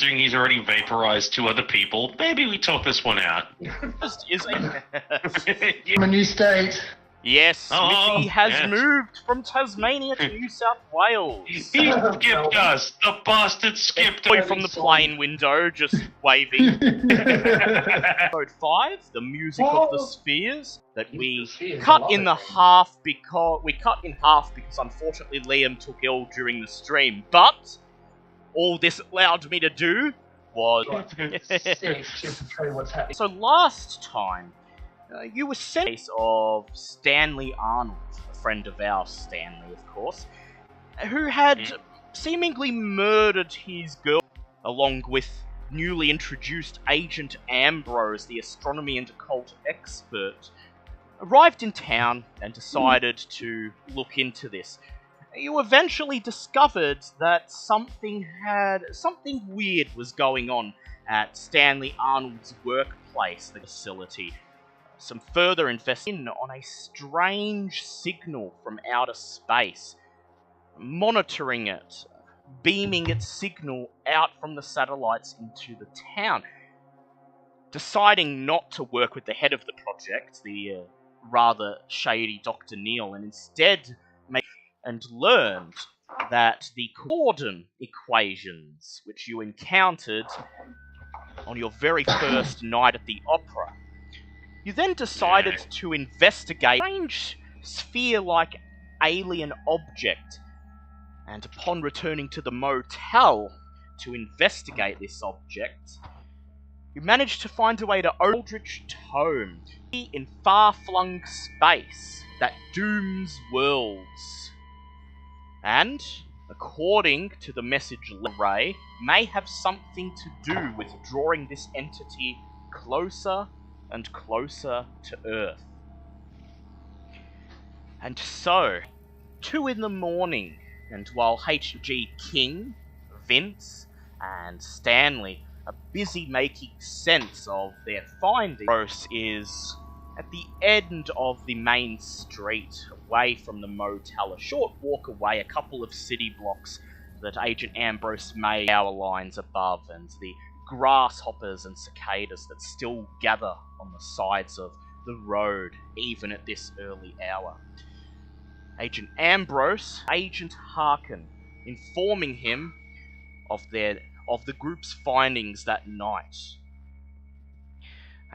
considering he's already vaporized 2 other people, maybe we talk this one out. From a new state. Yes, Smithy has yes. moved from Tasmania to New South Wales. He skipped us. The bastard skipped Boy us. from the plane window, just waving. Episode 5, the music of the spheres, that we cut in half because unfortunately Liam took ill during the stream. But all this allowed me to do was. What's happening. So last time, you were sent case of Stanley Arnold, a friend of ours, Stanley, of course, who had seemingly murdered his girl, along with newly introduced Agent Ambrose, the astronomy and occult expert, arrived in town and decided to look into this. You eventually discovered that something weird was going on at Stanley Arnold's workplace, the facility. Some further investigation on a strange signal from outer space, monitoring it, beaming its signal out from the satellites into the town. Deciding not to work with the head of the project, the rather shady Dr. Neil, and instead learned that the Corden equations, which you encountered on your very first night at the opera, you then decided to investigate a strange sphere-like alien object, and upon returning to the motel to investigate this object, you managed to find a way to Aldrich Tome in far-flung space that dooms worlds. And, according to the message Ray, may have something to do with drawing this entity closer and closer to Earth. And so, 2 in the morning, and while H.G. King, Vince, and Stanley are busy making sense of their findings, Gross is at the end of the main street, away from the motel, a short walk away, a couple of city blocks that Agent Ambrose made, power lines above, and the grasshoppers and cicadas that still gather on the sides of the road, even at this early hour. Agent Ambrose, Agent Harkin, informing him of the group's findings that night.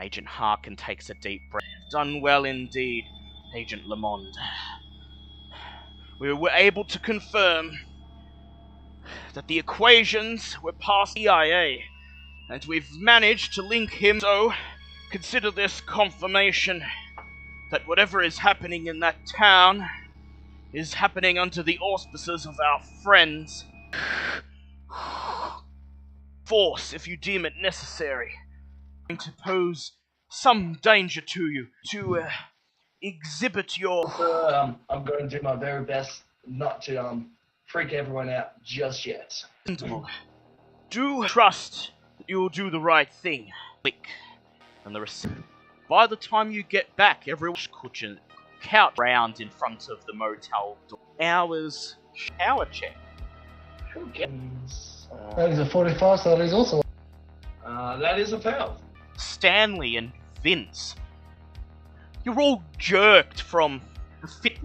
Agent Harkin takes a deep breath. Done well indeed, Agent Lamond. We were able to confirm that the equations were past EIA, and we've managed to link him, so consider this confirmation that whatever is happening in that town is happening under the auspices of our friends. Force, if you deem it necessary, to pose some danger to you, to exhibit your... I'm going to do my very best not to freak everyone out just yet. Do trust that you'll do the right thing. Click. And the rest. By the time you get back, everyone could couch round in front of the motel door. Hours shower check. That is a 45, so that is also... that is a foul. Stanley and Vince, you're all jerked from the fit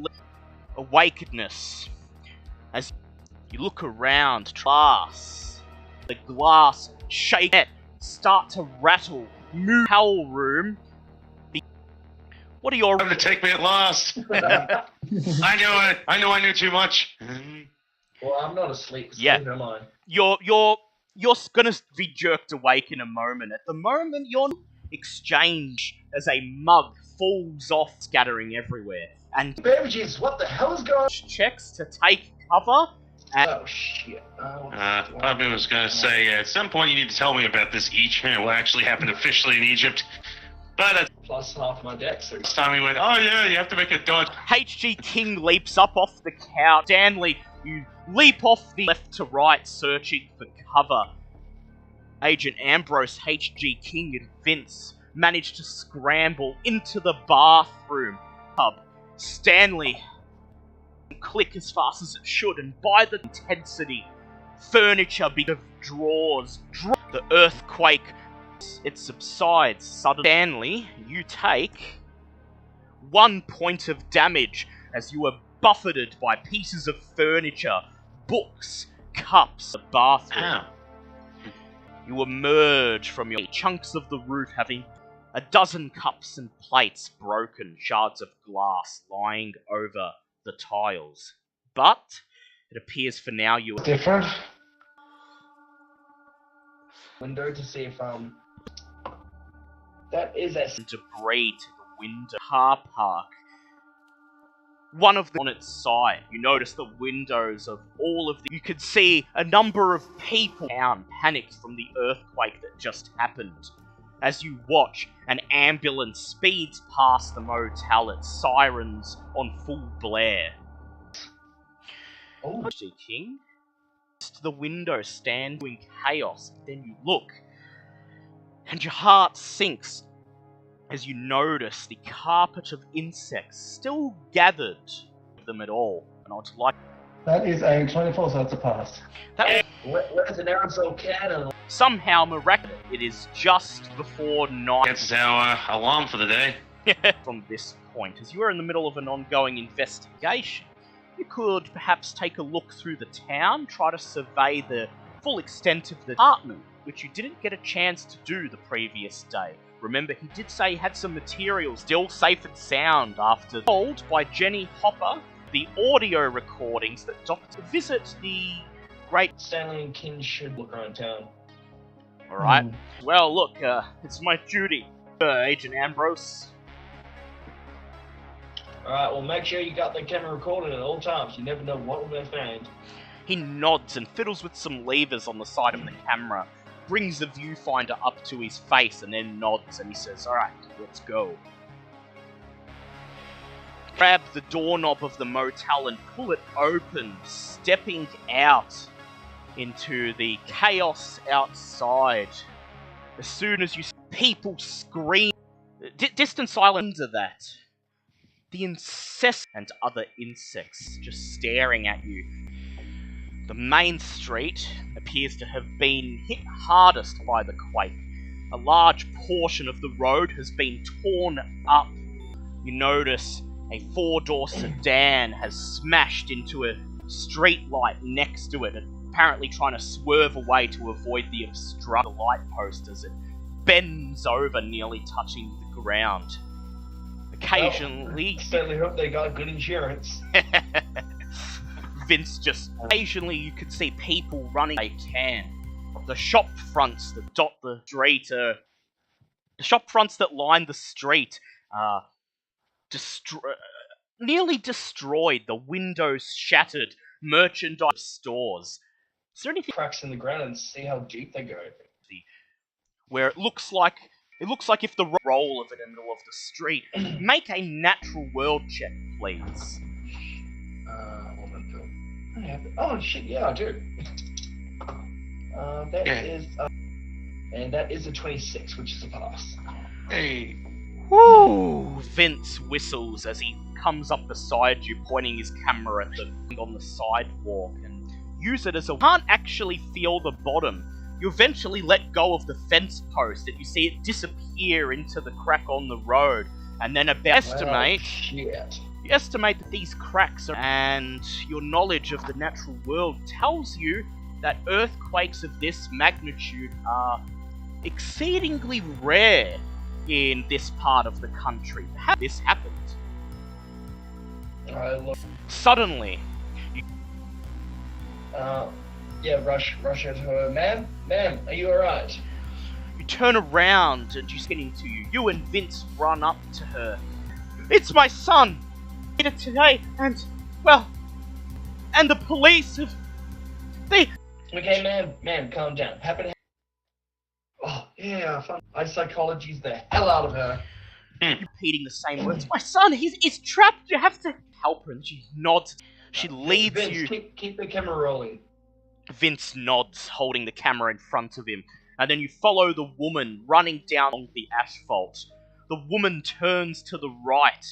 awakenedness as you look around. The glass shake, start to rattle, move. Hell room. What are your... Time to take me at last. I knew too much. Well, I'm not asleep. Yeah. Never mind. You're gonna be jerked awake in a moment. At the moment, your exchange as a mug falls off, scattering everywhere. And Beverages, what the hell is going on? checks to take cover. And Oh, shit. I was going to say, at some point you need to tell me about this what actually happened officially in Egypt. But Plus half my deck, so... this time we went, oh yeah, you have to make a dodge. H.G. King leaps up off the couch. Stanley, you leap off the left to right, searching for cover. Agent Ambrose, H.G. King, and Vince manage to scramble into the bathroom tub. Stanley click as fast as it should, and by the intensity, furniture begins to draws. The earthquake, it subsides suddenly. Stanley, you take 1 point of damage as you are buffeted by pieces of furniture, books, cups, the bathroom. Ow. You emerge from your chunks of the roof having a dozen cups and plates broken, shards of glass lying over the tiles. But it appears for now you are Different. Window to see if that is a debris to the window. Car park. One of them on its side. You notice the windows of all of the... You could see a number of people down, panicked from the earthquake that just happened. As you watch, an ambulance speeds past the motel, its sirens on full blare. Oh. King. To the window, standing in chaos. Then you look, and your heart sinks as you notice the carpet of insects still gathered of them at all. And I'd like That is a 24, so that's a pass. that Where's an aerosol cannon? somehow miraculous. It is just before night That's our alarm for the day. from this point. As you are in the middle of an ongoing investigation, you could perhaps take a look through the town, try to survey the full extent of the apartment, which you didn't get a chance to do the previous day. Remember, he did say he had some materials still safe and sound after told by Jenny Hopper the audio recordings that Doctor visit the great... Stanley and Kin should look around town. Alright. Well, look, it's my duty, Agent Ambrose. Alright, well make sure you got the camera recorded at all times. You never know what will be found. He nods and fiddles with some levers on the side of the camera, brings the viewfinder up to his face, and then nods and he says, "Alright, let's go." Grab the doorknob of the motel and pull it open, stepping out into the chaos outside. As soon as you see people scream, distant silence under that. The incessant and other insects just staring at you. The main street appears to have been hit hardest by the quake. A large portion of the road has been torn up. You notice a four-door sedan has smashed into a street light next to it, apparently trying to swerve away to avoid the obstructed light post as it bends over, nearly touching the ground. Occasionally... Certainly hope they got good insurance. Vince just... Occasionally you could see people running they can. The shop fronts that dot the street, the shop fronts that line the street are nearly destroyed, the windows shattered, merchandise stores. Is there anything Cracks in the ground and see how deep they go. where it looks like if the roll of it in the middle of the street? Make a natural world check, please. Oh shit, yeah, I do. That is a 26, which is a pass. Hey. Woo! Vince whistles as he comes up beside you, pointing his camera at the thing on the sidewalk, and use it as a... Can't actually feel the bottom. You eventually let go of the fence post, and you see it disappear into the crack on the road, and then you estimate that these cracks are... And your knowledge of the natural world tells you that earthquakes of this magnitude are exceedingly rare in this part of the country. How this happened? Suddenly, rush at her. Ma'am, are you alright? you turn around and she's getting to you. You and Vince run up to her. "It's my son! He did it today, and, well, and the police have... They... Okay, ma'am, calm down. Oh, yeah, fun. Psychology's the hell out of her. Repeating the same words. "My son, he's trapped, you have to help her." And she nods. She leads Vince, you... Keep the camera rolling. Vince nods, holding the camera in front of him. And then you follow the woman running down along the asphalt. The woman turns to the right,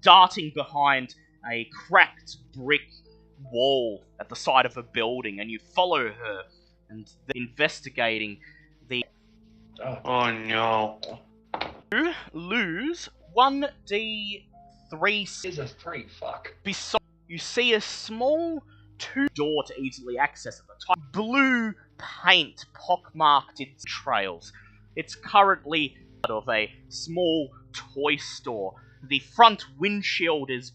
darting behind a cracked brick wall at the side of a building, and you follow her and investigating the... Oh no. You lose 1d3. Is a 3, fuck. Beside you see a small door to easily access at the top. Blue paint pockmarked its trails. It's currently of a small toy store. The front windshield is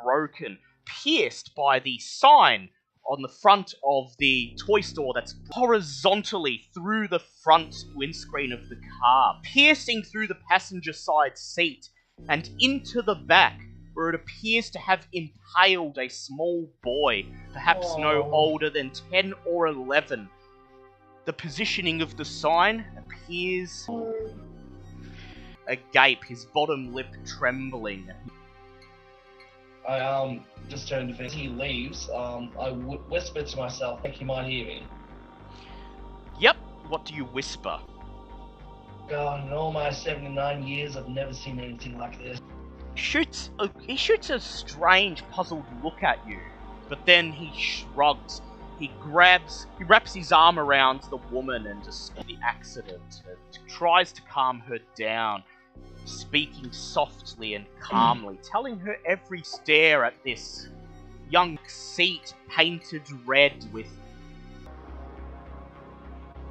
broken, pierced by the sign on the front of the toy store that's horizontally through the front windscreen of the car, piercing through the passenger side seat and into the back, where it appears to have impaled a small boy, perhaps no older than 10 or 11. The positioning of the sign appears agape, his bottom lip trembling. I just turned to Vince. He leaves. I whisper to myself, I think he might hear me. Yep, what do you whisper? God, in all my 79 years, I've never seen anything like this. He shoots a strange, puzzled look at you, but then he shrugs. He wraps his arm around the woman and describes the accident and tries to calm her down, speaking softly and calmly, telling her every stare at this young seat painted red with...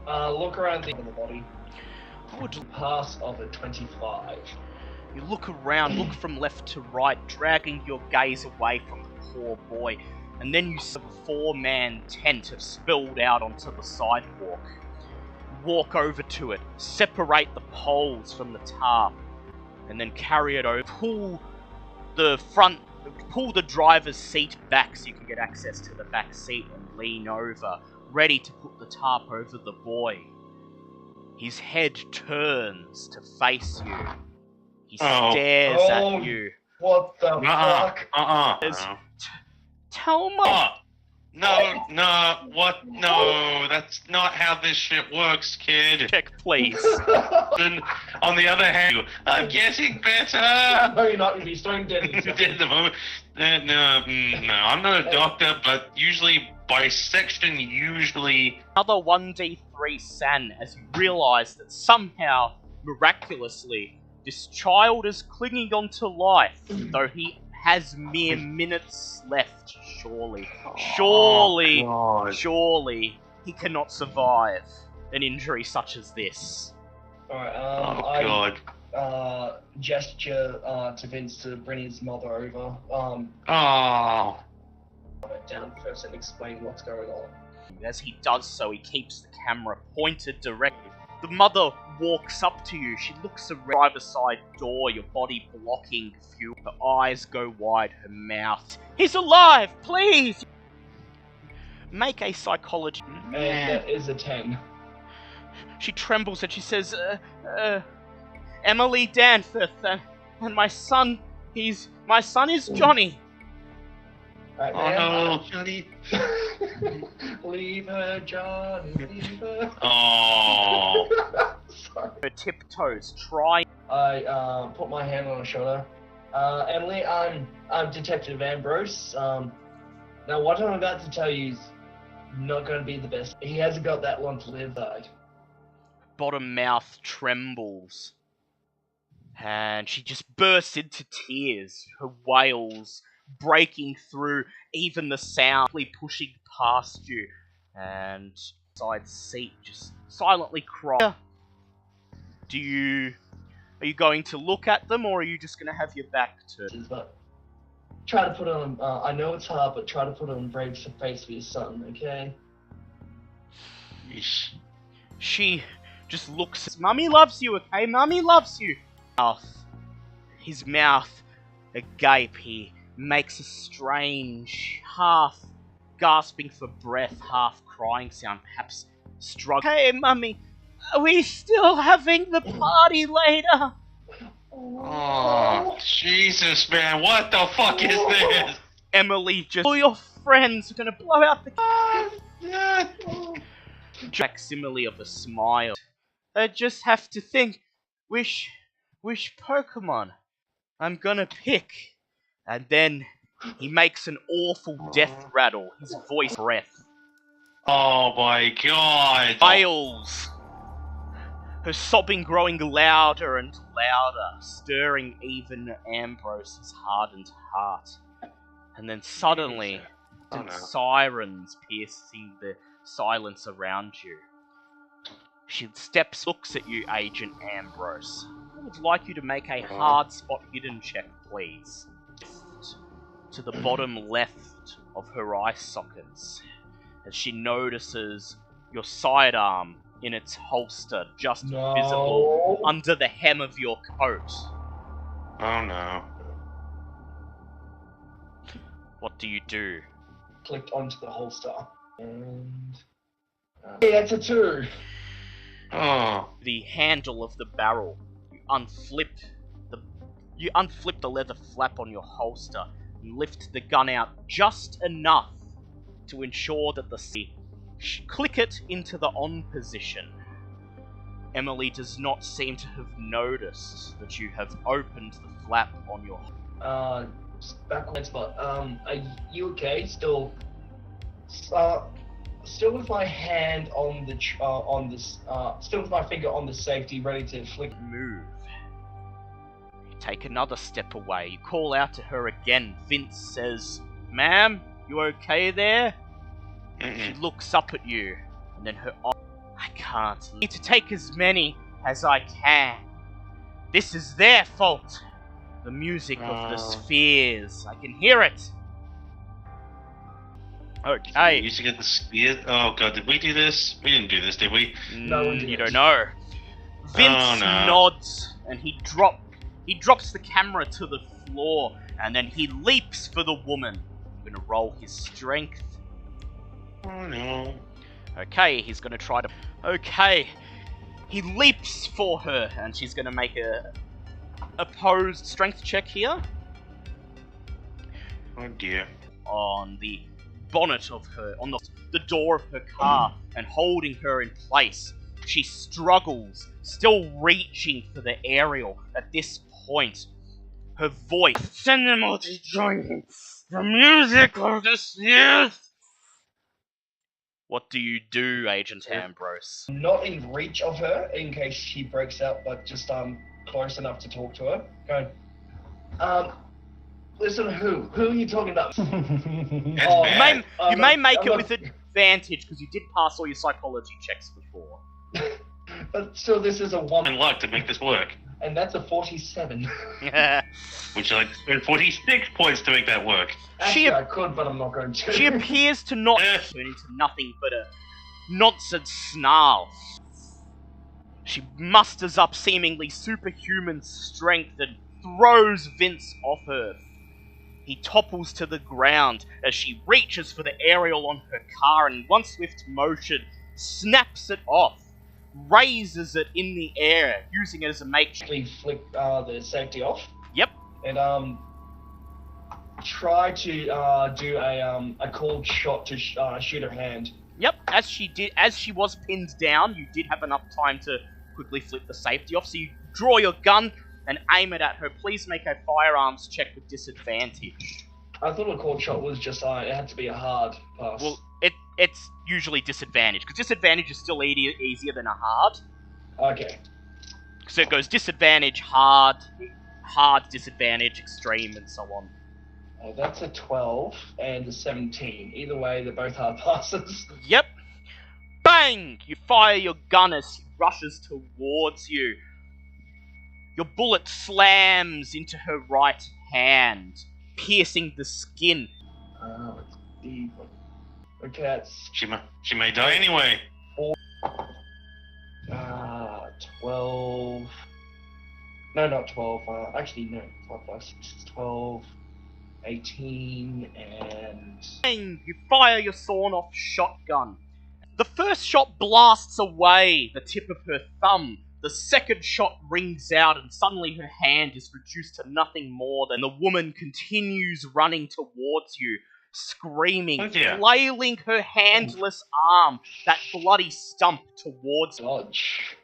Look around the body. Would Pass of a 25. you look around, look from left to right, dragging your gaze away from the poor boy, and then you see a 4-man tent have spilled out onto the sidewalk. Walk over to it, separate the poles from the tarp, and then carry it over. Pull the driver's seat back so you can get access to the back seat and lean over, ready to put the tarp over the boy. His head turns to face you. He stares at you. What the fuck? Says, Tell me. No, that's not how this shit works, kid. Check, please. Then, on the other hand, I'm getting better. No, you're not. You'll be stone dead. Dead at the moment. No, I'm not a doctor, but usually bisection Another 1d3 san as you realise that somehow, miraculously, this child is clinging on to life, though he has mere minutes left, surely. Surely he cannot survive an injury such as this. Alright, gesture to Vince to bring his mother over. Down first and explain what's going on. As he does so, he keeps the camera pointed directly. The mother walks up to you. She looks around the driver's side door, your body blocking view. Her eyes go wide, her mouth. He's alive, please! Make a psychology. And that is a 10. She trembles and she says, Emily Danforth, and my son is Johnny. Right, no, Johnny. Leave her, Johnny, leave her. Oh. Sorry. Her tiptoes try. I put my hand on her shoulder. Emily, I'm Detective Ambrose. Now what I'm about to tell you is not going to be the best. He hasn't got that long to live, though. Bottom mouth trembles. And she just bursts into tears. Her wails breaking through even the sound, pushing past you, and side seat just silently cry. Are you going to look at them, or are you just going to have your back to? But try to put on. I know it's hard, but try to put on brave face for your son, okay? Yeesh. She just looks. Mummy loves you, okay? Mummy loves you. His mouth agape. He makes a strange, half gasping for breath, half crying sound, perhaps struggling. Hey, Mummy, are we still having the party later? Oh, Jesus, man, what the fuck is this? Emily, just all your friends are gonna blow out the facsimile of a smile. I just have to think, which Pokemon I'm gonna pick. And then he makes an awful death rattle, his voice breath. Oh my god! Wails, her sobbing growing louder and louder, stirring even Ambrose's hardened heart. And then suddenly, Oh no. sirens piercing the silence around you. She steps, looks at you, Agent Ambrose. I would like you to make a hard spot hidden check, please. To the bottom left of her eye sockets, as she notices your sidearm in its holster, just visible under the hem of your coat. Oh no. What do you do? Clicked onto the holster. And... hey, that's a 2. Oh. The handle of the barrel. You unflip the leather flap on your holster and lift the gun out just enough to ensure that click it into the on position. Emily does not seem to have noticed that you have opened the flap on your... backwards, but, are you okay? Still with my hand on the, still with my finger on the safety, ready to flick. Move. You take another step away. You call out to her again. Vince says, "Ma'am, you okay there?" She looks up at you, and then her eyes... I can't. I need to take as many as I can. This is their fault. The music of the spheres. I can hear it. Okay. We used to get the spheres. Oh god, did we do this? We didn't do this, did we? No, we didn't. You don't know. Vince nods, and he drops the camera to the floor, and then he leaps for the woman. I'm gonna roll his strength. Oh no. Okay, he's gonna try to... Okay. He leaps for her, and she's gonna make a opposed strength check here. Oh dear. On the bonnet of her, on the door of her car, and holding her in place. She struggles, still reaching for the aerial. At this point, her voice... Send them all to join me. The music of the spheres. What do you do, Agent Ambrose? Not in reach of her, in case she breaks out, but just close enough to talk to her. Going, listen, who are you talking about? You may make it with advantage, because you did pass all your psychology checks before. But still, this is a 1. And luck to make this work. And that's a 47. Would you like to spend 46 points to make that work? Actually, I could, but I'm not going to. She appears to not turn into nothing but a nonsense snarl. She musters up seemingly superhuman strength and throws Vince off her. He topples to the ground as she reaches for the aerial on her car and in one swift motion snaps it off, raises it in the air, using it as a makeshift. We flick the safety off. Yep. And try to do a cold shot to shoot her hand. Yep. As she was pinned down, you did have enough time to quickly flip the safety off. So you draw your gun and aim it at her. Please make a firearms check with disadvantage. I thought a cold shot was just it had to be a hard pass. Well, it's usually disadvantage, because disadvantage is still easier than a hard. Okay. So it goes disadvantage, hard, disadvantage, extreme, and so on. That's a 12 and a 17. Either way, they're both hard passes. Yep. Bang! You fire your gun as he rushes towards you. Your bullet slams into her right hand, piercing the skin. Oh, it's deep. Okay, that's... She may die anyway. 12... No, not 12. Actually, no. 12 plus 6 is 12. 18, and... Bang! You fire your sawn-off shotgun. The first shot blasts away the tip of her thumb. The second shot rings out, and suddenly her hand is reduced to nothing more than the woman continues running towards you, screaming, flailing her handless arm, that bloody stump towards you. Dodge.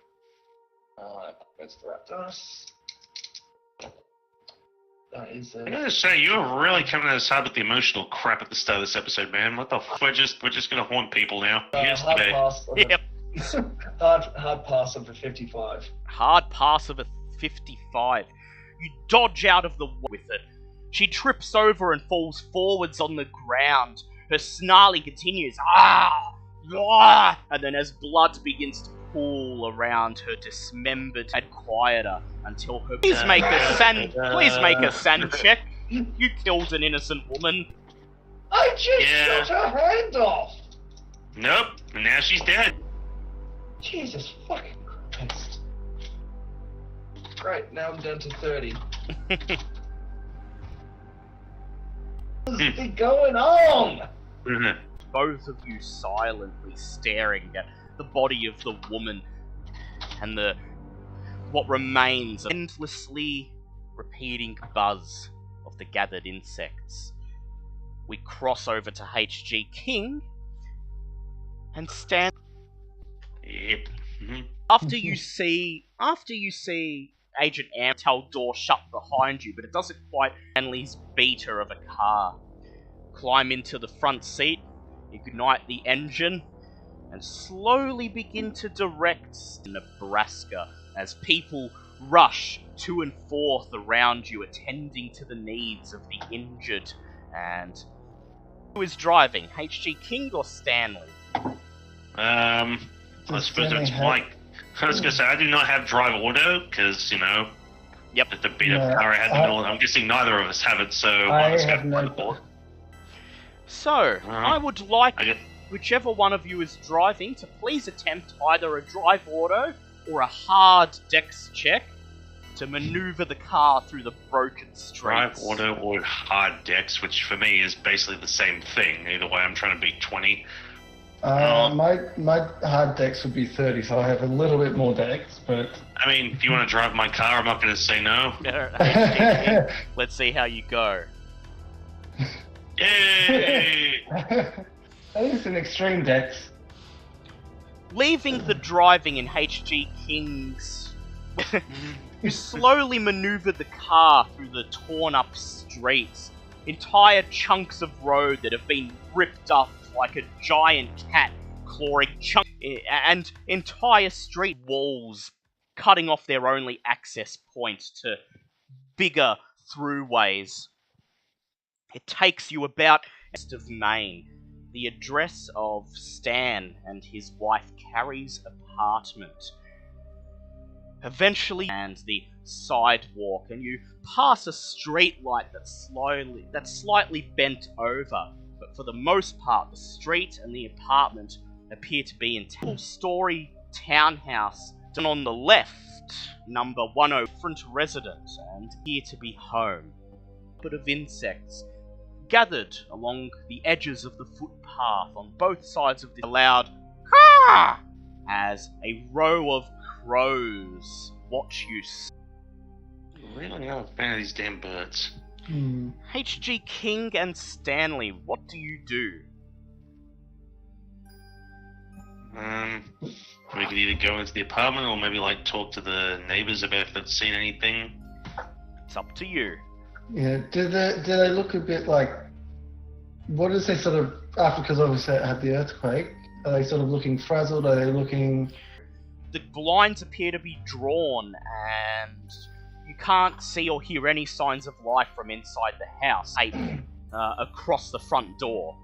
Where's the raptors? That is. I gotta say, you're really coming at us hard with the emotional crap at the start of this episode, man. What the f? We're just gonna haunt people now. Hard Yesterday. pass. Yep. hard pass of a 55. Hard pass of a 55. You dodge out of the way with it. She trips over and falls forwards on the ground. Her snarling continues. Ah! Ah! And then as blood begins to pool around her dismembered head, quieter until her. Please make a san check. You killed an innocent woman. I just shot her hand off. Nope. And now she's dead. Jesus fucking Christ. Right, now I'm down to 30. What is going on? Both of you silently staring at the body of the woman and what remains of endlessly repeating buzz of the gathered insects. We cross over to HG King and stand. Yep. After you see Agent Am tell door shut behind you, but it doesn't quite. Stanley's beater of a car. Climb into the front seat, ignite the engine, and slowly begin to direct Nebraska as people rush to and forth around you, attending to the needs of the injured. And who is driving, HG King or Stanley? I suppose it's Mike. I was gonna say, I do not have drive auto, because, Yep. the beat up car I had in the middle, I'm guessing neither of us have it, so I'm just have going no to board. So, I would like whichever one of you is driving to please attempt either a drive auto or a hard dex check to maneuver the car through the broken streets. Drive auto or hard dex, which for me is basically the same thing. Either way, I'm trying to beat 20. My hard dex would be 30, so I have a little bit more dex, but... I mean, if you want to drive my car, I'm not going to say no. Let's see how you go. Yay! I think it's an extreme dex. Leaving the driving in HG King's... You slowly maneuver the car through the torn-up streets. Entire chunks of road that have been ripped up like a giant cat clawing chunks, and entire street walls cutting off their only access point to bigger throughways. It takes you about east of Maine, the address of Stan and his wife Carrie's apartment. Eventually, and the sidewalk, and you pass a street light that's slightly bent over. But for the most part, the street and the apartment appear to be in two-story townhouse. And on the left, number 10, front resident, and appear to be home. A bit of insects gathered along the edges of the footpath on both sides of the loud caw as a row of crows watch you. Really not a fan of these damn birds. HG King and Stanley, what do you do? We could either go into the apartment or maybe talk to the neighbors about if they've seen anything. It's up to you. Yeah, do they look a bit like... What is they sort of... After, because obviously it had the earthquake, are they sort of looking frazzled? Are they looking... The blinds appear to be drawn, and you can't see or hear any signs of life from inside the house, across the front door.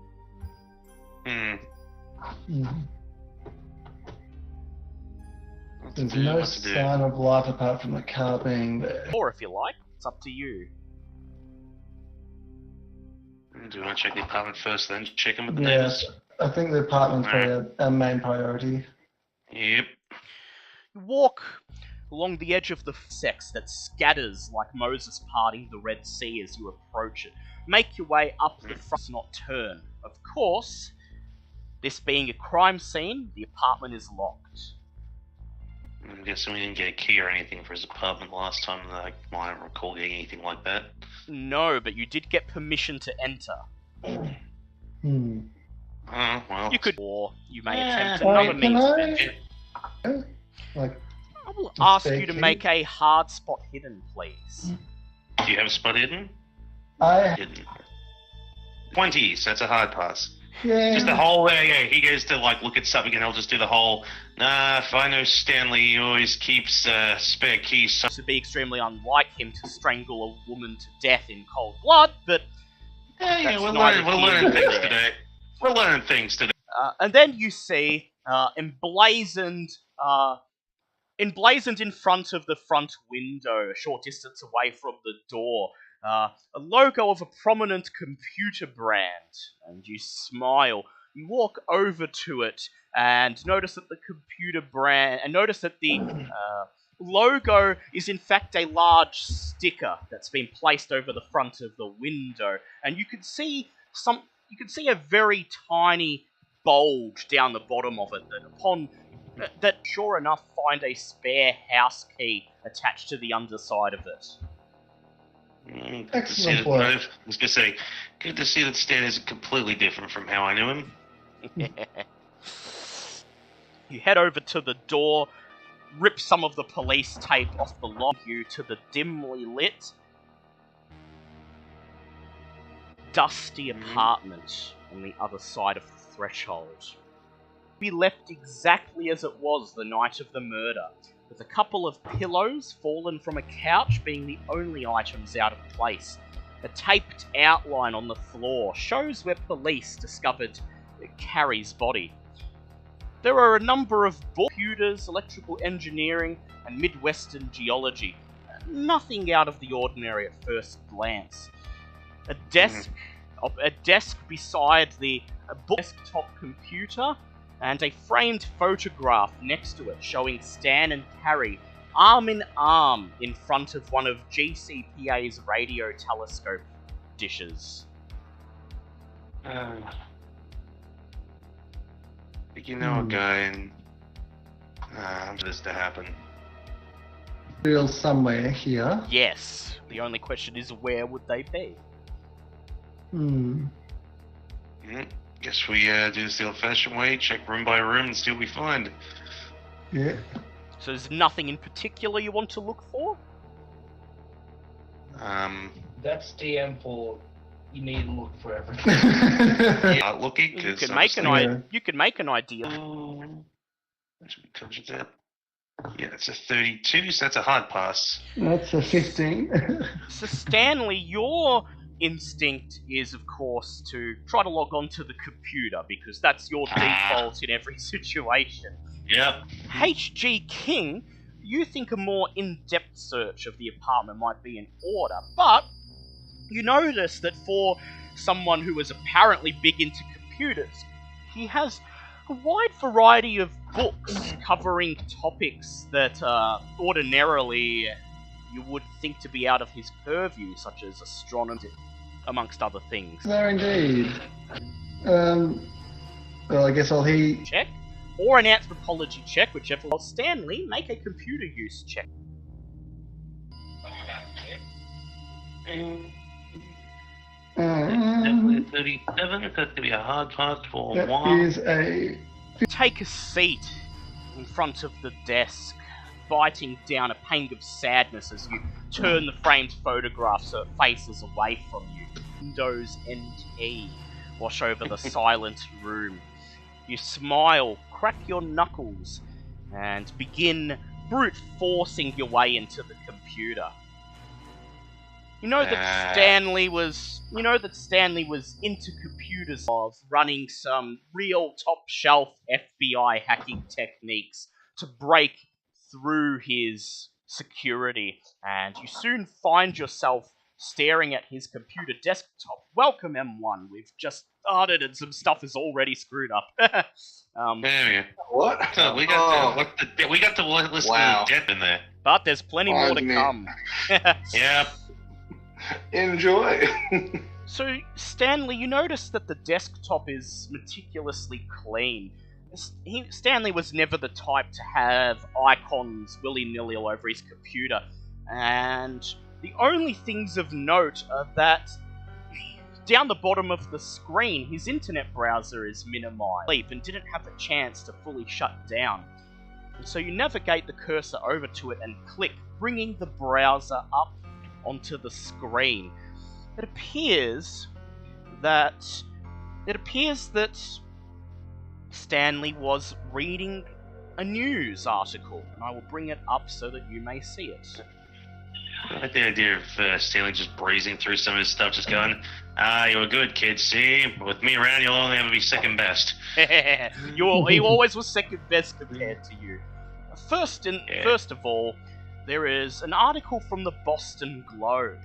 There's no sign of life apart from the car being there. Or if you like, it's up to you. Do you want to check the apartment first, then check in with the neighbors? I think the apartment's probably our main priority. Yep. You walk along the edge of the sex that scatters like Moses parting the Red Sea as you approach it. Make your way up the front, not turn. Of course, this being a crime scene, the apartment is locked. I'm guessing we didn't get a key or anything for his apartment last time. I don't recall getting anything like that. No, but you did get permission to enter. Oh, well. You could, or you may attempt another means of entry. I will ask you to make a hard spot hidden, please. Do you have a spot hidden? I Hidden. 20s, that's a hard pass. yeah. Just the whole he goes to like look at something and he'll just do the whole, nah, if I know Stanley, he always keeps spare keys. So It would be extremely unlike him to strangle a woman to death in cold blood, but yeah, we're neither learning here nor things there. today. We're learning things today. And then you see, emblazoned in front of the front window, a short distance away from the door, a logo of a prominent computer brand. And you smile. You walk over to it and notice that the logo is in fact a large sticker that's been placed over the front of the window, and you can see a very tiny bulge down the bottom of it that sure enough find a spare house key attached to the underside of it. Good to see Excellent that, work. I was gonna say, good to see that Stan is completely different from how I knew him. You head over to the door, rip some of the police tape off the lock you to the dimly lit, dusty apartment on the other side of the threshold. Be left exactly as it was the night of the murder, with a couple of pillows fallen from a couch being the only items out of place. A taped outline on the floor shows where police discovered Carrie's body. There are a number of books, computers, electrical engineering, and Midwestern geology. Nothing out of the ordinary at first glance. A desk beside the desktop computer, and a framed photograph next to it showing Stan and Carrie arm in arm in front of one of GCPA's radio telescope dishes. You know a guy, and this to happen. Real somewhere here. Yes, the only question is where would they be? Guess we do this the old-fashioned way, check room by room and see what we find. Yeah. So there's nothing in particular you want to look for? That's DM for you need to look for everything. Not looking, You because can make an idea. Yeah, it's a 32, so that's a hard pass. That's a 15. So Stanley, your instinct is, of course, to try to log on to the computer, because that's your default in every situation. Yep. HG King, you think a more in-depth search of the apartment might be in order, but you notice that for someone who is apparently big into computers, he has a wide variety of books covering topics that ordinarily you would think to be out of his purview, such as astronomy, amongst other things. There indeed. Well, I guess I'll hear. Check, or an anthropology check, whichever. Well, Stanley, make a computer use check. Definitely 37, that's going to be a hard pass for That one. is a. Take a seat in front of the desk, biting down a pang of sadness as you turn the framed photograph so it faces away from you. Windows NT wash over the silent room. You smile, crack your knuckles, and begin brute forcing your way into the computer. You know that Stanley was into computers, of running some real top-shelf FBI hacking techniques to break through his security, and you soon find yourself staring at his computer desktop. Welcome, M1. We've just started and some stuff is already screwed up. There we go. What? So we got to listen Wow. to the death in there. But there's plenty more to Pardon me. come. Yep. Enjoy. So, Stanley, you notice that the desktop is meticulously clean. Stanley was never the type to have icons willy-nilly all over his computer, and the only things of note are that down the bottom of the screen, his internet browser is minimized and didn't have a chance to fully shut down. And so you navigate the cursor over to it and click, bringing the browser up onto the screen. It appears that Stanley was reading a news article, and I will bring it up so that you may see it. I like the idea of Stanley just breezing through some of his stuff, just going, you were good, kid, see? With me around, you'll only ever be second best. He always was second best compared to you. First of all, there is an article from the Boston Globe.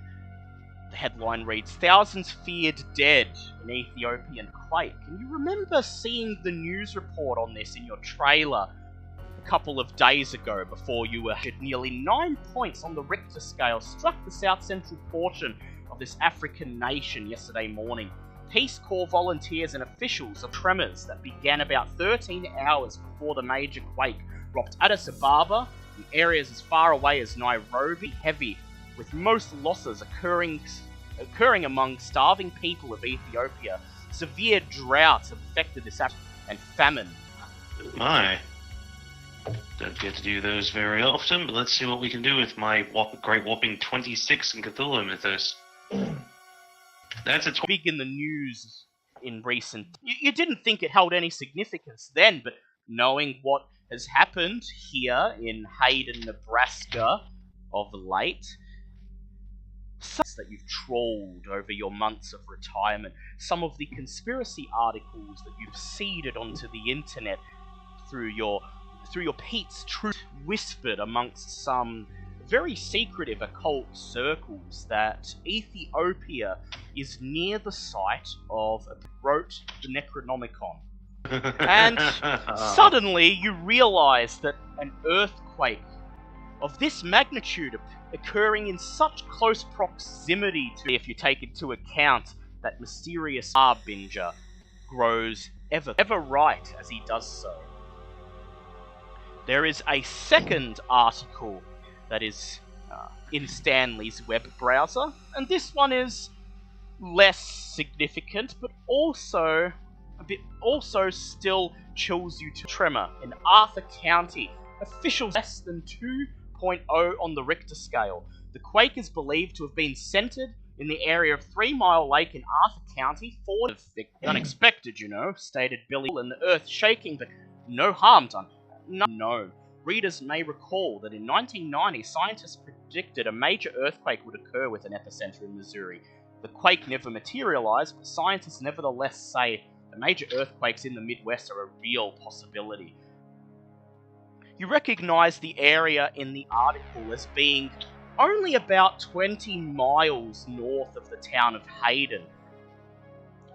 The headline reads, "Thousands feared dead in Ethiopian quake." And you remember seeing the news report on this in your trailer a couple of days ago before you were hit. Nearly 9 points on the Richter scale struck the south central portion of this African nation yesterday morning. Peace Corps volunteers and officials of tremors that began about 13 hours before the major quake rocked Addis Ababa and areas as far away as Nairobi heavy, with most losses occurring among starving people of Ethiopia. Severe droughts have affected this and famine. My. Don't get to do those very often, but let's see what we can do with my great whopping 26 in Cthulhu Mythos. That's a big in the news in recent... You didn't think it held any significance then, but knowing what has happened here in Hayden, Nebraska of late, that you've trawled over your months of retirement, some of the conspiracy articles that you've seeded onto the internet through your Pete's Truth whispered amongst some very secretive occult circles that Ethiopia is near the site of wrote the Necronomicon. And suddenly you realize that an earthquake of this magnitude occurring in such close proximity to, if you take into account that mysterious Harbinger grows ever right as he does so. There is a second article that is in Stanley's web browser, and this one is less significant, but also still chills you to tremor. In Arthur County, officials less than 2.0 on the Richter scale. The quake is believed to have been centered in the area of 3 Mile Lake in Arthur County. Unexpected, stated Billy, and the earth shaking, but no harm done. No. Readers may recall that in 1990, scientists predicted a major earthquake would occur with an epicenter in Missouri. The quake never materialized, but scientists nevertheless say that major earthquakes in the Midwest are a real possibility. You recognize the area in the article as being only about 20 miles north of the town of Hayden.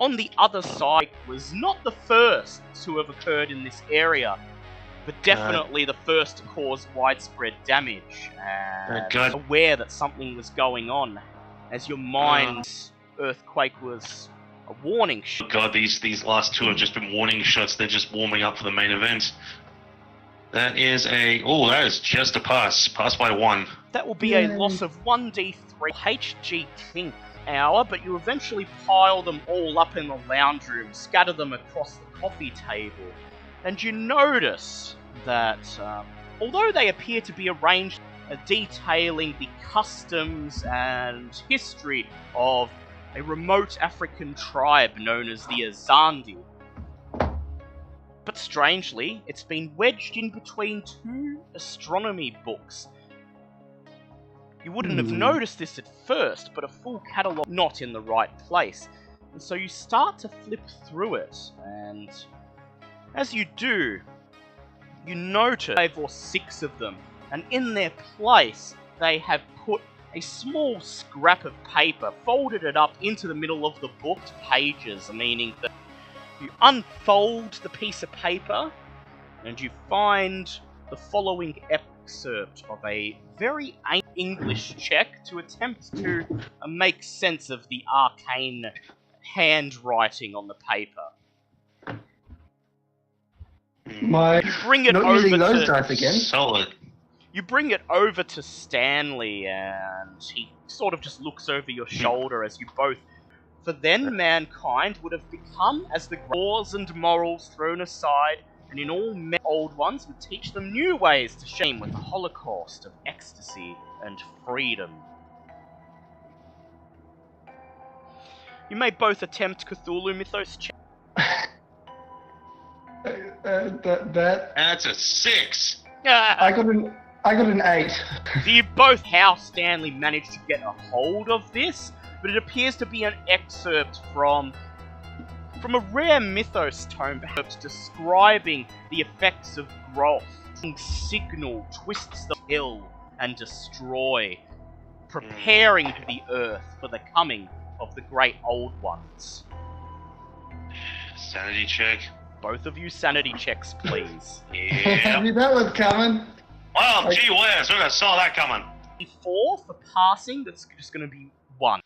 On the other side was not the first to have occurred in this area, but definitely the first to cause widespread damage, and aware that something was going on, as your mind's earthquake was a warning shot. God, these last two have just been warning shots. They're just warming up for the main event. That is that is just a pass. Pass by 1. That will be a loss of 1d3 HG King hour, but you eventually pile them all up in the lounge room, scatter them across the coffee table, and you notice that although they appear to be arranged detailing the customs and history of a remote African tribe known as the Azandi, but strangely, it's been wedged in between 2 astronomy books. You wouldn't have noticed this at first, but a full catalogue not in the right place. And so you start to flip through it, and as you do, you notice 5 or 6 of them, and in their place, they have put a small scrap of paper, folded it up into the middle of the booked pages, meaning that you unfold the piece of paper, and you find the following excerpt of a very ancient English check to attempt to make sense of the arcane handwriting on the paper. You bring it over using those to dice again. Solid. You bring it over to Stanley, and he sort of just looks over your shoulder as you both. For then mankind would have become as the laws and morals thrown aside, and in all old ones would teach them new ways to shame with the holocaust of ecstasy and freedom. You may both attempt Cthulhu Mythos check. That's a 6. I got an 8. So you both, how Stanley managed to get a hold of this, but it appears to be an excerpt from a rare mythos tome, perhaps describing the effects of Ghroth. Signal twists the kill and destroy, preparing the earth for the coming of the great old ones. Sanity check. Both of you sanity checks, please. I Yeah. knew that was coming. Well, gee whiz, I saw that coming. 4 for passing, that's just going to be 1.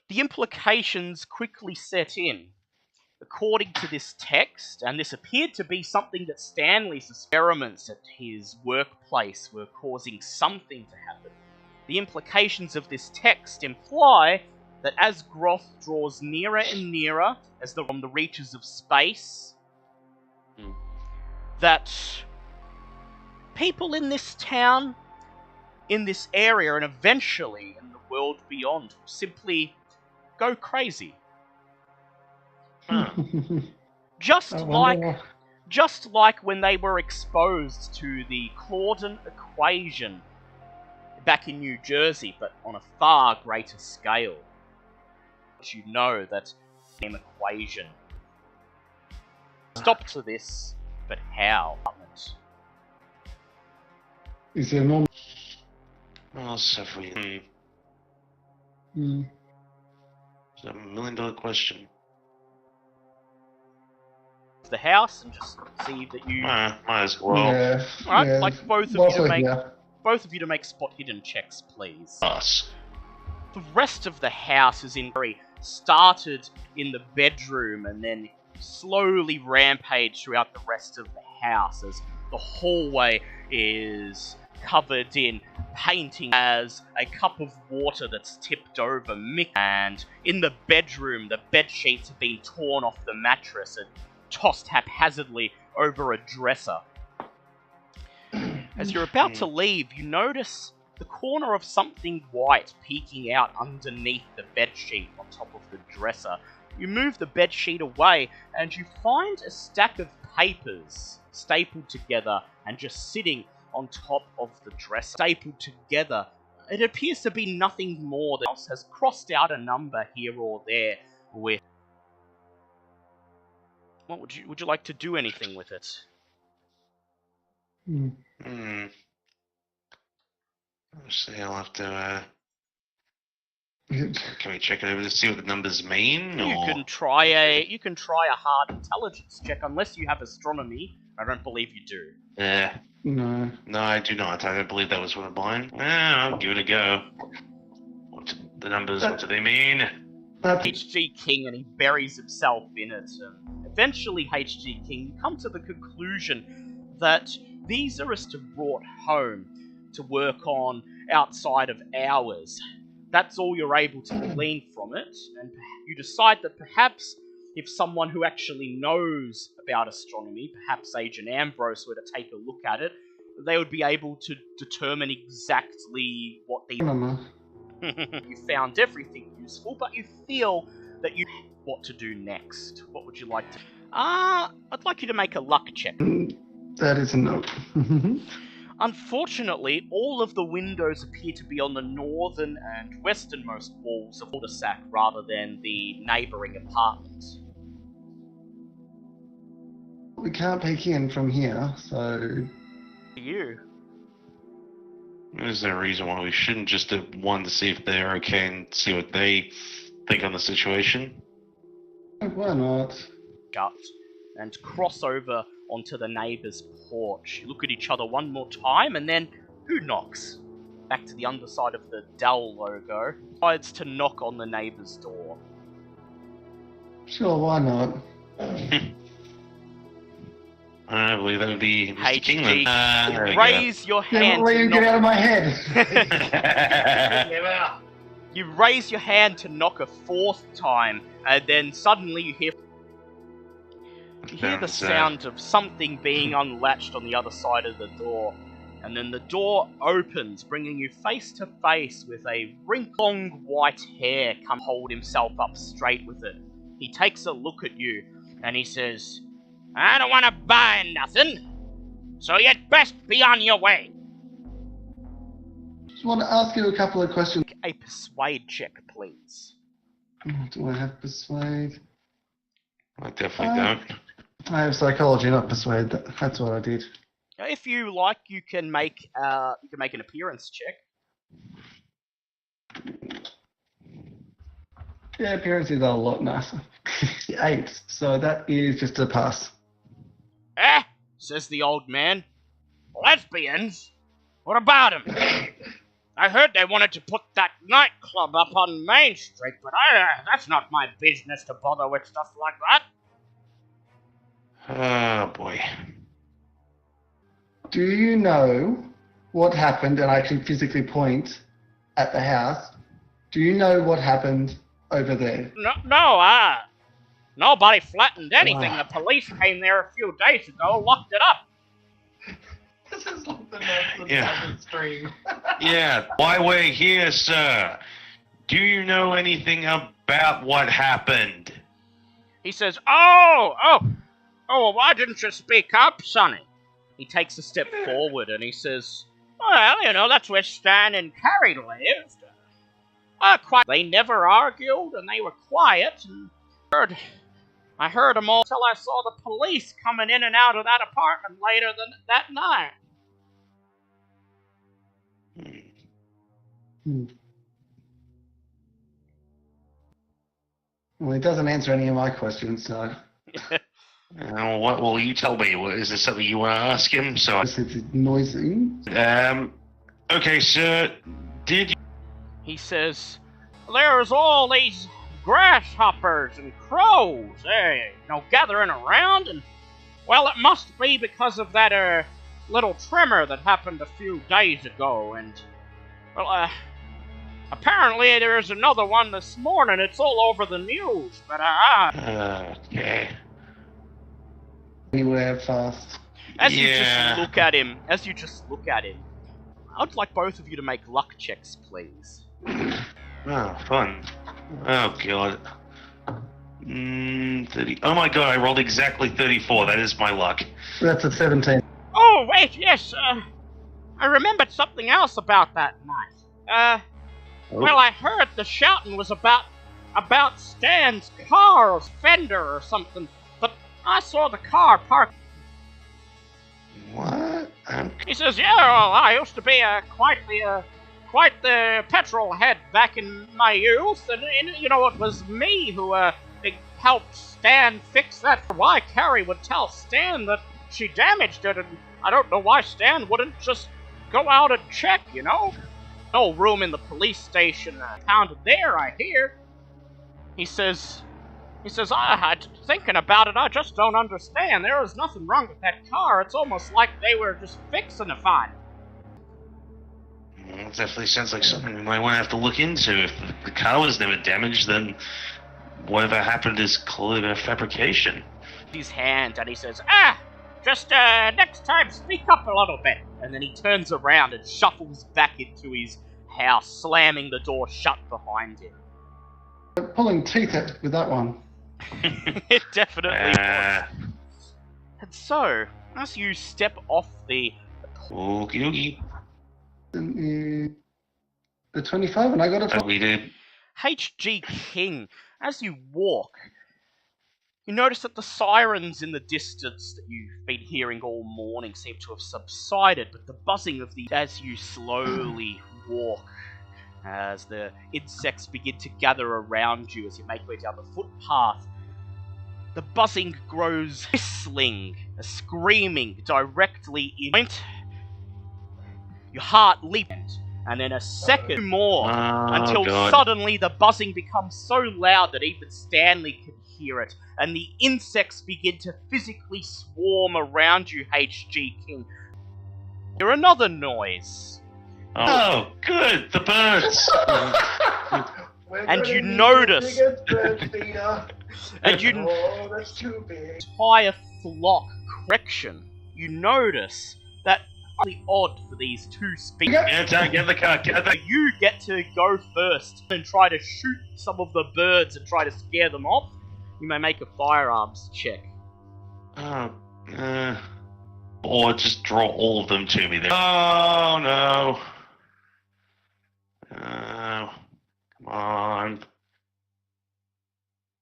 The implications quickly set in. According to this text, and this appeared to be something that Stanley's experiments at his workplace were causing something to happen. The implications of this text imply that as Ghroth draws nearer and nearer, from the reaches of space, that people in this town, in this area, and eventually in the world beyond, will simply go crazy. Just like when they were exposed to the Claudin equation back in New Jersey, but on a far greater scale. You know that same equation. Stop to this, but how? Is there more? Oh, suffering. Mm. It's $1 million question. The house and just see that you. Might as well. Yeah. Alright, yeah. like both of Also, you to make yeah. spot hidden checks, please. Us. The rest of the house is started in the bedroom and then slowly rampage throughout the rest of the house as the hallway is covered in painting as a cup of water that's tipped over, and in the bedroom the bed sheets have been torn off the mattress and tossed haphazardly over a dresser. As you're about to leave, you notice the corner of something white peeking out underneath the bedsheet on top of the dresser. You move the bedsheet away and you find a stack of papers stapled together and just sitting on top of the dresser. Stapled together. It appears to be nothing more than else has crossed out a number here or there with. What would you like to do anything with it? Say I'll have to. Can we check it over to see what the numbers mean? You Or... can try a hard intelligence check, unless you have astronomy. I don't believe you do. No. No, I do not. I don't believe that was one of mine. I'll give it a go. The numbers, what do they mean? HG King, and he buries himself in it. Eventually, HG King, you come to the conclusion that these are brought home to work on outside of hours. That's all you're able to glean from it, and you decide that perhaps if someone who actually knows about astronomy, perhaps Agent Ambrose, were to take a look at it, they would be able to determine exactly what they... You found everything useful, but you feel that you know what to do next. What would you like to... I'd like you to make a luck check. That is a no. Unfortunately, all of the windows appear to be on the northern and westernmost walls of cul-de-sac rather than the neighbouring apartments. We can't peek in from here, so... You? Is there a reason why we shouldn't just do one to see if they're okay and see what they think on the situation? Why not? Shut and cross over onto the neighbour's porch. You look at each other one more time, and then who knocks? Back to the underside of the Dell logo. Decides to knock on the neighbour's door. Sure, why not? I believe that would be Mr. HG, Kingman. raise your hand. Let him to get knock. out of my head. You raise your hand to knock a fourth time, and then suddenly you hear the sound of something being unlatched on the other side of the door. And then the door opens, bringing you face to face with a wrinkled white hair come hold himself up straight with it. He takes a look at you, and he says, I don't want to buy nothing, so you'd best be on your way. Just want to ask you a couple of questions. A persuade check, please. Do I have persuade? I definitely don't. I have psychology, not persuade. That's what I did. If you like, you can make an appearance check. Yeah, appearances are a lot nicer. 8, so that is just a pass. Says the old man. Lesbians? What about them? I heard they wanted to put that nightclub up on Main Street, but that's not my business to bother with stuff like that. Oh, boy. Do you know what happened? And I can physically point at the house. Do you know what happened over there? No, nobody flattened anything. The police came there a few days ago, locked it up. This is like the most Yeah. stream. Yeah, why we're here, sir. Do you know anything about what happened? He says, well, why didn't you speak up, Sonny? He takes a step forward and he says, well, that's where Stan and Carrie lived. They never argued and they were quiet. And I heard them all till I saw the police coming in and out of that apartment later that night. Well, it doesn't answer any of my questions, so... What will you tell me? Is there something you want to ask him? So, It's noisy. okay, sir. Did you... He says, there's all these grasshoppers and crows, gathering around, and, well, it must be because of that, little tremor that happened a few days ago, and, well, apparently there's another one this morning. It's all over the news, but, Okay. Anywhere fast. As you just look at him, I'd like both of you to make luck checks, please. Oh, fun. Oh, God. 30. Oh, my God, I rolled exactly 34. That is my luck. That's a 17. Oh, wait, yes, I remembered something else about that night. Well, I heard the shouting was about Stan's car or fender or something, but I saw the car parked. What? He says, yeah, well, I used to be quite the petrol head back in my youth, and it was me who helped Stan fix that. Why Carrie would tell Stan that she damaged it, and I don't know why Stan wouldn't just go out and check, No room in the police station pounded there, I hear. He says, thinking about it, I just don't understand. There was nothing wrong with that car. It's almost like they were just fixing to find it. It definitely sounds like something we might want to have to look into. If the car was never damaged, then whatever happened is clearly a fabrication. His hand, and he says, just next time speak up a little bit. And then he turns around and shuffles back into his house, slamming the door shut behind him. Pulling teeth with that one. It definitely was. And so, as you step off the... Okie dokie. The 25, and I got a... We did. H.G. King, as you walk, you notice that the sirens in the distance that you've been hearing all morning seem to have subsided, but the buzzing of the... As you slowly walk, as the insects begin to gather around you as you make your way down the footpath, the buzzing grows whistling, screaming directly in. Your heart leaps, and then a second more, until suddenly the buzzing becomes so loud that even Stanley can hear it, and the insects begin to physically swarm around you, H.G. King. Hear another noise. Oh, good, the birds. And you notice, and you that's too big. entire flock correction. You notice that Really odd for these two species. Get the car, get the... You get to go first and try to shoot some of the birds and try to scare them off. You may make a firearms check. Or just draw all of them to me then. Oh, no. Come on.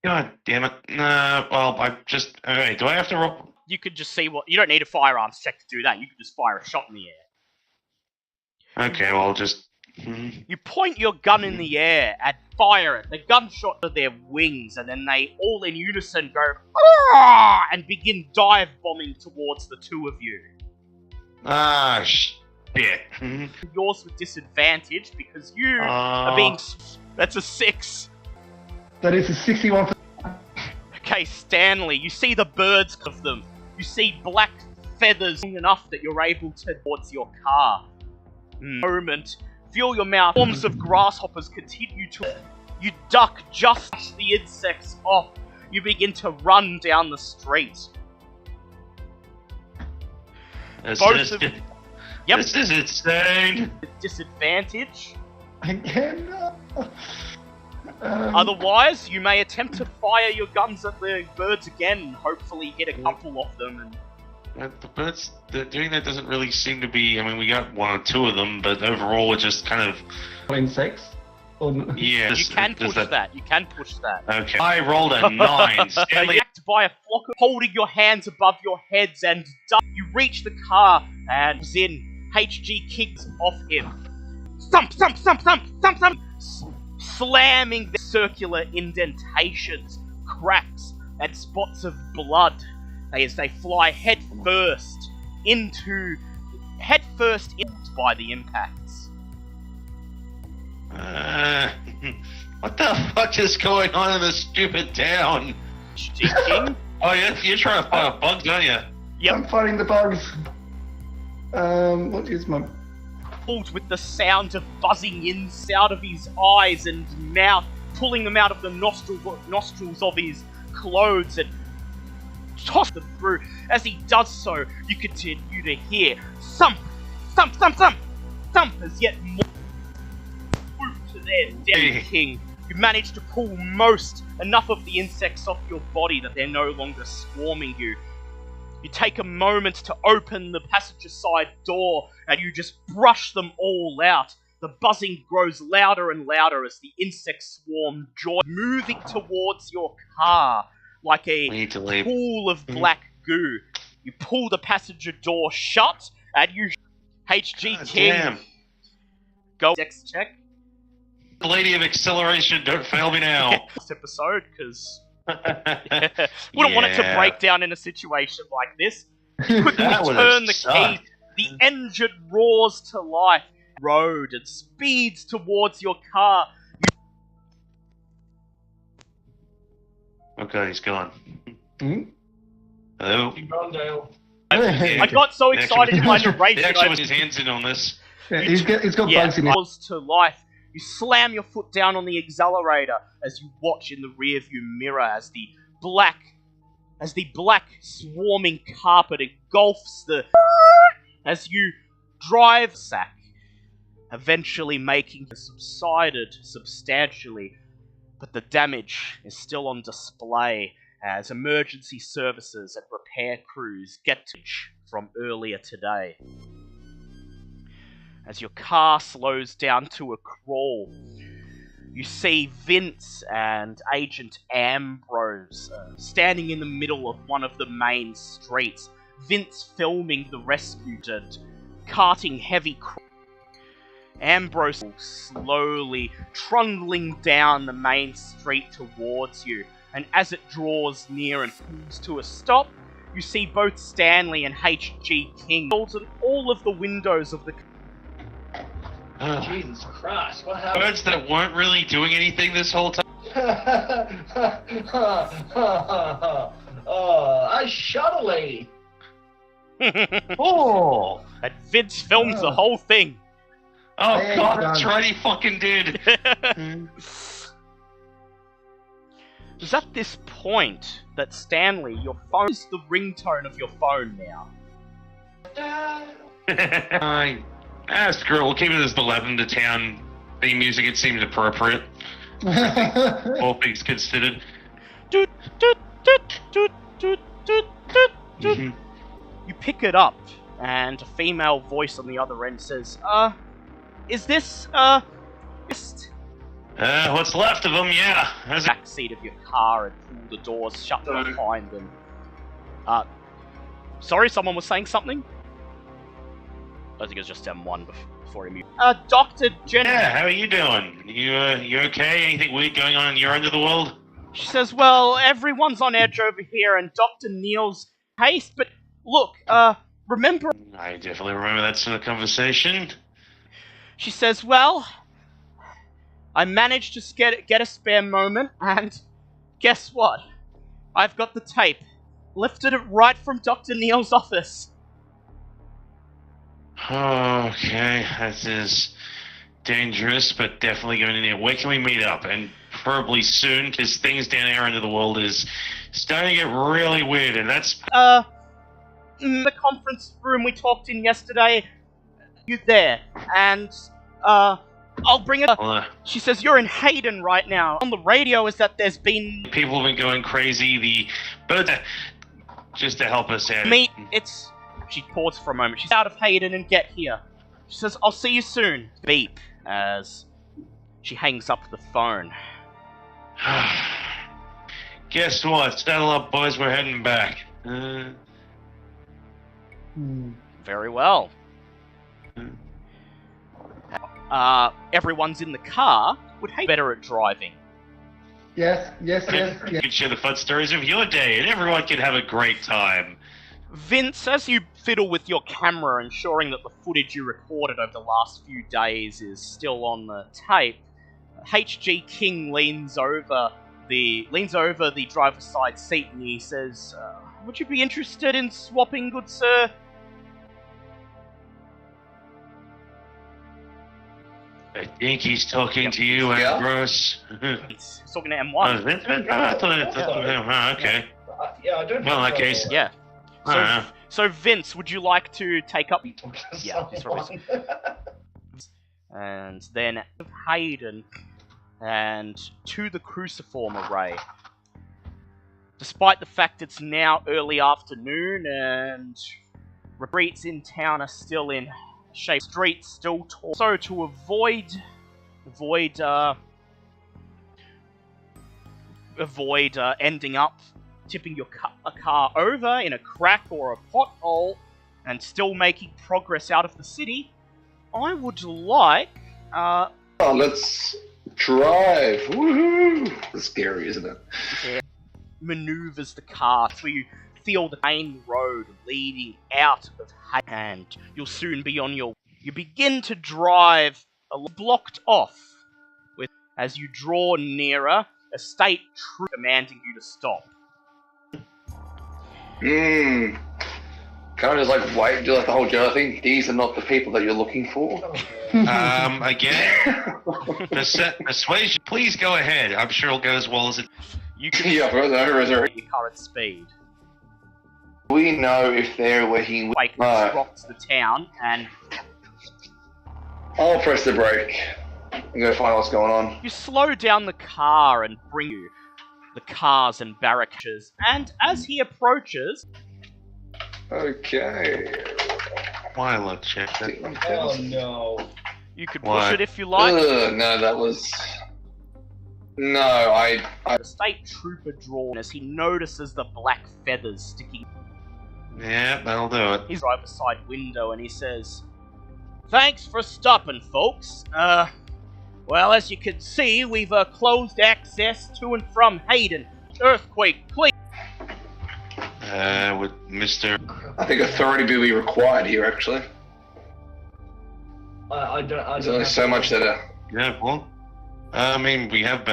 God damn it. No, well, alright, do I have to roll? You could just see what... You don't need a firearms check to do that. You could just fire a shot in the air. Okay, well, I'll just... You point your gun in the air and fire it. The gunshot to their wings, and then they all in unison go "Arrgh!" and begin dive bombing towards the two of you. Ah, shit. Yours with disadvantage because you are being. That's a 6. That is a 61%. Okay, Stanley, you see the birds of them. You see black feathers long enough that you're able to towards your car. Moment. Feel your mouth. Swarms of grasshoppers continue to... You duck just the insects off. You begin to run down the street. This is insane. Disadvantage. Again? Otherwise, you may attempt to fire your guns at the birds again and hopefully hit a couple of them. And the birds doing that doesn't really seem to be... I mean, we got 1 or 2 of them, but overall we're just kind of... Insects? Yeah. you can push that. You can push that. Okay. I rolled a 9. Stanley... Attacked by a flock of holding your hands above your heads and you reach the car and Zin HG kicks off him. Thump, thump, thump, thump, thump, thump, slamming the circular indentations, cracks, and spots of blood as they fly headfirst by the impacts. What the fuck is going on in this stupid town? King? Oh, you're trying to fight bugs, aren't you? Yep. I'm fighting the bugs. What is my... With the sound of buzzing inside of his eyes and mouth, pulling them out of the nostrils of his clothes and toss them through. As he does so, you continue to hear thump, thump, thump, thump, thump as yet more swoop to their dead king. You manage to pull enough of the insects off your body that they're no longer swarming you. You take a moment to open the passenger side door and you just brush them all out. The buzzing grows louder and louder as the insect swarm moving towards your car like a pool of black goo. You pull the passenger door shut and you... HG King. Damn. Go dex check. Lady of acceleration, don't fail me now. This episode, because... Wouldn't want it to break down in a situation like this. Quickly turn the key. The engine roars to life. Road and speeds towards your car. Okay, he's gone. Hmm? Hello? Keep going, Dale. I got so excited in my narration. He actually put his hands in on this. Yeah, he's got bugs in it. To life. You slam your foot down on the accelerator as you watch in the rearview mirror as the black swarming carpet engulfs as you drive sack, eventually making it subsided substantially, but the damage is still on display as emergency services and repair crews get to from earlier today. As your car slows down to a crawl, you see Vince and Agent Ambrose standing in the middle of one of the main streets. Vince filming the rescue and carting heavy Ambrose slowly trundling down the main street towards you. And as it draws near and pulls to a stop, you see both Stanley and HG King in all of the windows of the... Jesus Christ, what happened? Birds that weren't really doing anything this whole time. Oh, I shot a lady. Oh! And Vince films the whole thing. Oh Hey, god, that's right, he fucking did! It's at this point that Stanley, your phone is the ringtone of your phone now. Screw it. We'll keep it as the Lavender Town theme music. It seems appropriate. All things considered. Doot, doot, doot, doot, doot, doot, doot, doot. You pick it up, and a female voice on the other end says, is this, just What's left of them, yeah. back seat of your car and pull the doors shut behind them. Sorry, someone was saying something? I think it was just M1 before he moved. Dr. Jen. Yeah, how are you doing? You okay? Anything weird going on in your end of the world? She says, well, everyone's on edge over here, and Dr. Neil's haste, but look, remember... I definitely remember that sort of conversation. She says, well, I managed to get a spare moment, and guess what? I've got the tape. Lifted it right from Dr. Neil's office. Okay, that is dangerous, but definitely going in there. Where can we meet up? And preferably soon, because things down our end of the world is starting to get really weird, and that's... the conference room we talked in yesterday, you there, and, I'll bring it up. She says, you're in Hayden right now. On the radio is that there's been... People have been going crazy, but just to help us out. It's... She paused for a moment. She's out of Hayden and get here. She says, I'll see you soon. Beep, as she hangs up the phone. Guess what? Saddle up, boys. We're heading back. Very well. Everyone's in the car. Would Hayden be better at driving? Yes. You can share the fun stories of your day, and everyone can have a great time. Vince, as you fiddle with your camera, ensuring that the footage you recorded over the last few days is still on the tape, HG King leans over the driver's side seat and he says, would you be interested in swapping, good sir? I think he's talking to you, Ambrose. He's talking to M1. Oh, Vince? I thought it was okay. Yeah, I don't. Well, in that case, yeah. So Vince, would you like to take up? Yeah, and then Hayden and to the cruciform array. Despite the fact it's now early afternoon and retreats in town are still in shape, streets still tall. So to avoid ending up tipping your car over in a crack or a pothole and still making progress out of the city, I would like... let's drive! Woohoo! It's scary, isn't it? Yeah. Maneuvers the car so you feel the main road leading out of Hayden, and you'll soon be on your... You begin to drive blocked off as you draw nearer, a state troop commanding you to stop. Can I just wait, do the whole Joe thing? These are not the people that you're looking for. Again, persuasion. Please go ahead. I'm sure it'll go as well as it. You can your car at speed. We know if they're working with... Rocks the town, and I'll press the brake and go find what's going on. You slow down the car and bring you the cars and barricades, and as he approaches... Okay. Why look, check that? Oh no. You could push it if you like. No, that was... No, I... The state trooper drawn as he notices the black feathers sticking... Yeah, that'll do it. He's driver's side window and he says, thanks for stopping, folks. Well, as you can see, we've closed access to and from Hayden. Earthquake, please. With Mr. I think authority will be required here, actually. I don't. There's only so much that. Yeah, well, I mean, we have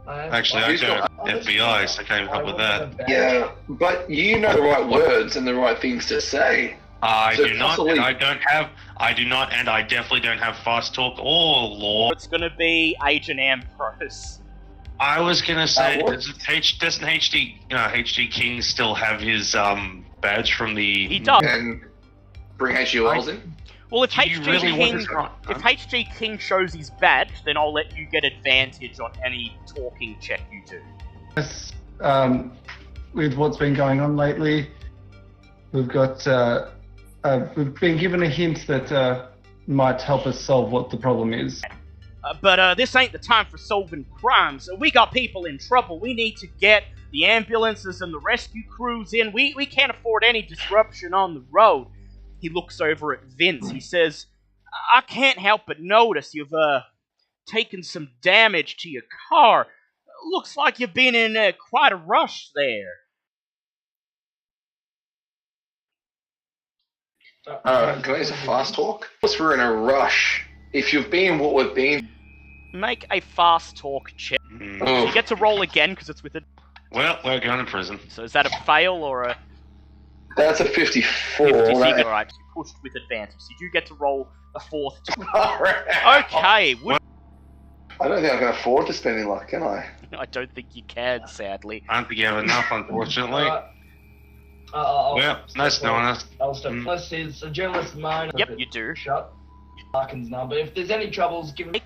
actually, I don't have FBI, so I can't help with that. Yeah, but you know the right words and the right things to say. I do not, and I definitely don't have fast talk or law. It's gonna be Agent Ambrose. I was gonna say, doesn't HG King still have his badge from the... He does. And bring HULs in? Well, if Do you really want this right? If HG King shows his badge, then I'll let you get advantage on any talking check you do. Yes, with what's been going on lately, we've got we've been given a hint that might help us solve what the problem is. But this ain't the time for solving crimes. We got people in trouble. We need to get the ambulances and the rescue crews in. We can't afford any disruption on the road. He looks over at Vince. He says, I can't help but notice you've taken some damage to your car. Looks like you've been in quite a rush there. Can I use a fast talk? Plus, we're in a rush. If you've been what we've been... Make a fast talk check. Oh. You get to roll again because it's with it. Well, we're going to prison. So is that a fail or a... That's a 54. 56, Right? alright. You pushed with advantage. So you do get to roll a fourth. Alright. Okay. I don't think I can afford to spend any luck, can I? I don't think you can, sadly. I don't think you have enough, unfortunately. Well, nice knowing us. I'll step. Unless it's a journalist of mine. Yep, you do. Shut. Larkin's number. If there's any troubles, give me.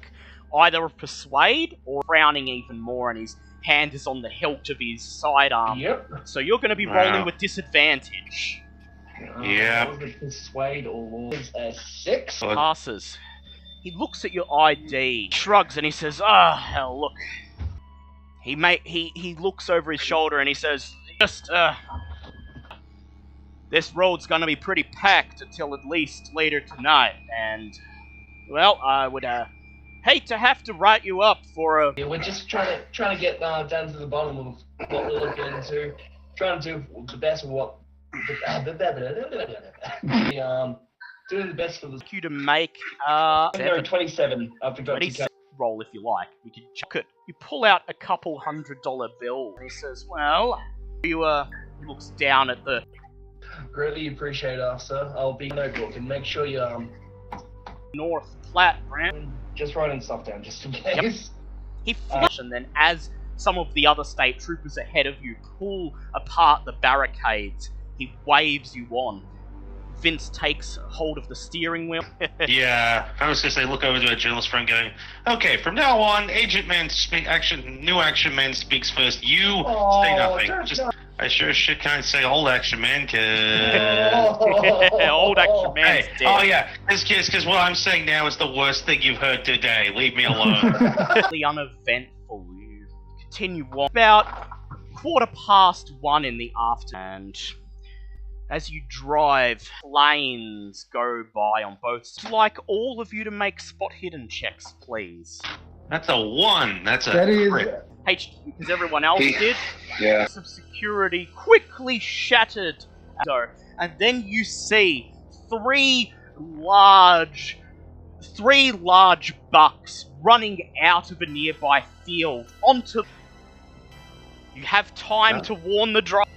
Either a persuade or frowning even more, and his hand is on the hilt of his sidearm. Yep. So you're going to be rolling with disadvantage. Yeah. Persuade or a 6. Passes. He looks at your ID, shrugs, and he says, hell, look. He looks over his shoulder and he says, this road's gonna be pretty packed until at least later tonight, and, well, I would, hate to have to write you up for a... Yeah, we're just trying to get down to the bottom of what we're looking into. Trying to do the best of what... doing the best for the... You to make, 27. I forgot to count. Roll if you like. We can check it. You pull out a couple $100 bill. And he says, well, he looks down at the... Greatly appreciate it, sir. I'll be notebook and make sure you, North Platte branch. Just writing stuff down just in case. He flashes, and then as some of the other state troopers ahead of you pull apart the barricades, he waves you on. Vince takes hold of the steering wheel. Yeah, I was gonna say, look over to a journalist friend going, okay, from now on, new action man speaks first. You say nothing. I sure as shit can't say old action man, cause... Old action man's dead. Oh yeah, because what I'm saying now is the worst thing you've heard today. Leave me alone. The uneventful. You continue on. About 1:15 in the afternoon, and as you drive, planes go by on both sides. I'd like all of you to make spot hidden checks, please. That's a 1. That is... crit. Because everyone else did. Yeah. Some security quickly shattered. And then you see three large bucks running out of a nearby field onto... You have time to warn the driver.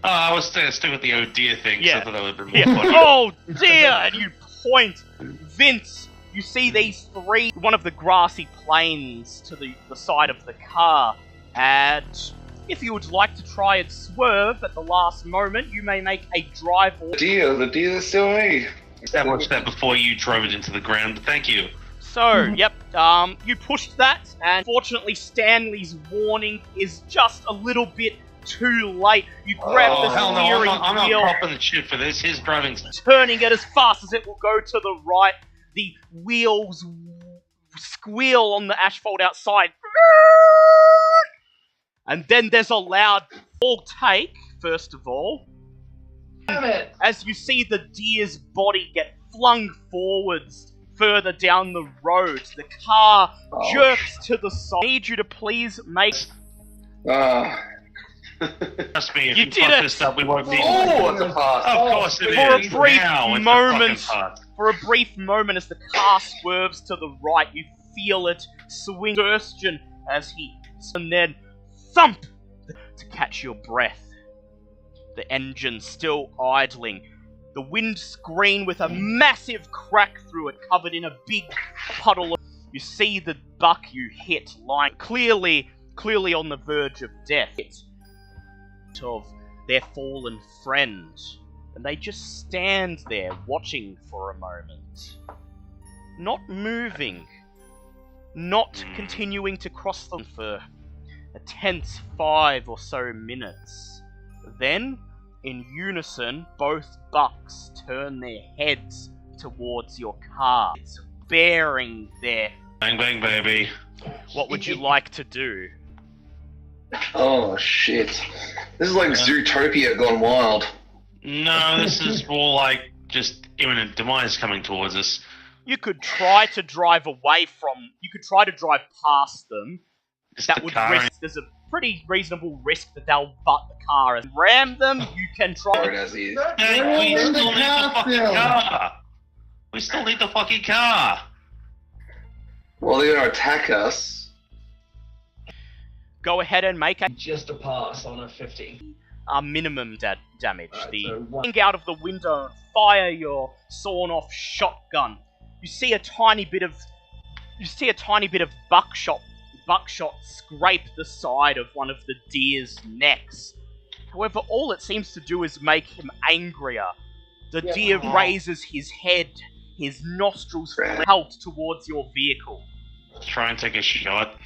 I was still with the oh dear thing, so I thought that would have been more funny. Oh dear! And you point. Vince, you see these three, one of the grassy plains to the side of the car, and if you would like to try and swerve at the last moment, you may make a drive or... The deer's still me. Established that before you drove it into the ground, but thank you. So, yep, you pushed that, and fortunately Stanley's warning is just a little bit too late. You grab the steering wheel. I'm not popping the shit for this. His driving's... Turning it as fast as it will go to the right. The wheels squeal on the asphalt outside. And then there's a loud full take, first of all. Damn it! As you see the deer's body get flung forwards further down the road. The car jerks to the side. I need you to please make... Trust me, if You you did fuck it. this up, we won't need... Oh, it's a pass. Of course it For is. a brief Now it's a moment, fucking pass. for a brief moment, as the car swerves to the right, you feel it swing Thurston as he, and then thump to catch your breath. The engine still idling. The windscreen with a massive crack through it, covered in a big puddle of... You see the buck you hit lying clearly on the verge of death. Of their fallen friend. and they just stand there watching for a moment. Not moving. Not continuing to cross them for a tense 5 or so minutes. Then, in unison, both bucks turn their heads towards your car, bearing their... Bang bang baby. What would you like to do? Oh shit! This is like Zootopia gone wild. No, this is more like just imminent demise coming towards us. You could try to drive away from... You could try to drive past them. Just That the would car risk... There's a pretty reasonable risk that they'll butt the car and ram them. You can try... Or as he is. Hey, we in the still need the car fucking still. car. We still need the fucking car. Well, they're gonna attack us. Go ahead and make Just a pass on a 50. a minimum damage. Right, The so one- Link out of the window and fire your sawn-off shotgun. You see a tiny bit of buckshot scrape the side of one of the deer's necks. However, all it seems to do is make him angrier. The Yeah. deer raises his head, his nostrils pelt towards your vehicle. Let's try and take a shot.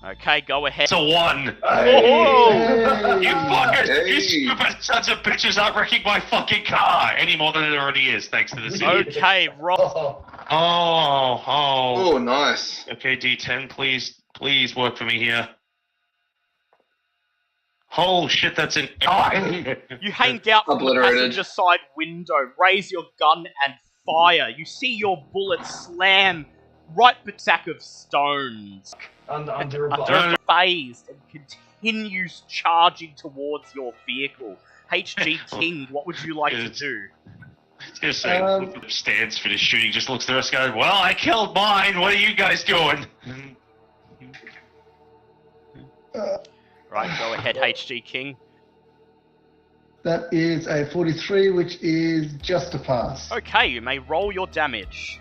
Okay, go ahead. It's a 1. Oh! You fuckers! Hey. You stupid sons of bitches aren't wrecking my fucking car any more than it already is, thanks to the city. Okay, roll. Oh, Oh. Oh, nice. Okay, D10, please work for me here. Oh shit, that's an... You hang out from the Obliterated. passenger side window, raise your gun and fire. You see your bullet slam right the sack of stones. under a Under phased and continues charging towards your vehicle. HG King, what would you like to do? Just saying, stands for the shooting, just looks at us going, well, I killed mine, what are you guys doing? Right, go ahead, HG King. That is a 43, which is just a pass. Okay, you may roll your damage.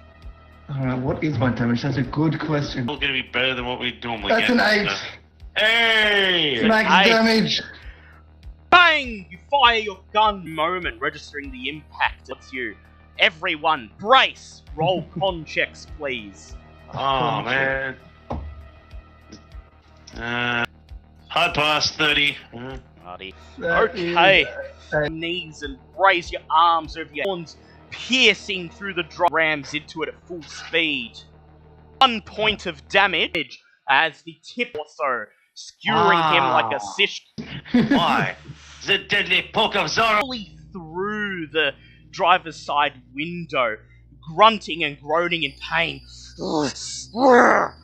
What is my damage? That's a good question. It's gonna be better than what we normally That's get. an 8. Hey! Max Eight. damage. Bang! You fire your gun moment, registering the impact. It's you. Everyone, brace! Roll con checks, please. Oh, man. Hard pass, 30. Marty. That Okay. is a- Knees and raise your arms over your horns, piercing through the drive, rams into it at full speed. 1 point of damage as the tip also skewering him like a sish Why? The deadly poke of Zorro! fully through the driver's side window, grunting and groaning in pain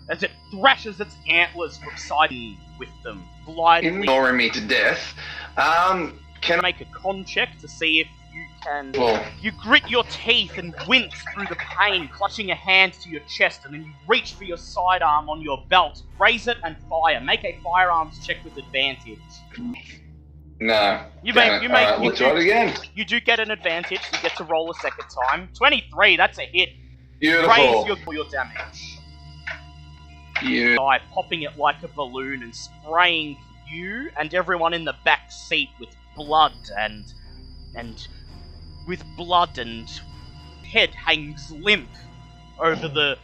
as it thrashes its antlers from side with them. Blindly Ignoring me to death. Can I... make a con check to see if you can... Well, You grit your teeth and wince through the pain, clutching a hand to your chest, and then you reach for your sidearm on your belt, raise it and fire. Make a firearms check with advantage. no. You Damn may- it. you may- Alright, you let's try it again. You do get an advantage, you get to roll a second time. 23, that's a hit. Beautiful. Raise your damage. You. Guy popping it like a balloon and spraying you and everyone in the back seat with blood and head hangs limp over the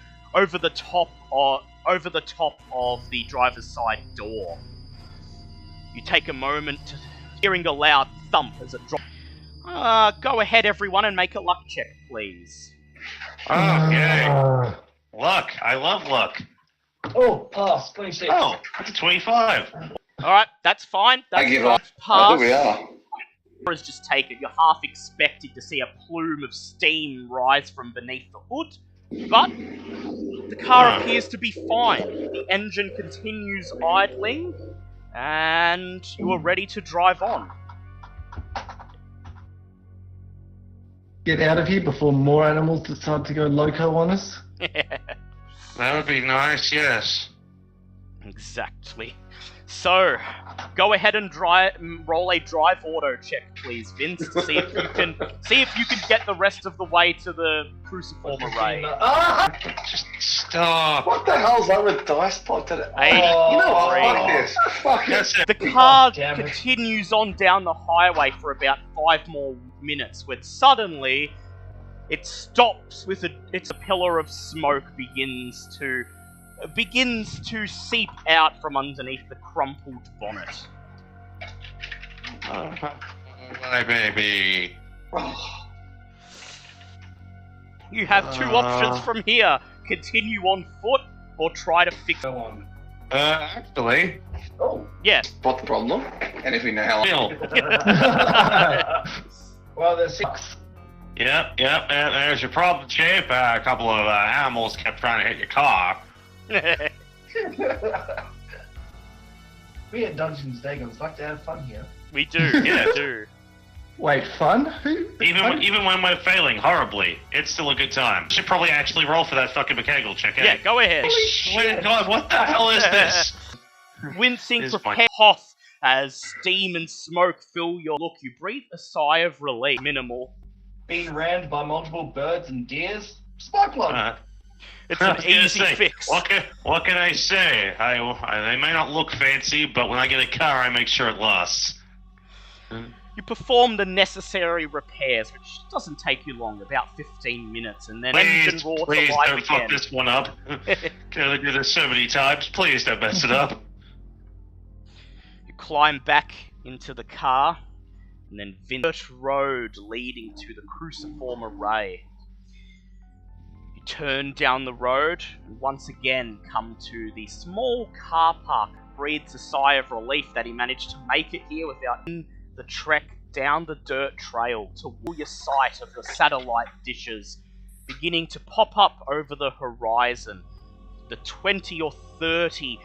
top of the driver's side door. You take a moment, hearing a loud thump as it drops. Go ahead, everyone, and make a luck check, please. Okay. Luck. I love luck. oh, pass, 26. Oh, that's a 25. Alright, that's fine. That's I give up. pass. I think we are. Has just taken. You're half expected to see a plume of steam rise from beneath the hood, but the car appears to be fine. The engine continues idling, and you are ready to drive on. Get out of here before more animals decide to go loco on us. That would be nice, yes. Exactly. So, go ahead and roll a drive auto check, please, Vince, to see if you can get the rest of the way to the cruciform array. Just stop. What the hell's up with dice pot today? Hey, You know what? Fuck this. Fuck That's it. it. The car damn it. continues on down the highway for about 5 more minutes, when suddenly it stops with a pillar of smoke begins to seep out from underneath the crumpled bonnet. My baby. You have 2 options from here: continue on foot or try to fix. Go on. Actually, Oh. Yeah. Spot the problem, and if we know how. Bill. Well, there's 6. Yep. And there's your problem, Chief. A couple of animals kept trying to hit your car. We at Dungeons & Dragons like to have fun here. We do. Yeah. We do. Wait, fun? Who? Even when we're failing horribly, it's still a good time. Should probably actually roll for that fucking McCagle check. Yeah, go ahead. Holy shit! God, what the hell is this? Wincing, Is my- prepare Hoth as steam and smoke fill your look. You breathe a sigh of relief. Minimal. Being rammed by multiple birds and deers. Smoke one. It's I an was gonna easy say, fix. What can I say? They may not look fancy, but when I get a car, I make sure it lasts. You perform the necessary repairs, which doesn't take you long, about 15 minutes, and then engine Please, roar please to life don't fuck again. this one up. Can only do this so many times. Please don't mess it up. You climb back into the car, and then Dirt Road leading to the cruciform array. You turn down the road, and once again come to the small car park. Breathes a sigh of relief that he managed to make it here without the trek down the dirt trail to your sight of the satellite dishes beginning to pop up over the horizon. The 20 or 30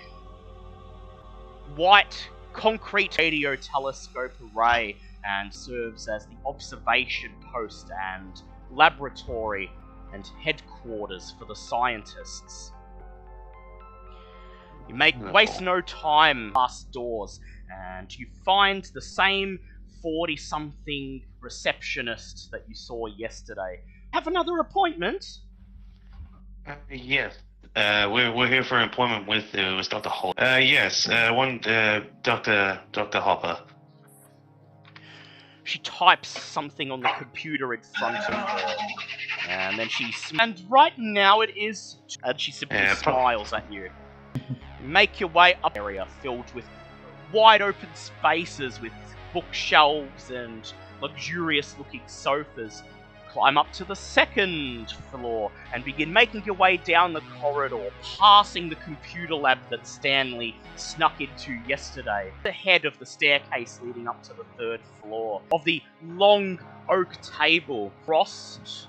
white concrete radio telescope array, and serves as the observation post and laboratory and headquarters for the scientists. You waste no time past doors, and you find the same 40-something receptionist that you saw yesterday. Have another appointment? Yes. We're here for an appointment with Dr. Hopper. Yes. Dr. Hopper. She types something on the computer in front of her, and then and right now it is, and she simply smiles at you. You make your way up an area filled with wide open spaces with bookshelves and luxurious-looking sofas. Climb up to the 2nd floor and begin making your way down the corridor, passing the computer lab that Stanley snuck into yesterday. The head of the staircase leading up to the 3rd floor of the long oak table crossed.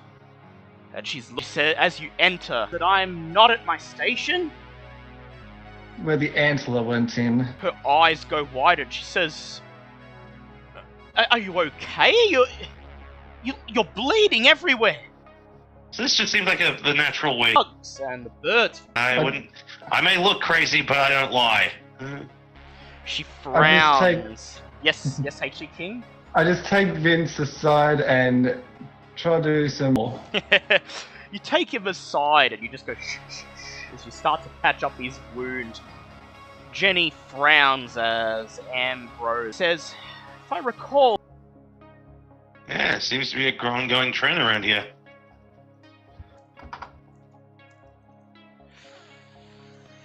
And she said, as you enter, that I'm not at my station. Where the antler went in. Her eyes go wide and she says, "Are you okay? You're bleeding everywhere." So this just seems like the natural way. Bugs and the birds. I may look crazy, but I don't lie. She frowns. Yes, H.G. King? I just take Vince aside and try to do some more. You take him aside and you just go shh, shh, shh, as you start to patch up his wound. Jenny frowns as Ambrose says, "If I recall..." Yeah, seems to be a ongoing trend around here.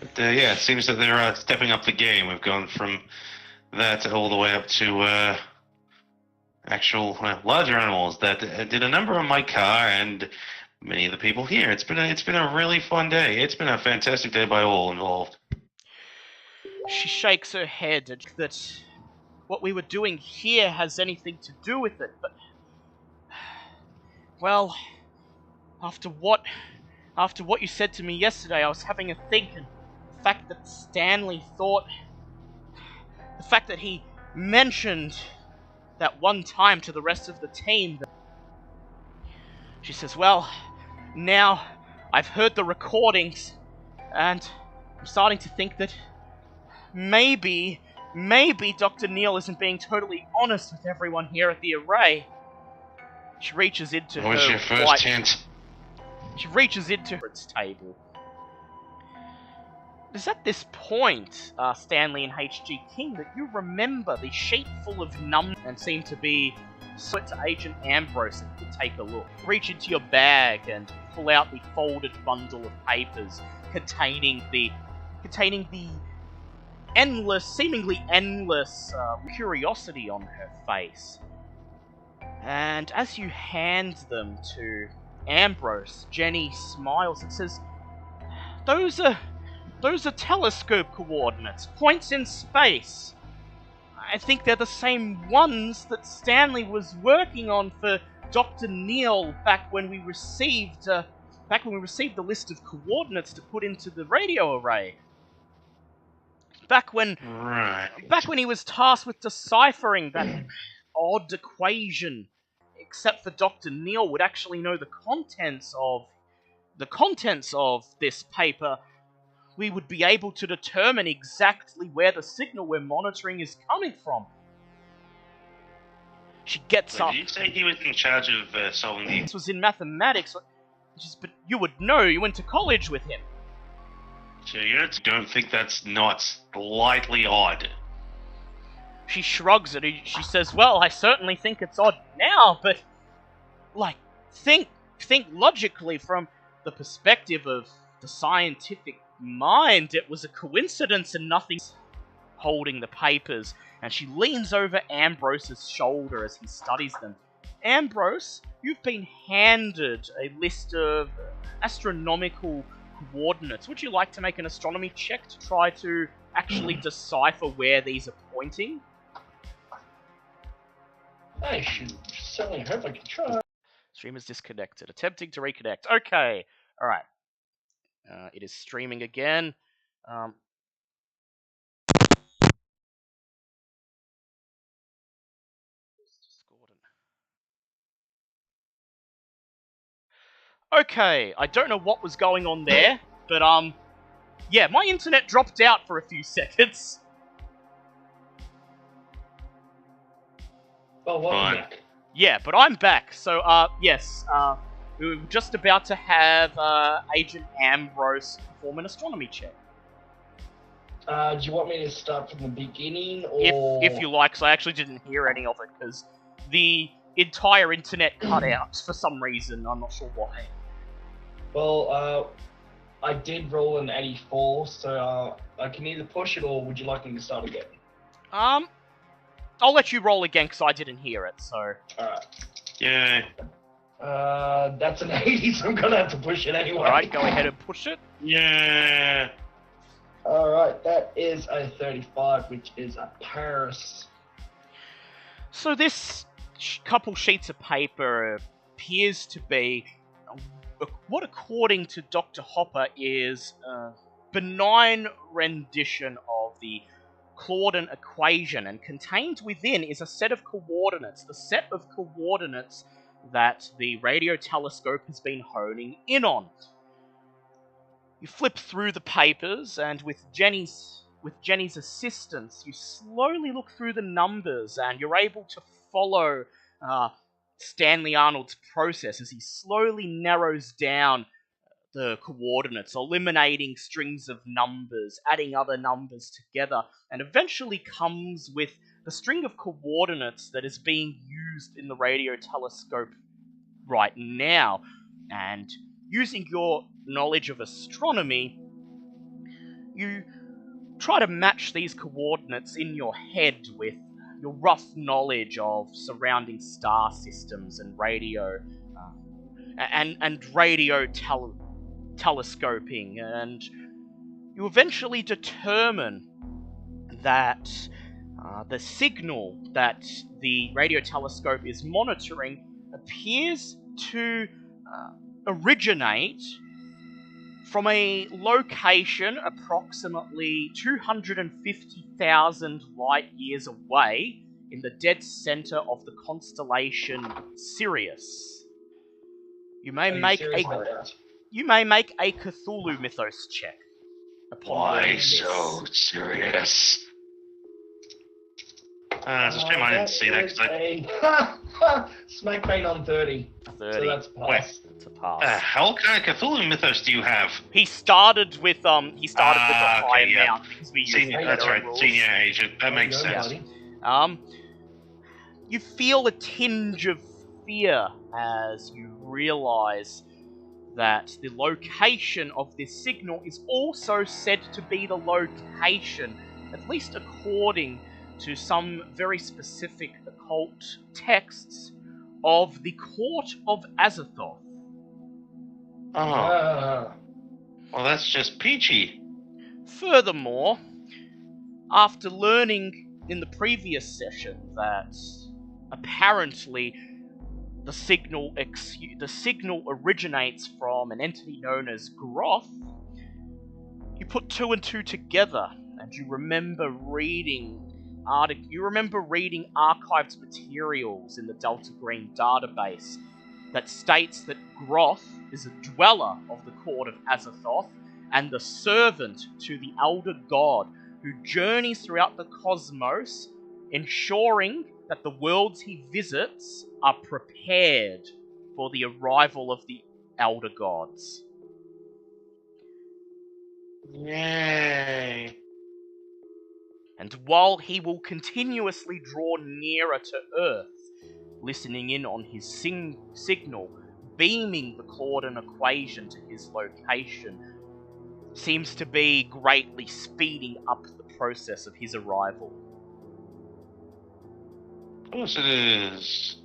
But yeah, it seems that they're stepping up the game. We've gone from that all the way up to actual larger animals that did a number on my car and many of the people here. It's been a really fun day. It's been a fantastic day by all involved. She shakes her head at that what we were doing here has anything to do with it, but... Well, after what you said to me yesterday, I was having a think, and the fact that Stanley thought... The fact that he mentioned that one time to the rest of the team... She says, well, now I've heard the recordings, and I'm starting to think that maybe Dr. Neil isn't being totally honest with everyone here at the array. She reaches into What was her your first hint? She reaches into her table. It's at this point, Stanley and H.G. King, that you remember the sheet full of numbers and seem to be sent to Agent Ambrose and could take a look. Reach into your bag and pull out the folded bundle of papers containing the seemingly endless curiosity on her face. And as you hand them to Ambrose, Jenny smiles and says, Those are telescope coordinates, points in space. I think they're the same ones that Stanley was working on for Dr. Neil back when we received the list of coordinates to put into the radio array. Back when he was tasked with deciphering that odd equation, except for Dr. Neil would actually know the contents of this paper, we would be able to determine exactly where the signal we're monitoring is coming from. She gets up. Did you say he was in charge of solving these? This was in mathematics, but you would know. You went to college with him. So you don't think that's not slightly odd? She shrugs it. She says, "Well, I certainly think it's odd now, but think logically from the perspective of the scientific mind. It was a coincidence and nothing." Holding the papers, and she leans over Ambrose's shoulder as he studies them. Ambrose, you've been handed a list of astronomical coordinates. Would you like to make an astronomy check to try to actually decipher where these are pointing? I should certainly hope I can try. Stream is disconnected. Attempting to reconnect. Okay. Alright. It is streaming again. Okay, I don't know what was going on there, but yeah, my internet dropped out for a few seconds. Oh, welcome back. Yeah, but I'm back. So, yes, we were just about to have Agent Ambrose perform an astronomy check. Do you want me to start from the beginning, or if you like? So I actually didn't hear any of it because the entire internet cut out for some reason. I'm not sure why. Well, I did roll an 84, so I can either push it, or would you like me to start again? I'll let you roll again because I didn't hear it. So. Alright. Yeah. That's an 80, so I'm gonna have to push it anyway. Alright, go ahead and push it. Yeah. Alright, that is a 35, which is a Paris. So this couple sheets of paper appears to be what, according to Dr. Hopper, is a benign rendition of the Claudin equation, and contained within is a set of coordinates, the set of coordinates that the radio telescope has been honing in on. You flip through the papers, and with Jenny's assistance, you slowly look through the numbers, and you're able to follow Stanley Arnold's process as he slowly narrows down the coordinates, eliminating strings of numbers, adding other numbers together, and eventually comes with the string of coordinates that is being used in the radio telescope right now. And using your knowledge of astronomy, you try to match these coordinates in your head with your rough knowledge of surrounding star systems and radio telescoping, and you eventually determine that the signal that the radio telescope is monitoring appears to originate from a location approximately 250,000 light years away in the dead center of the constellation Sirius. You may make a Cthulhu mythos check. upon Why learning this. so serious? It's a shame I didn't see that, because a smack bang on 30. 30. So that's a pass. It's a the pass. hell kind of Cthulhu mythos do you have? He started with a high okay, yeah. amount because we use Senior, the that's veteran right, rules. senior agent. That makes There you sense. go, buddy. You feel a tinge of fear as you realize that the location of this signal is also said to be the location, at least according to some very specific occult texts, of the court of Azathoth. Oh, well, that's just peachy. Furthermore, after learning in the previous session that apparently the signal originates from an entity known as Ghroth, you put two and two together, and you remember reading archived materials in the Delta Green database that states that Ghroth is a dweller of the court of Azathoth and the servant to the elder god who journeys throughout the cosmos, ensuring that the worlds he visits are prepared for the arrival of the elder gods. Yay. And while he will continuously draw nearer to Earth, listening in on his signal, beaming the Claudin equation to his location, seems to be greatly speeding up the process of his arrival. Of course it is.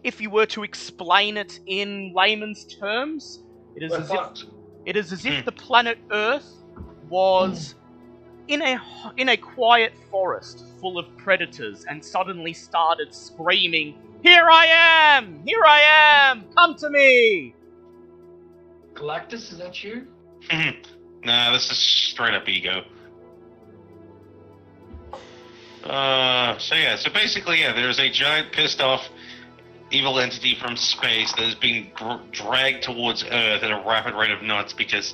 If you were to explain it in layman's terms, it is as if the planet Earth was in a quiet forest full of predators and suddenly started screaming, "Here I am! Here I am! Come to me!" Galactus, is that you? Nah, this is straight up ego. So basically, there's a giant pissed off evil entity from space that is being dragged towards Earth at a rapid rate of knots because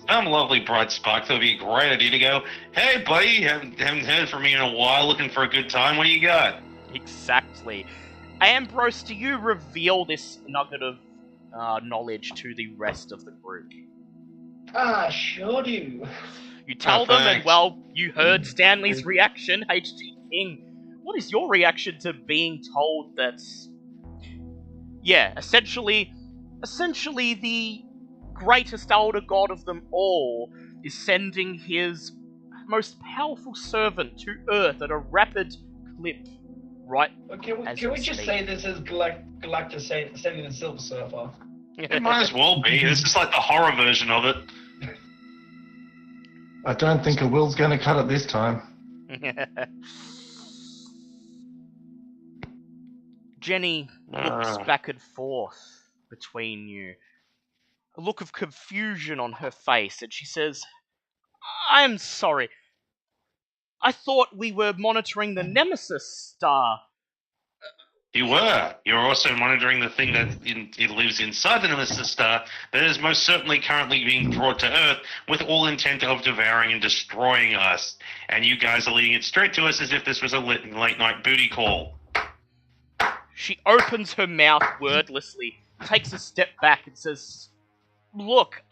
some lovely bright spark thought it would be a great idea to go, "Hey buddy, haven't heard from you in a while, looking for a good time, what do you got?" Exactly. Ambrose, do you reveal this nugget of knowledge to the rest of the group? Sure do. You tell them, and thanks. well, you heard Stanley's reaction, HG King. What is your reaction to being told that? Yeah, essentially the greatest elder god of them all is sending his most powerful servant to Earth at a rapid clip, right? Can we just say this as Galactus sending the Silver Surfer? It might as well be. This is like the horror version of it. I don't think a will's going to cut it this time. Jenny looks back and forth between you, a look of confusion on her face, and she says, "I'm sorry. I thought we were monitoring the Nemesis star." You were. You're also monitoring the thing that it lives inside the Nemesis star that is most certainly currently being brought to Earth with all intent of devouring and destroying us. And you guys are leading it straight to us as if this was a late night booty call. She opens her mouth wordlessly, takes a step back, and says, Look,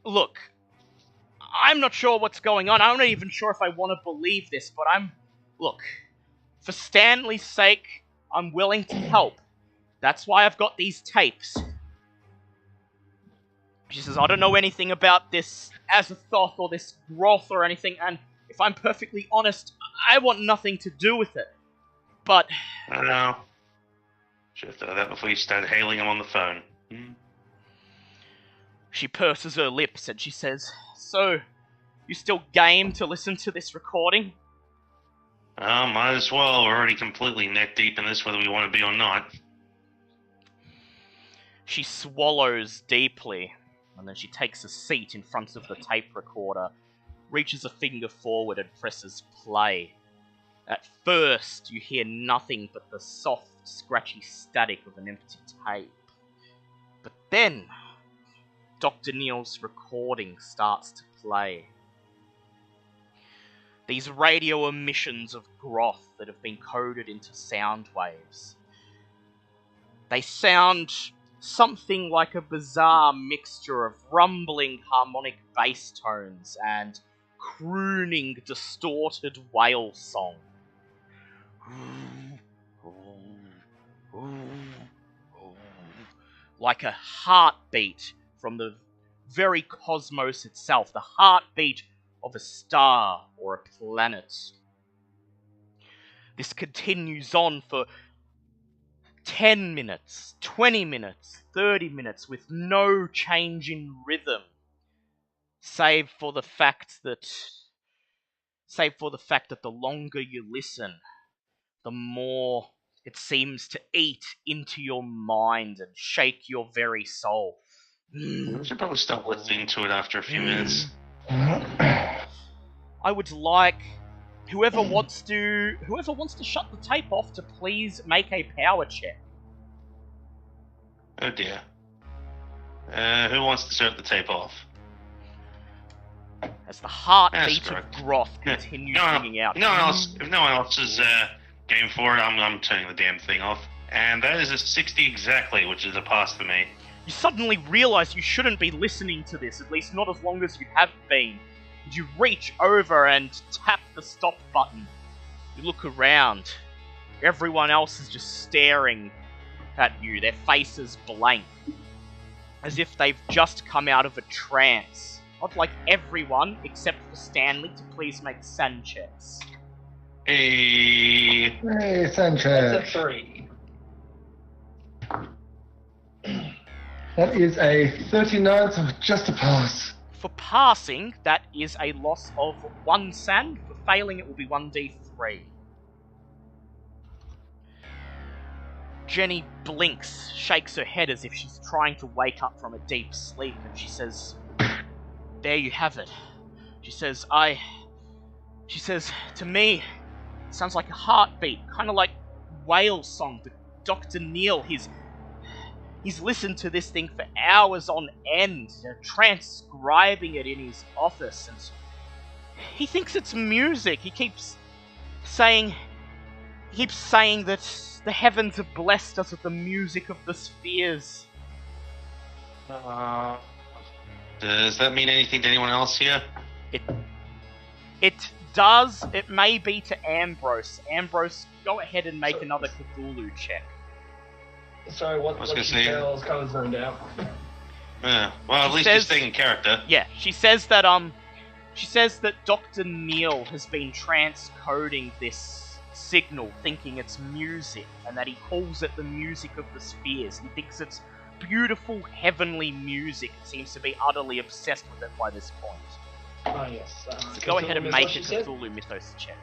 I'm not sure what's going on. I'm not even sure if I want to believe this, but look, for Stanley's sake, I'm willing to help. That's why I've got these tapes." She says, "I don't know anything about this Azathoth or this Ghroth or anything, and if I'm perfectly honest, I want nothing to do with it. But..." I don't know. Should have thought of that before you started hailing him on the phone. She purses her lips and she says, "So, you still game to listen to this recording?" Might as well. We're already completely neck deep in this, whether we want to be or not. She swallows deeply, and then she takes a seat in front of the tape recorder, reaches a finger forward and presses play. At first, you hear nothing but the soft, scratchy static of an empty tape. But then, Dr. Neil's recording starts to play. These radio emissions of Ghroth that have been coded into sound waves. They sound something like a bizarre mixture of rumbling harmonic bass tones and crooning distorted whale song. Like a heartbeat from the very cosmos itself, the heartbeat of a star or a planet. This continues on for 10 minutes, 20 minutes, 30 minutes with no change in rhythm, save for the fact that the longer you listen, the more it seems to eat into your mind and shake your very soul. We should probably stop listening to it after a few minutes. I would like whoever wants to shut the tape off to please make a power check. Oh dear. Who wants to start the tape off? As the heartbeat of correct. Ghroth continues ringing out. If no one else is game for it, I'm turning the damn thing off. And that is a 60 exactly, which is a pass for me. You suddenly realise you shouldn't be listening to this, at least not as long as you have been. And you reach over and tap the stop button. You look around. Everyone else is just staring at you, their faces blank. As if they've just come out of a trance. I'd like everyone, except for Stanley, to please make SAN checks. Hey, Hey, Sanchez. That's a 3. That is a 39, so just a pass. For passing, that is a loss of 1 SAN. For failing, it will be 1d3. Jenny blinks, shakes her head as if she's trying to wake up from a deep sleep, and she says, "There you have it." She says, to me, it sounds like a heartbeat, kind of like whale song, but Dr. Neil, he's listened to this thing for hours on end, transcribing it in his office, and he thinks it's music. He keeps saying that the heavens have blessed us with the music of the spheres. does that mean anything to anyone else here? It does. It may be to Ambrose. Ambrose, go ahead and make another Cthulhu check. Sorry, what was did gonna you say- say? I was kind of zoned out. Well, at She least says- you're staying in character. Yeah, she says that Dr. Neil has been transcoding this signal, thinking it's music, and that he calls it the music of the spheres. He thinks it's beautiful, heavenly music. He seems to be utterly obsessed with it by this point. Oh, yes. So go ahead and Cthulhu make a mythos, you said? Cthulhu mythos check.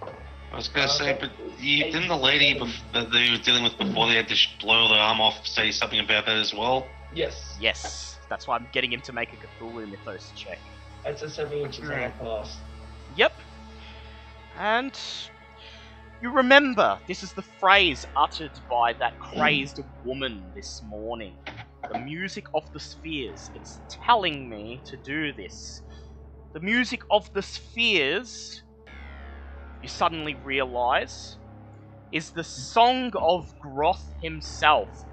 I was gonna say, Okay. but didn't the lady that they were dealing with before they had to blow the arm off say something about that as well? Yes. Yes, that's why I'm getting him to make a Cthulhu mythos check. It's a 7, which is a pass. Yep. And you remember, this is the phrase uttered by that crazed woman this morning. The music of the spheres. It's telling me to do this. The music of the spheres, you suddenly realise, is the song of Ghroth himself.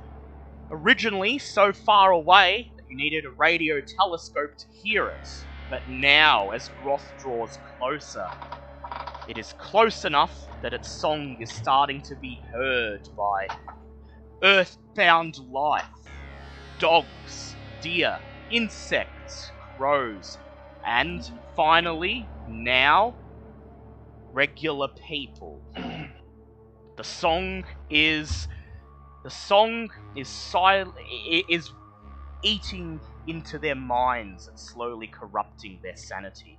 Originally so far away that you needed a radio telescope to hear it. But now, as Ghroth draws closer, it is close enough that its song is starting to be heard by earthbound life. Dogs, deer, insects, crows, and finally, now, regular people. The song is eating into their minds and slowly corrupting their sanity.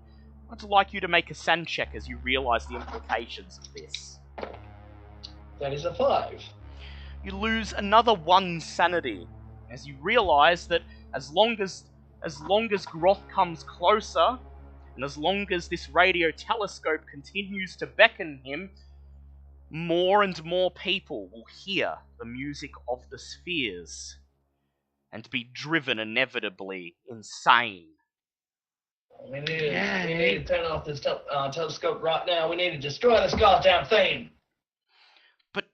I'd like you to make a SAN check as you realise the implications of this. That is a 5. You lose another 1 sanity as you realise that as long as Ghroth comes closer, and as long as this radio telescope continues to beckon him, more and more people will hear the music of the spheres. and be driven inevitably insane. We need to turn off this telescope right now. We need to destroy this goddamn thing. But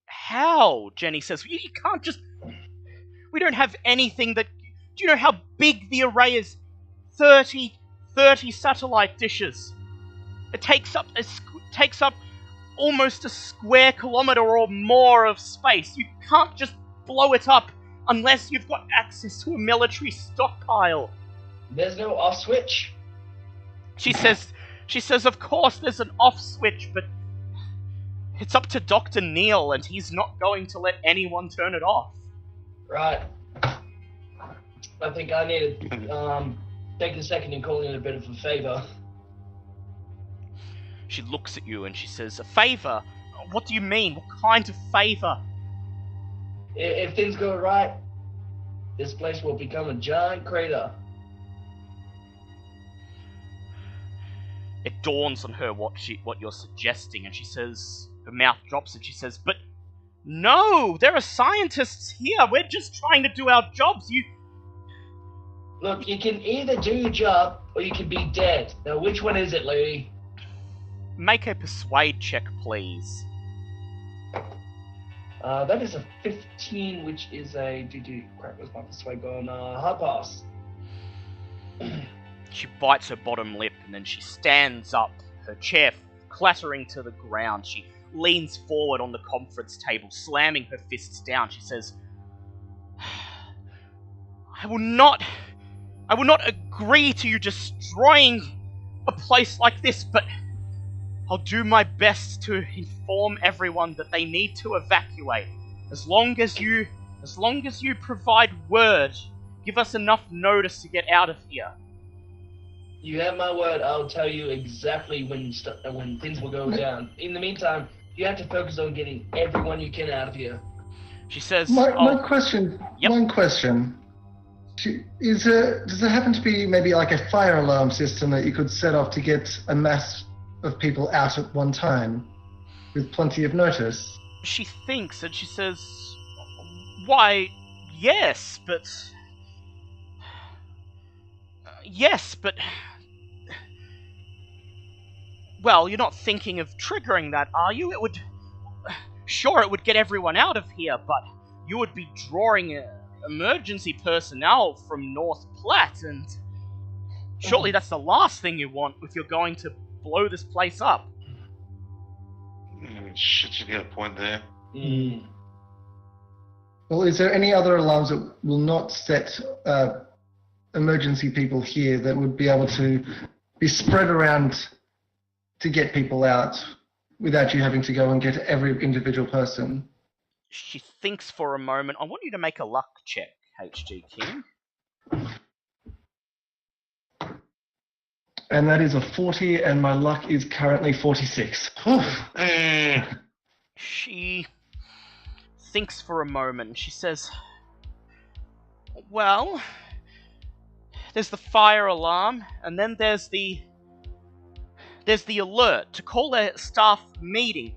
how? Jenny says, you can't just... We don't have anything that... Do you know how big the array is? 30 satellite dishes. It takes up almost a square kilometer or more of space. You can't just blow it up unless you've got access to a military stockpile. There's no off switch? She says, of course there's an off switch, but it's up to Dr. Neil, and he's not going to let anyone turn it off. Right. I think I need to take a second and call in a bit of a favor. She looks at you and she says, a favor? What do you mean? What kind of favor? If things go right, this place will become a giant crater. It dawns on her what you're suggesting, and she says, her mouth drops and she says, but no, there are scientists here. We're just trying to do our jobs. Look, you can either do your job or you can be dead. Now, which one is it, lady? Make a persuade check, please. That is a 15, which is a... Crap, where's my persuade going? Hard pass. She bites her bottom lip and then she stands up, her chair clattering to the ground. She leans forward on the conference table, slamming her fists down. She says, I will not agree to you destroying a place like this, but I'll do my best to inform everyone that they need to evacuate. As long as you provide word, give us enough notice to get out of here. You have my word. I'll tell you exactly when things will go down. In the meantime, you have to focus on getting everyone you can out of here. She says, My question. Yep. One question. Does there happen to be maybe like a fire alarm system that you could set off to get a mass of people out at one time with plenty of notice? She thinks and she says, why, yes, but... Well, you're not thinking of triggering that, are you? It would get everyone out of here, but you would be drawing emergency personnel from North Platte, and surely that's the last thing you want if you're going to blow this place up. Shit, you got a point there. Well, is there any other alarms that will not set emergency people here that would be able to be spread around to get people out without you having to go and get every individual person? She thinks for a moment. I want you to make a luck check, HG King. And that is a 40, and my luck is currently 46. She thinks for a moment. She says, well, there's the fire alarm, and then there's the alert to call a staff meeting.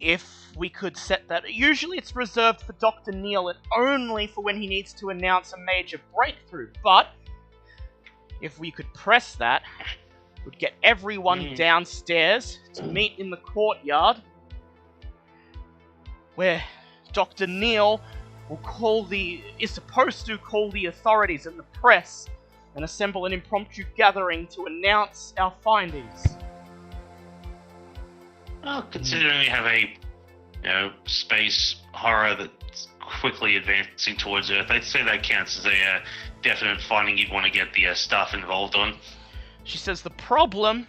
If we could set that... Usually it's reserved for Dr. Neil and only for when he needs to announce a major breakthrough, but if we could press that, it would get everyone downstairs to meet in the courtyard, where Dr. Neil is supposed to call the authorities and the press and assemble an impromptu gathering to announce our findings. Well, considering we have a, space horror that's quickly advancing towards Earth, I'd say that counts as a definite finding you'd want to get the staff involved on. She says the problem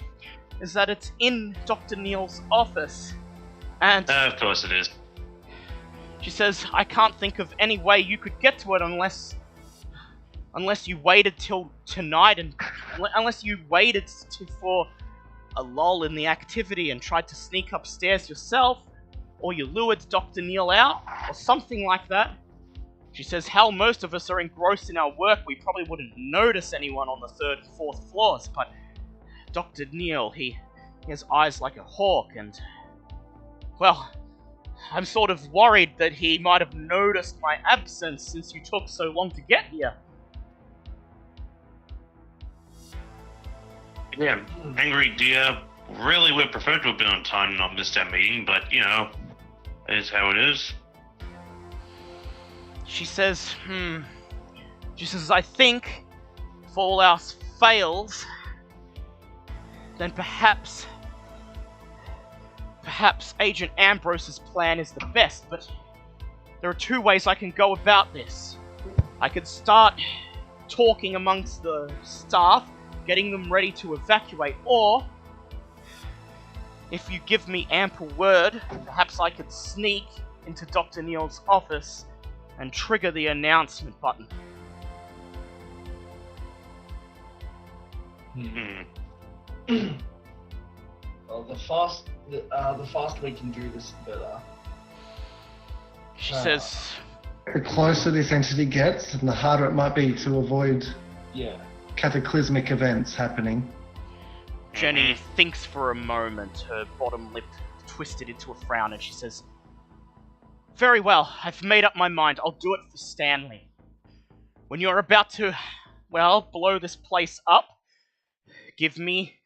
is that it's in Dr. Neil's office, and... of course it is. She says, I can't think of any way you could get to it unless you waited till tonight, and unless you waited for a lull in the activity and tried to sneak upstairs yourself, or you lured Dr. Neil out, or something like that. She says, hell, most of us are engrossed in our work. We probably wouldn't notice anyone on the 3rd and 4th floors, but Dr. Neil, he has eyes like a hawk, and, well, I'm sort of worried that he might have noticed my absence since you took so long to get here. Yeah, Angry Deer really would prefer to have been on time and not missed that meeting, but, you know, it is how it is. She says, I think if all else fails, then perhaps Agent Ambrose's plan is the best, but there are two ways I can go about this. I could start talking amongst the staff, getting them ready to evacuate, or if you give me ample word, perhaps I could sneak into Dr. Neal's office and trigger the announcement button. Well, the faster we can do this, the better. She says, The closer this entity gets, the harder it might be to avoid cataclysmic events happening. Jenny thinks for a moment, her bottom lip twisted into a frown, and she says, very well, I've made up my mind. I'll do it for Stanley. When you're about to, blow this place up, give me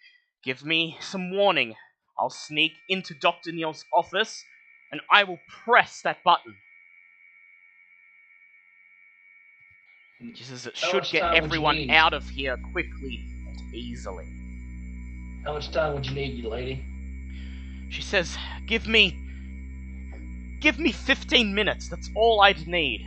some warning. I'll sneak into Dr. Neal's office, and I will press that button. She says it should get everyone out of here quickly and easily. How much time would you need, you lady? She says, give me 15 minutes. That's all I'd need.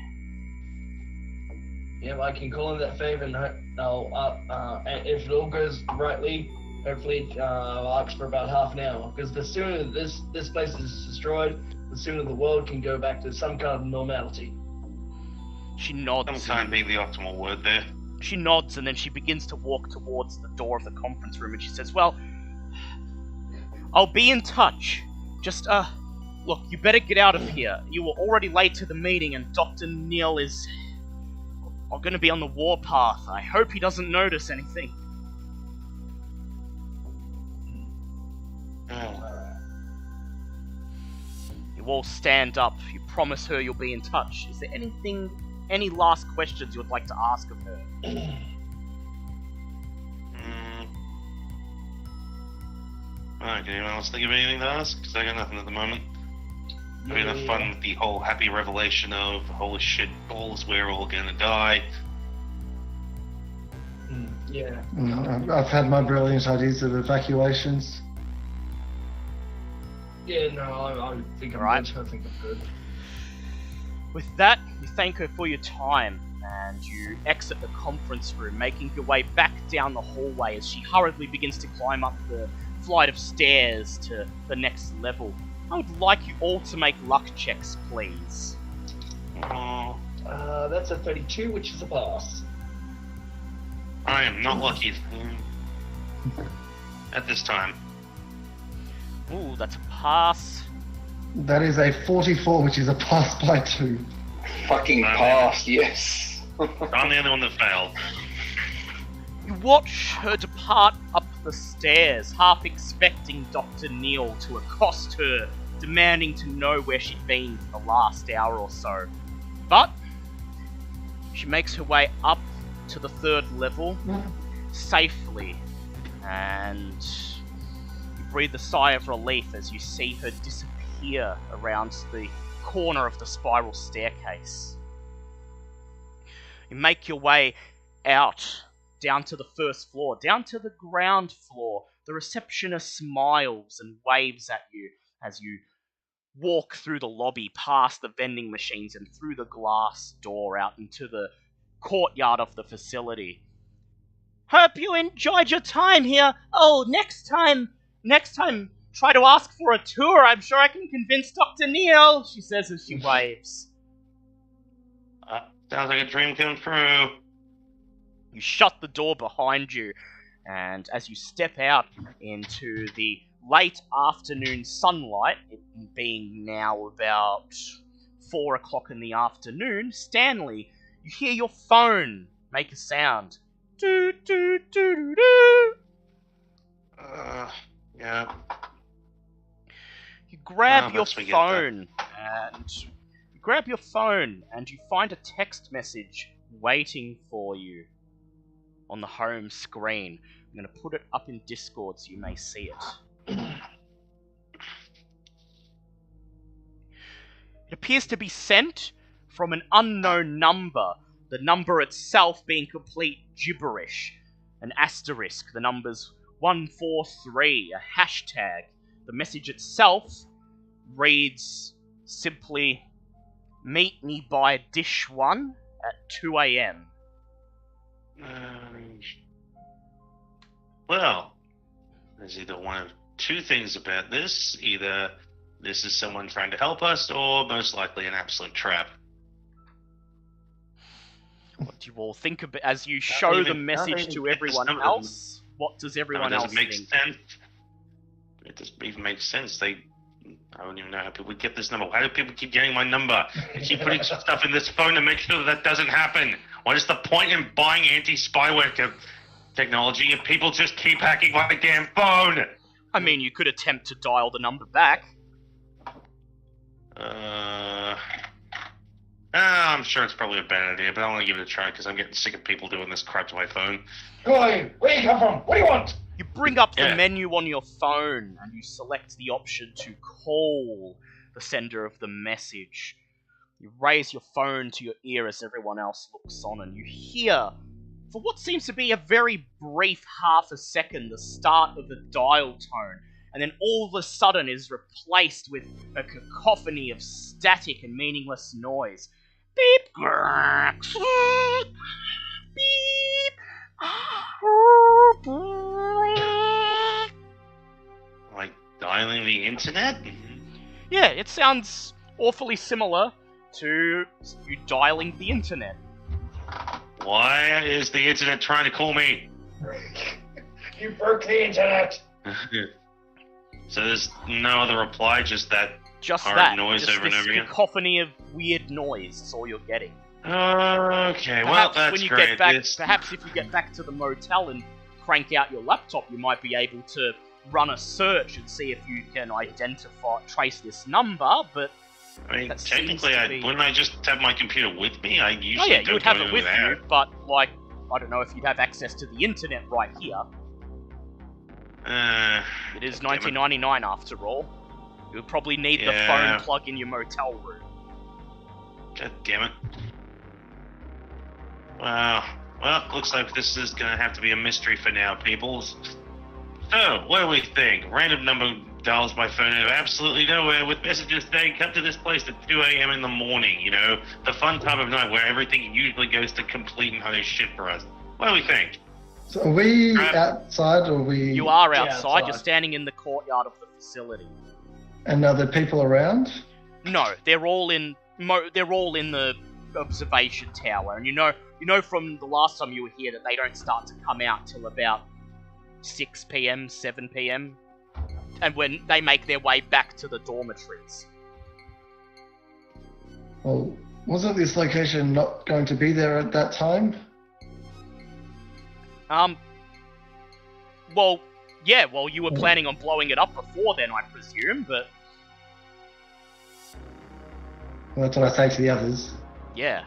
Yeah, I can call in that favor, and and if it all goes rightly, hopefully I'll ask for about half an hour. Because the sooner this place is destroyed, the sooner the world can go back to some kind of normality. She nods. Sometime being the optimal word there. She nods, and then she begins to walk towards the door of the conference room, and she says, well, I'll be in touch. Just, look, you better get out of here. You were already late to the meeting, and Dr. Neal is going to be on the warpath. I hope he doesn't notice anything. You all stand up. You promise her you'll be in touch. Is there any last questions you would like to ask of her? Alright, can anyone else think of anything to ask? Because I got nothing at the moment. Having enough fun with the whole happy revelation of, holy shit, balls, we're all gonna die. Yeah. I've had my brilliant ideas of evacuations. Yeah, no, I think I'm Right. good. I think I'm good. With that, you thank her for your time, and you exit the conference room, making your way back down the hallway as she hurriedly begins to climb up the flight of stairs to the next level. I would like you all to make luck checks, please. Oh, That's a 32, which is a pass. I am not lucky at this time. Ooh, that's a pass. That is a 44, which is a pass by 2. Fucking pass, yes. I'm the only one that failed. You watch her depart up the stairs, half expecting Dr. Neal to accost her, demanding to know where she'd been for the last hour or so. But she makes her way up to the 3rd level safely, and you breathe a sigh of relief as you see her disappear around the corner of the spiral staircase. You make your way out, down to the 1st floor, down to the ground floor. The receptionist smiles and waves at you as you walk through the lobby, past the vending machines and through the glass door out into the courtyard of the facility. Hope you enjoyed your time here. Oh, next time, try to ask for a tour. I'm sure I can convince Dr. Neal, she says as she waves. Sounds like a dream come true. You shut the door behind you, and as you step out into the late afternoon sunlight, it being now about 4 o'clock in the afternoon, Stanley, you hear your phone make a sound. Doo doo doo doo doo. Yeah. You grab your Once we get phone around. You grab your phone and you find a text message waiting for you on the home screen. I'm going to put it up in Discord so you may see it. It appears to be sent from an unknown number, the number itself being complete gibberish. An asterisk, the number's 143, a hashtag. The message itself reads simply, "Meet me by dish 1 at 2 a.m. Well, there's either one of two things about this. Either this is someone trying to help us, or most likely an absolute trap. What do you all think of it as you show the message to everyone else? What does everyone else think? Sense. It doesn't even make sense. I don't even know how people get this number. Why do people keep getting my number? They keep putting stuff in this phone to make sure that doesn't happen. What is the point in buying anti-spyware technology if people just keep hacking my damn phone? I mean, you could attempt to dial the number back. I'm sure it's probably a bad idea, but I want to give it a try because I'm getting sick of people doing this crap to my phone. Who are you? Where you come from? What do you want? You bring up the menu on your phone and you select the option to call the sender of the message. You raise your phone to your ear as everyone else looks on, and you hear, for what seems to be a very brief half a second, the start of a dial tone, and then all of a sudden is replaced with a cacophony of static and meaningless noise. Beep, beep, like dialing the internet? Yeah, it sounds awfully similar to you dialing the internet. Why is the internet trying to call me? You broke the internet. So there's no other reply, just that Just hard that, noise just over and this over again? cacophony of weird noise. That's all you're getting. Okay, well, Perhaps that's when you great. get back, perhaps if you get back to the motel and crank out your laptop, you might be able to run a search and see if you can trace this number. But I mean, that technically, seems to be- wouldn't I just have my computer with me? I usually oh yeah, you don't would have go it with without. you, but like I don't know if you'd have access to the internet right here. It is damn it. $19.99 after all. You would probably need the phone plug in your motel room. God damn it. Well, looks like this is gonna have to be a mystery for now, peoples. So, what do we think? Random number dials my phone out of absolutely nowhere with messages saying, come to this place at 2 a.m. in the morning, you know? The fun time of night where everything usually goes to complete and utter shit for us. What do we think? So are we outside, or are we? You are Yeah, outside. outside. You're standing in the courtyard of the facility. And are there people around? No, they're all in. They're all in the observation tower, and you know from the last time you were here that they don't start to come out till about 6 p.m., 7 p.m., and when they make their way back to the dormitories. Well, wasn't this location not going to be there at that time? Well, yeah. Well, you were planning on blowing it up before then, I presume, but Well, that's what I say to the others. yeah.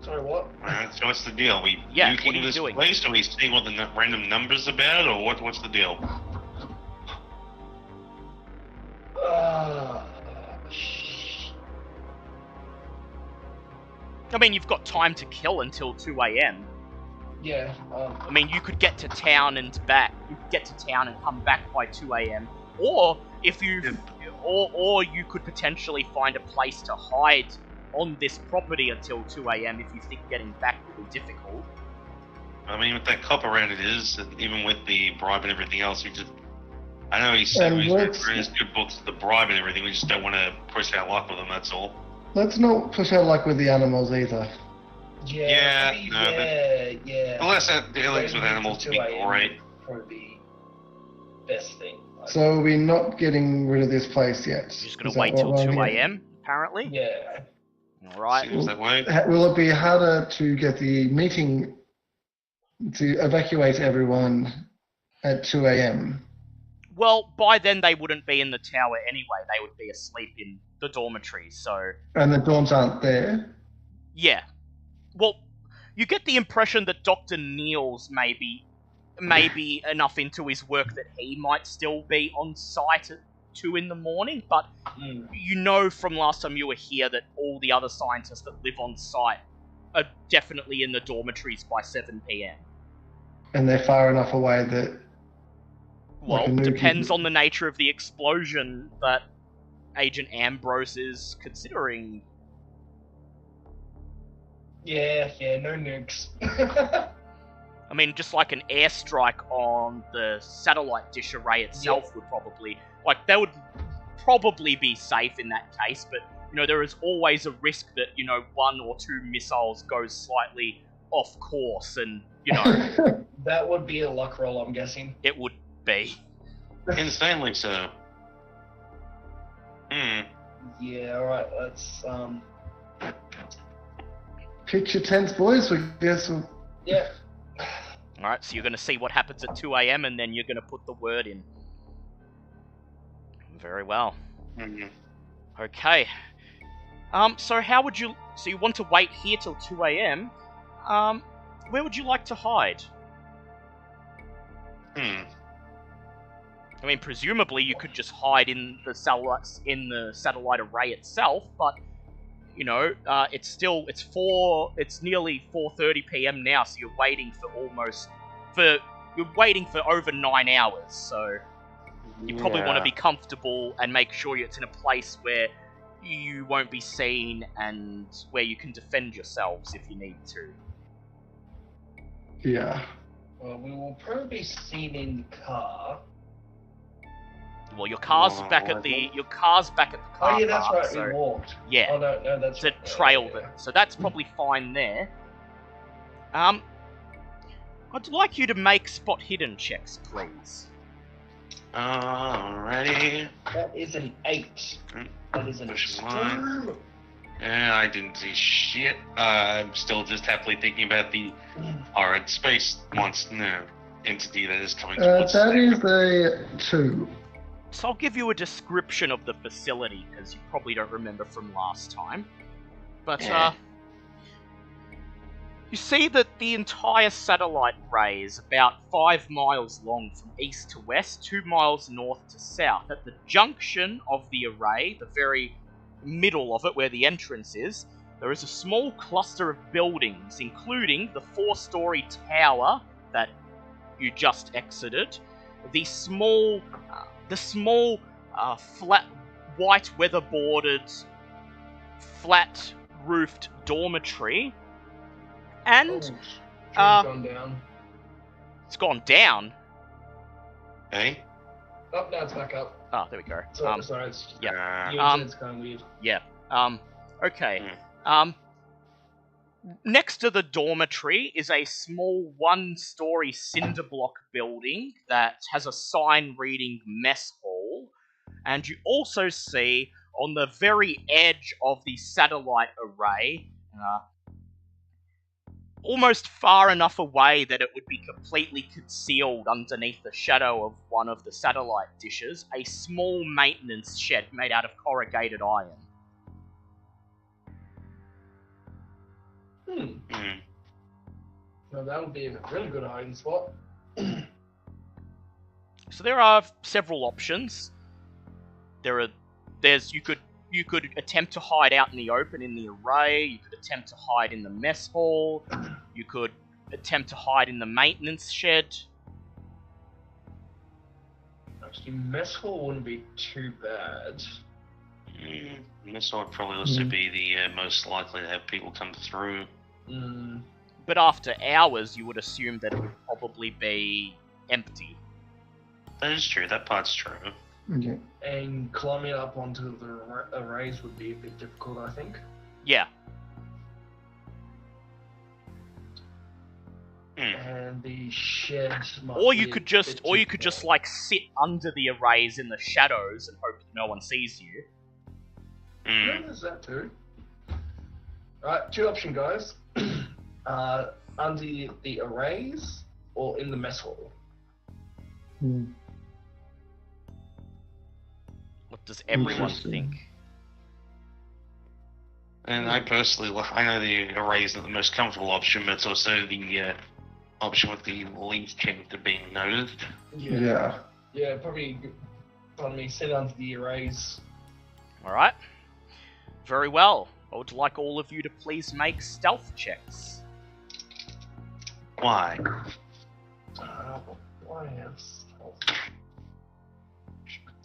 Sorry, what? Alright, so what's the deal? Are we Yeah, what are nuking you this doing? place? Are we seeing what the random number's about, or what's the deal? I mean, you've got time to kill until 2 a.m. Yeah. I mean, you could get to town and back. You could get to town and come back by 2 a.m. Or if you, or you could potentially find a place to hide on this property until 2 a.m. if you think getting back will be difficult. I mean, with that cop around it is, and even with the bribe and everything else, we just... I know he said And he's let's- referring his good books to the bribe and everything, we just don't want to push our luck with them, that's all. Let's not push our luck with the animals either. Yeah. Yeah, no, Yeah. Unless our dealings with animals would be great. Probably the best thing. So we're not getting rid of this place yet. You're just gonna Is that wait what till I'm 2 hearing? a.m. apparently. Yeah. All right. Seems that way. Will it be harder to get the meeting to evacuate everyone at 2 a.m.? Well, by then they wouldn't be in the tower anyway. They would be asleep in the dormitory, so... And the dorms aren't there. Yeah. Well, you get the impression that Dr. Neal's maybe enough into his work that he might still be on site at 2 in the morning, but you know from last time you were here that all the other scientists that live on site are definitely in the dormitories by 7 p.m. And they're far enough away that... Well, depends on the nature of the explosion that Agent Ambrose is considering. Yeah, no nukes. I mean, just like an airstrike on the satellite dish array itself would probably... Like, that would probably be safe in that case, but, you know, there is always a risk that, you know, 1 or 2 missiles goes slightly off course and, you know... That would be a luck roll, I'm guessing. It would be. Insanely so. Yeah, alright, let's, Pitch your tents, boys. We guess we'll... Yeah. Alright, so you're going to see what happens at 2 a.m. and then you're going to put the word in. Very well. Okay. So how would you... So you want to wait here till 2 a.m. Where would you like to hide? I mean, presumably you could just hide in the satellite array itself, but... You know, it's nearly 4:30 p.m. now, so you're waiting for over 9 hours, so you probably want to be comfortable and make sure it's in a place where you won't be seen and where you can defend yourselves if you need to. Yeah. Well, we will probably be seen in the car. Well, your car's back at the car Oh yeah, that's park, right, so, we walked. yeah. Oh no, that's It's a trail, so that's probably fine there. I'd like you to make spot hidden checks, please. Alrighty. That is an 8. That is an extreme. Yeah, I didn't see shit. I'm still just happily thinking about the horrid space monster entity that is coming towards That us. is a 2. So I'll give you a description of the facility, because you probably don't remember from last time. But, you see that the entire satellite array is about 5 miles long from east to west, 2 miles north to south. At the junction of the array, the very middle of it, where the entrance is, there is a small cluster of buildings, including the 4-story tower that you just exited, the small, flat, white weatherboarded, flat-roofed dormitory, and Gone down. it's gone down. Hey? Oh, now it's back up. Oh, there we go. Sorry, it's just... Yeah. It's kind of weird. Yeah. Okay. Next to the dormitory is a small 1-story cinder block building that has a sign reading mess hall, and you also see on the very edge of the satellite array, almost far enough away that it would be completely concealed underneath the shadow of one of the satellite dishes, a small maintenance shed made out of corrugated iron. No, that would be a really good hiding spot. So there are several options. You could attempt to hide out in the open in the array, you could attempt to hide in the mess hall, you could attempt to hide in the maintenance shed. Actually, mess hall wouldn't be too bad. This would probably also be the most likely to have people come through. But after hours, you would assume that it would probably be empty. That is true, that part's true. Okay. And climbing up onto the arrays would be a bit difficult, I think. Yeah. And the shed might Or be you a could bit just too like sit under the arrays in the shadows and hope that no one sees you. Yeah, there's that too. Alright, 2 options, guys. Under the arrays or in the mess hall. does everyone Interesting. think? And I personally, I know the array isn't the most comfortable option, but it's also the option with the least chance of being noticed. Yeah. Yeah, probably. Pardon me. Set onto the arrays. All right. Very well. I would like all of you to please make stealth checks. Why? Why have stealth?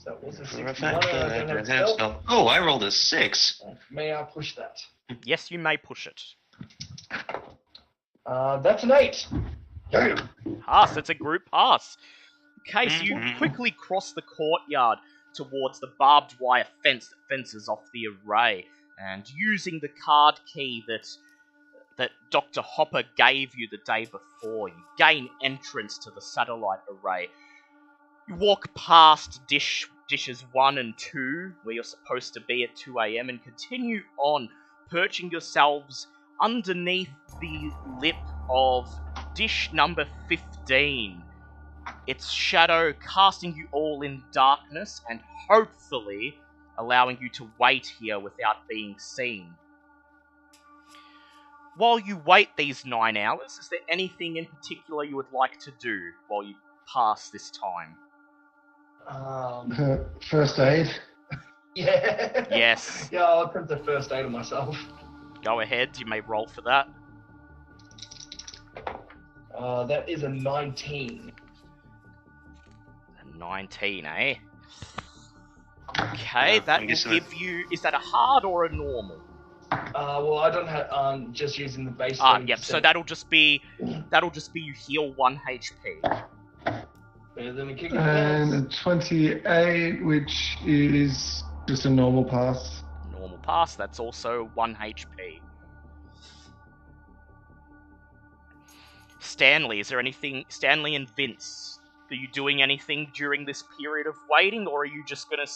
That was a For a 61. fact and that I I don't don't have have stealth. stealth. Oh, I rolled a 6. May I push that? Yes, you may push it. That's an 8. Damn. Pass. It's a group pass. Okay, so you Mhm. quickly cross the courtyard towards the barbed wire fence that fences off the array, and using the card key that Dr. Hopper gave you the day before, you gain entrance to the satellite array. You walk past dishes 1 and 2, where you're supposed to be at 2 a.m., and continue on, perching yourselves underneath the lip of dish number 15. Its shadow casting you all in darkness and hopefully allowing you to wait here without being seen. While you wait these 9 hours, is there anything in particular you would like to do while you pass this time? First aid. Yeah. Yes. Yeah, I'll attempt the first aid on myself. Go ahead, you may roll for that. That is a 19. A 19, eh? Okay, that I'm will guessing give you... Is that a hard or a normal? Well, I don't have just using the base. Yep. So that'll just be you heal 1 HP. Better than a kick And a 28, which is just a normal pass. Normal pass. That's also 1 HP. Stanley, is there anything? Stanley and Vince, are you doing anything during this period of waiting, or are you just gonna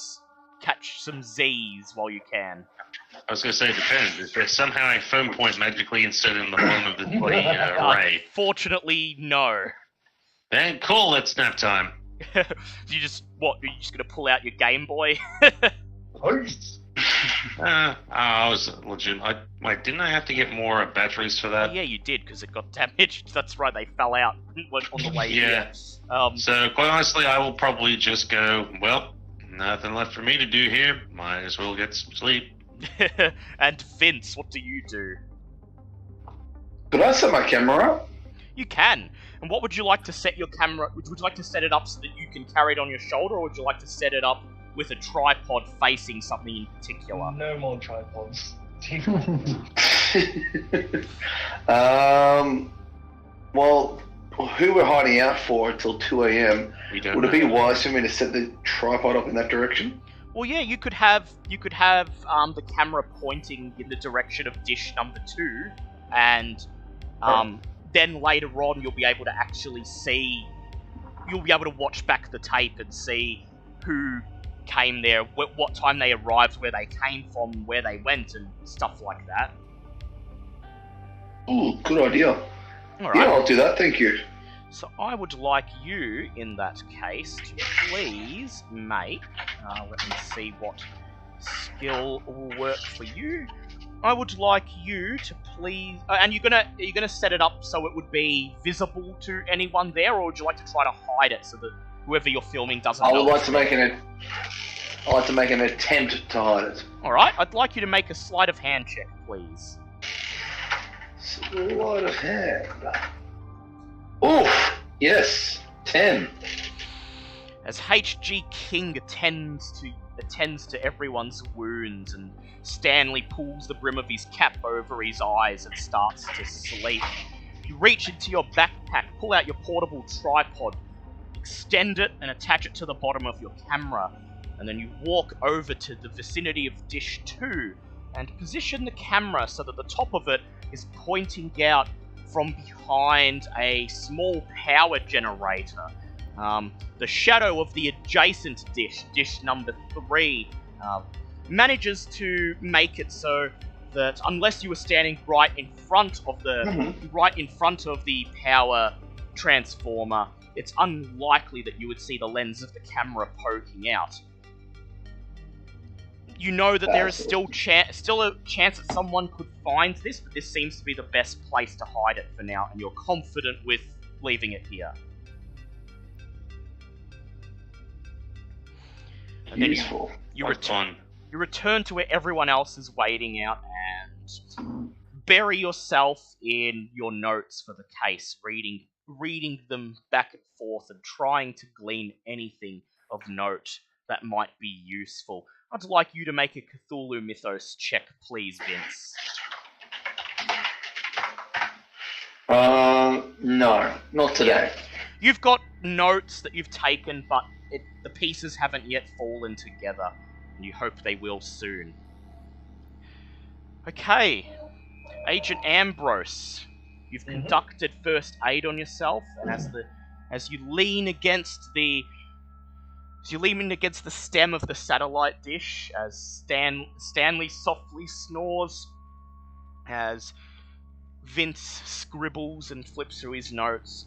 catch some Z's while you can? I was going to say, it depends. If there's somehow a phone point magically inserted in the bottom of the array, Fortunately, no. then cool, it's nap time. Are you just gonna pull out your Game Boy? Peace. I was legit. Wait, didn't I have to get more batteries for that? Yeah, you did, because it got damaged. That's right, they fell out on the way Yeah. here. So, quite honestly, I will probably just go, well, nothing left for me to do here. Might as well get some sleep. And Vince, what do you do? Could I set my camera up? You can. And what would you like to set your camera? Would you like to set it up so that you can carry it on your shoulder, or would you like to set it up with a tripod facing something in particular? No more tripods. Well, who we're hiding out for until 2 a.m. We don't Would it be know. wise for me to set the tripod up in that direction? Well, yeah, you could have the camera pointing in the direction of dish number 2, and then later on you'll be able to actually see. You'll be able to watch back the tape and see who came there, what time they arrived, where they came from, where they went, and stuff like that. Ooh, good idea. All right. Yeah, I'll do that, thank you. So I would like you, in that case, to please make. Let me see what skill will work for you. I would like you to please, and are you gonna set it up so it would be visible to anyone there, or would you like to try to hide it so that whoever you're filming doesn't I know? would like to make an attempt to hide it. All right. I'd like you to make a sleight of hand check, please. Sleight of hand. Oof! Yes, 10. As HG King attends to everyone's wounds, and Stanley pulls the brim of his cap over his eyes and starts to sleep. You reach into your backpack, pull out your portable tripod, extend it and attach it to the bottom of your camera, and then you walk over to the vicinity of Dish 2 and position the camera so that the top of it is pointing out from behind a small power generator. The shadow of the adjacent dish number 3, manages to make it so that unless you were standing right in front of the power transformer, it's unlikely that you would see the lens of the camera poking out. You know that there is still a chance that someone could find this, but this seems to be the best place to hide it for now, and you're confident with leaving it here. And then Useful. you return to where everyone else is waiting out and bury yourself in your notes for the case, reading them back and forth and trying to glean anything of note that might be useful. I'd like you to make a Cthulhu Mythos check, please, Vince. No, not today. You've got notes that you've taken, but the pieces haven't yet fallen together, and you hope they will soon. Okay, Agent Ambrose, you've conducted first aid on yourself, and as you lean against the stem of the satellite dish, as Stanley softly snores, as Vince scribbles and flips through his notes,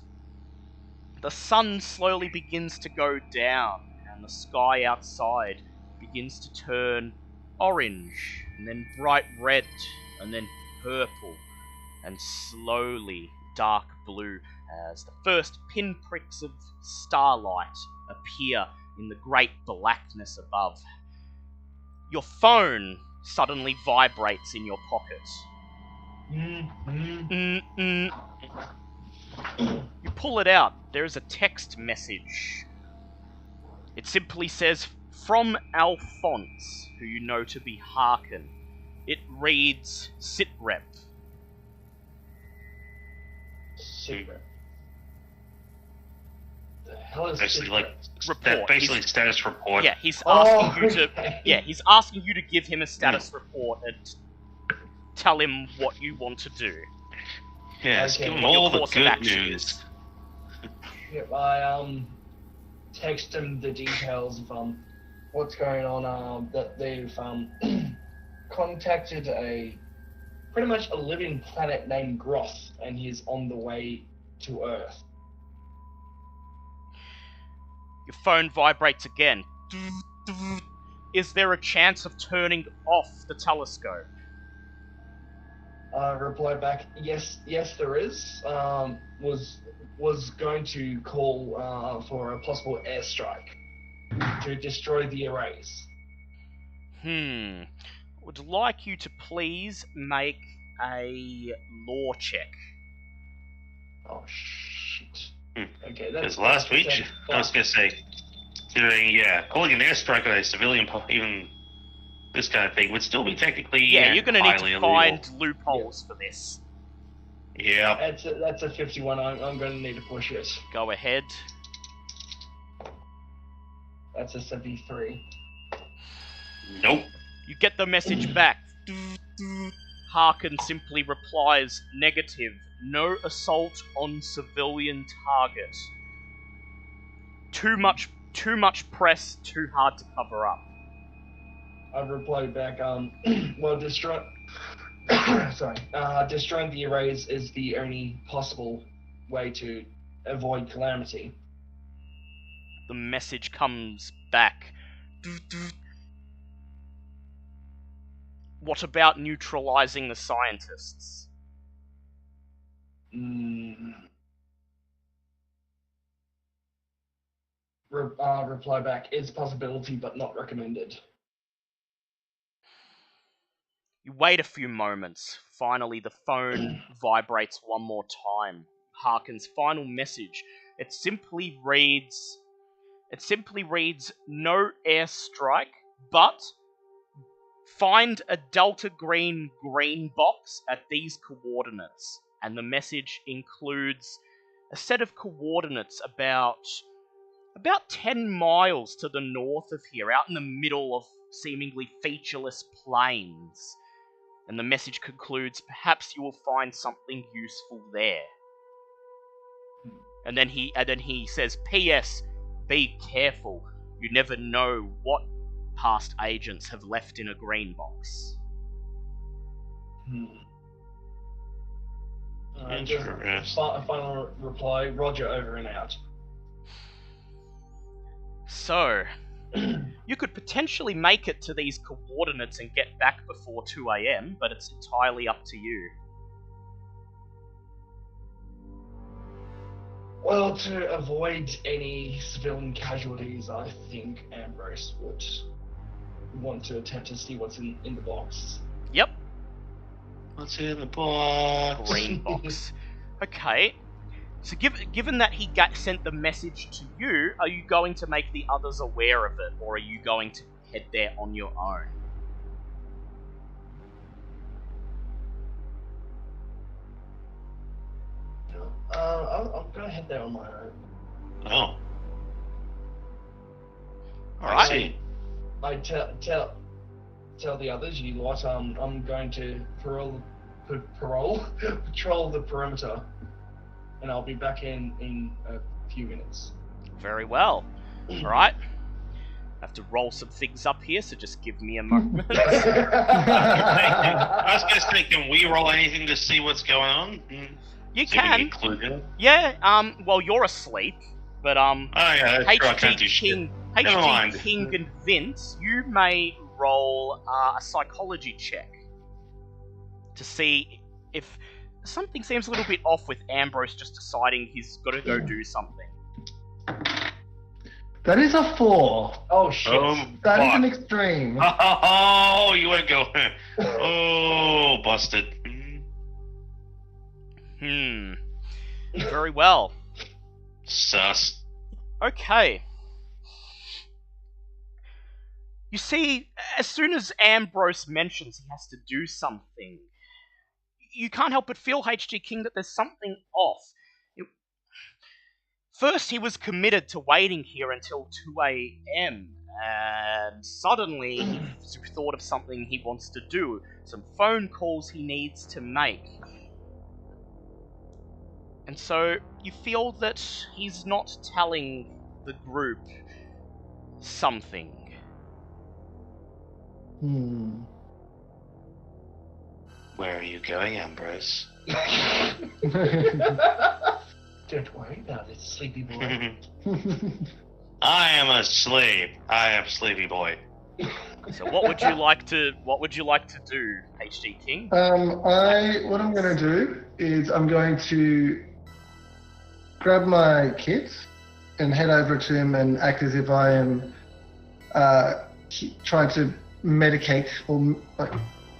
the sun slowly begins to go down, and the sky outside begins to turn orange, and then bright red, and then purple, and slowly dark blue, as the first pinpricks of starlight appear in the great blackness above. Your phone suddenly vibrates in your pocket. You pull it out. There is a text message. It simply says, "From Alphonse, who you know to be Harkin." It reads, "Sitrep." Sitrep. The hell is Basically, Sitrep? like Report. basically status report. Yeah, he's asking you to. Okay. Yeah, he's asking you to give him a status report and tell him what you want to do. Yes, Okay. give them What your all the course of good action news. is. Yep, I text him the details of what's going on. That they've contacted pretty much a living planet named Ghroth, and he's on the way to Earth. Your phone vibrates again. Is there a chance of turning off the telescope? Reply back, yes, there is. Was going to call for a possible airstrike to destroy the arrays. Would like you to please make a law check. Oh shit. Okay, Because last week, I was going to say, calling an airstrike on a civilian, even this kind of thing, would still be technically You're going to need highly to illegal. find loopholes for this. Yeah. That's a 51. I'm going to need to push it. Go ahead. That's a 73. Nope. You get the message back. Harkin simply replies, "Negative. No assault on civilian target. Too much press, too hard to cover up." I've replied back, well, destroying the arrays is the only possible way to avoid calamity. The message comes back. What about neutralizing the scientists? Reply back, it's a possibility, but not recommended. You wait a few moments. Finally, the phone vibrates one more time. Harkin's final message. It simply reads, "No airstrike, but find a Delta Green box at these coordinates." And the message includes a set of coordinates about 10 miles to the north of here, out in the middle of seemingly featureless plains. And the message concludes, "Perhaps you will find something useful there." And then he says, "P.S. Be careful. You never know what past agents have left in a green box." Final reply, Roger, over and out. So, You could potentially make it to these coordinates and get back before 2 a.m., but it's entirely up to you. Well, to avoid any civilian casualties, I think Ambrose would want to attempt to see what's in the box. Yep, What's in the box? green box. Okay, so given that he sent the message to you, are you going to make the others aware of it, or are you going to head there on your own? I'm gonna head there on my own. Oh. Alright. I tell the others, you lot, I'm going to patrol the perimeter, and I'll be back in a few minutes. Very well. Alright. I have to roll some things up here, so just give me a moment. I was gonna say, can we roll anything to see what's going on? You See if we can. get clued in? Yeah, well, you're asleep, but, Oh yeah, that's true. I can't do HG shit. King, Never mind. HG King and Vince, you may roll a psychology check to see if something seems a little bit off with Ambrose just deciding he's got to go do something. That is a 4. Oh shit! That is fuck. an extreme. Oh, you went go. Oh, busted. Very well. Sus. Okay. You see, as soon as Ambrose mentions he has to do something, you can't help but feel, HG King, that there's something off. First, he was committed to waiting here until 2 a.m., and suddenly he thought of something he wants to do, some phone calls he needs to make. And so you feel that he's not telling the group something. Where are you going, Ambrose? Don't worry about it, sleepy boy. I am asleep. I am sleepy boy. So what would you like to do, HG King? What I'm going to do is I'm going to grab my kit and head over to him and act as if I am trying to medicate or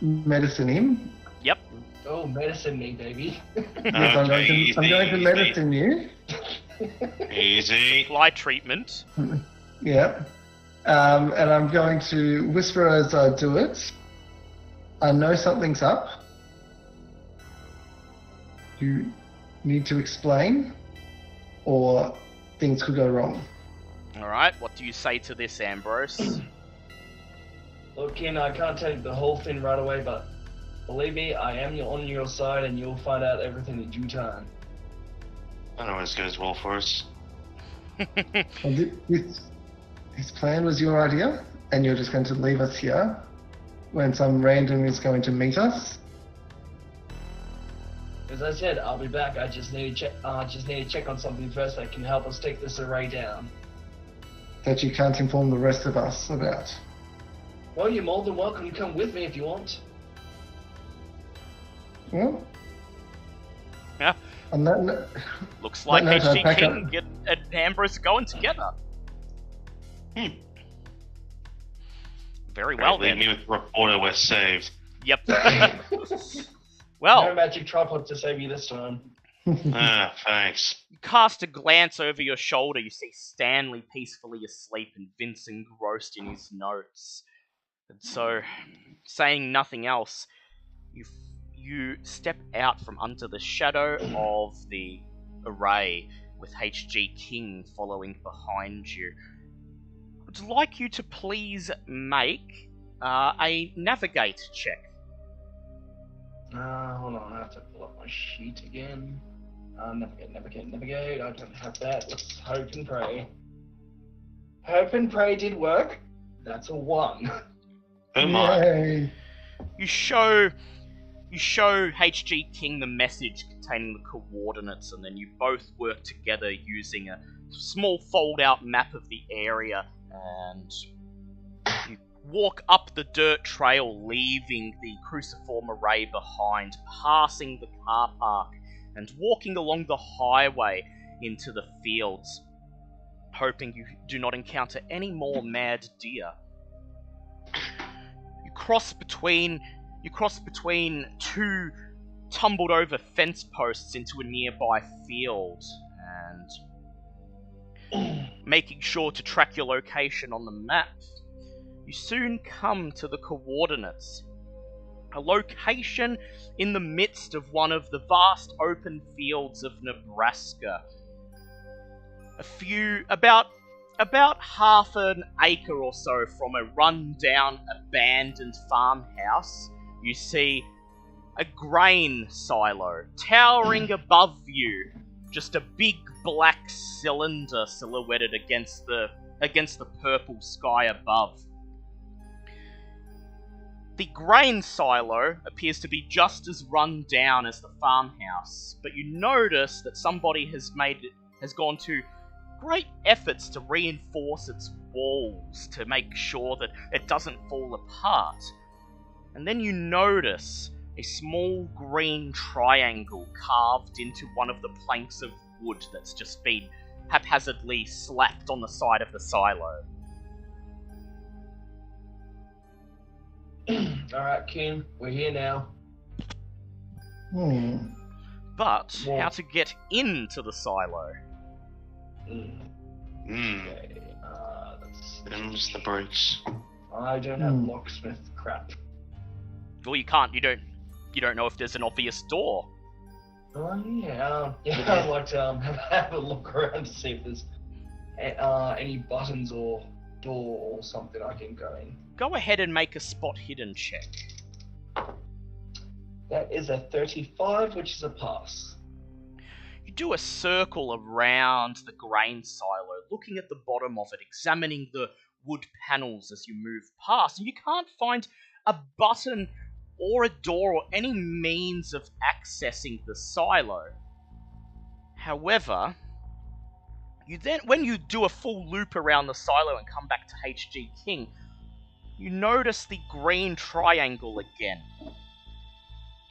medicine him. Yep. Oh, medicine me, baby. Yes, I'm going to medicine you. Easy. Fly treatment. Yeah. And I'm going to whisper as I do it. I know something's up. You need to explain, or things could go wrong. Alright, what do you say to this, Ambrose? Look, Ken, I can't tell you the whole thing right away, but believe me, I am on your side, and you'll find out everything in due time. I don't always goes well for us. His plan was your idea, and you're just going to leave us here when some random is going to meet us. As I said, I'll be back. I just need to check on something first that can help us take this array down. That you can't inform the rest of us about. Well, you're more than welcome to come with me if you want. Well, Yeah. on that note, Looks like No, HG pack King and Ambrose are going together. Very well Leave then. me with the reporter. We're saved. Yep. No Well, magic tripod to save you this time. Thanks. you cast a glance over your shoulder. You see Stanley peacefully asleep and Vince engrossed in his notes. And so, saying nothing else, you step out from under the shadow of the array with HG King following behind you. I'd like you to please make a navigate check. Hold on, I have to pull up my sheet again. Navigate. I don't have that. Let's hope and pray. Hope and pray did work. That's a 1. Oh my. yay. You show HG King the message containing the coordinates, and then you both work together using a small fold-out map of the area and you walk up the dirt trail, leaving the cruciform array behind, passing the car park, and walking along the highway into the fields, hoping you do not encounter any more mad deer. You cross between two tumbled over fence posts into a nearby field, and making sure to track your location on the map, you soon come to the coordinates. A location in the midst of one of the vast open fields of Nebraska. About half an acre or so from a run-down, abandoned farmhouse, you see a grain silo towering above you. Just a big black cylinder silhouetted against the purple sky above. The grain silo appears to be just as run down as the farmhouse, but you notice that somebody has gone to great efforts to reinforce its walls to make sure that it doesn't fall apart. And then you notice a small green triangle carved into one of the planks of wood that's just been haphazardly slapped on the side of the silo. Alright, Kim, we're here now. But Yeah. how to get into the silo? Okay, Them's the brutes. I don't have locksmith crap. Well, you can't. You don't know if there's an obvious door. Oh yeah, I'd like to have a look around to see if there's any buttons or door or something I can go in. Go ahead and make a spot hidden check. That is a 35, which is a pass. You do a circle around the grain silo, looking at the bottom of it, examining the wood panels as you move past, and you can't find a button or a door or any means of accessing the silo. However, when you do a full loop around the silo and come back to HG King, you notice the green triangle again.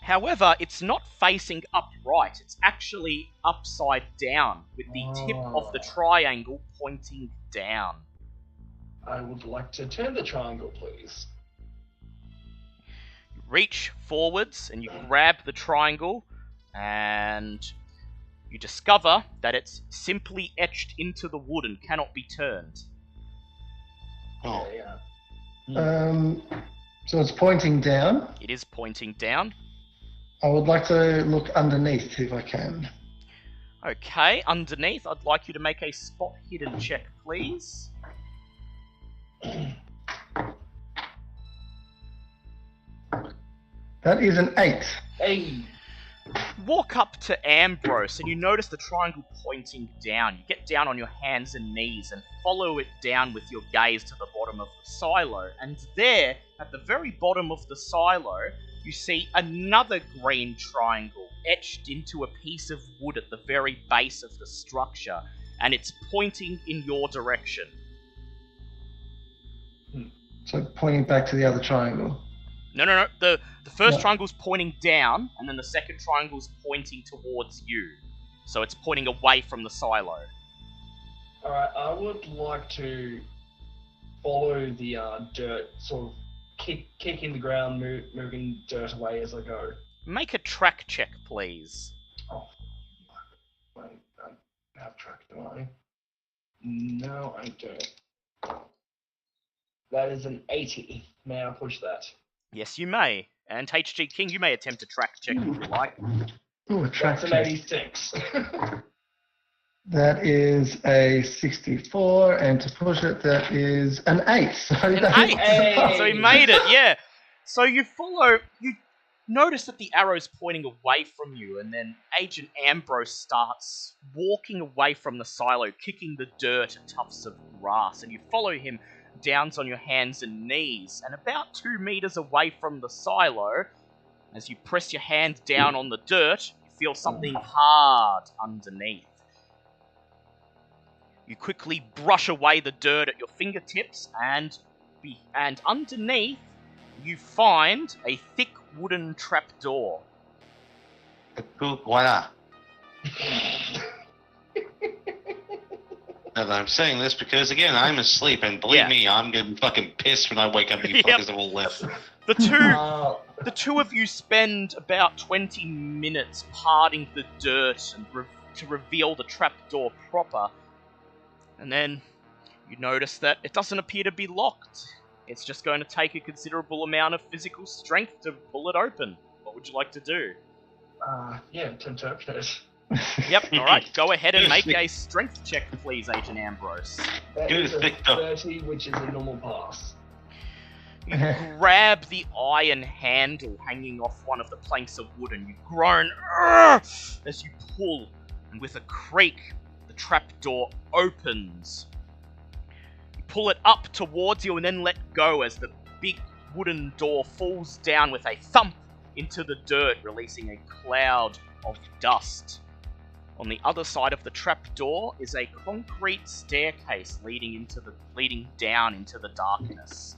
However, it's not facing upright, it's actually upside down, with the tip of the triangle pointing down. I would like to turn the triangle, please. You reach forwards and you grab the triangle, and you discover that it's simply etched into the wood and cannot be turned. Oh, Yeah. So it's pointing down. It is pointing down. I would like to look underneath if I can. Okay, underneath, I'd like you to make a spot hidden check, please. That is an 8. Hey! Walk up to Ambrose and you notice the triangle pointing down. You get down on your hands and knees and follow it down with your gaze to the bottom of the silo. And there, at the very bottom of the silo, you see another green triangle etched into a piece of wood at the very base of the structure. And it's pointing in your direction. So pointing back to the other triangle. No. The first Yeah. triangle's pointing down, and then the second triangle's pointing towards you. So it's pointing away from the silo. Alright, I would like to follow the dirt, sort of kicking the ground, moving dirt away as I go. Make a track check, please. Oh, I have track, do I? No, I don't. That is an 80. May I push that? Yes, you may. And HG King, you may attempt a track check if you like. Ooh, a track That's an check. 86. That is a 64, and to push it, that is an 8. So An that's 8! Hey! So he made it, yeah. So you notice that the arrow's pointing away from you, and then Agent Ambrose starts walking away from the silo, kicking the dirt and tufts of grass, and you follow him down on your hands and knees, and about 2 meters away from the silo, as you press your hand down on the dirt, you feel something hard underneath. You quickly brush away the dirt at your fingertips, and underneath you find a thick wooden trapdoor. Voila. And I'm saying this because, again, I'm asleep, and believe me, I'm getting fucking pissed when I wake up and you fuckers have all left. The two of you spend about 20 minutes parting the dirt and to reveal the trapdoor proper, and then you notice that it doesn't appear to be locked. It's just going to take a considerable amount of physical strength to pull it open. What would you like to do? Yeah, to interpret it. Yep, alright, go ahead and make a strength check, please, Agent Ambrose. That is a 30, which is a normal pass. You grab the iron handle hanging off one of the planks of wood and you groan as you pull, and with a creak, the trapdoor opens. You pull it up towards you and then let go as the big wooden door falls down with a thump into the dirt, releasing a cloud of dust. On the other side of the trapdoor is a concrete staircase leading down into the darkness.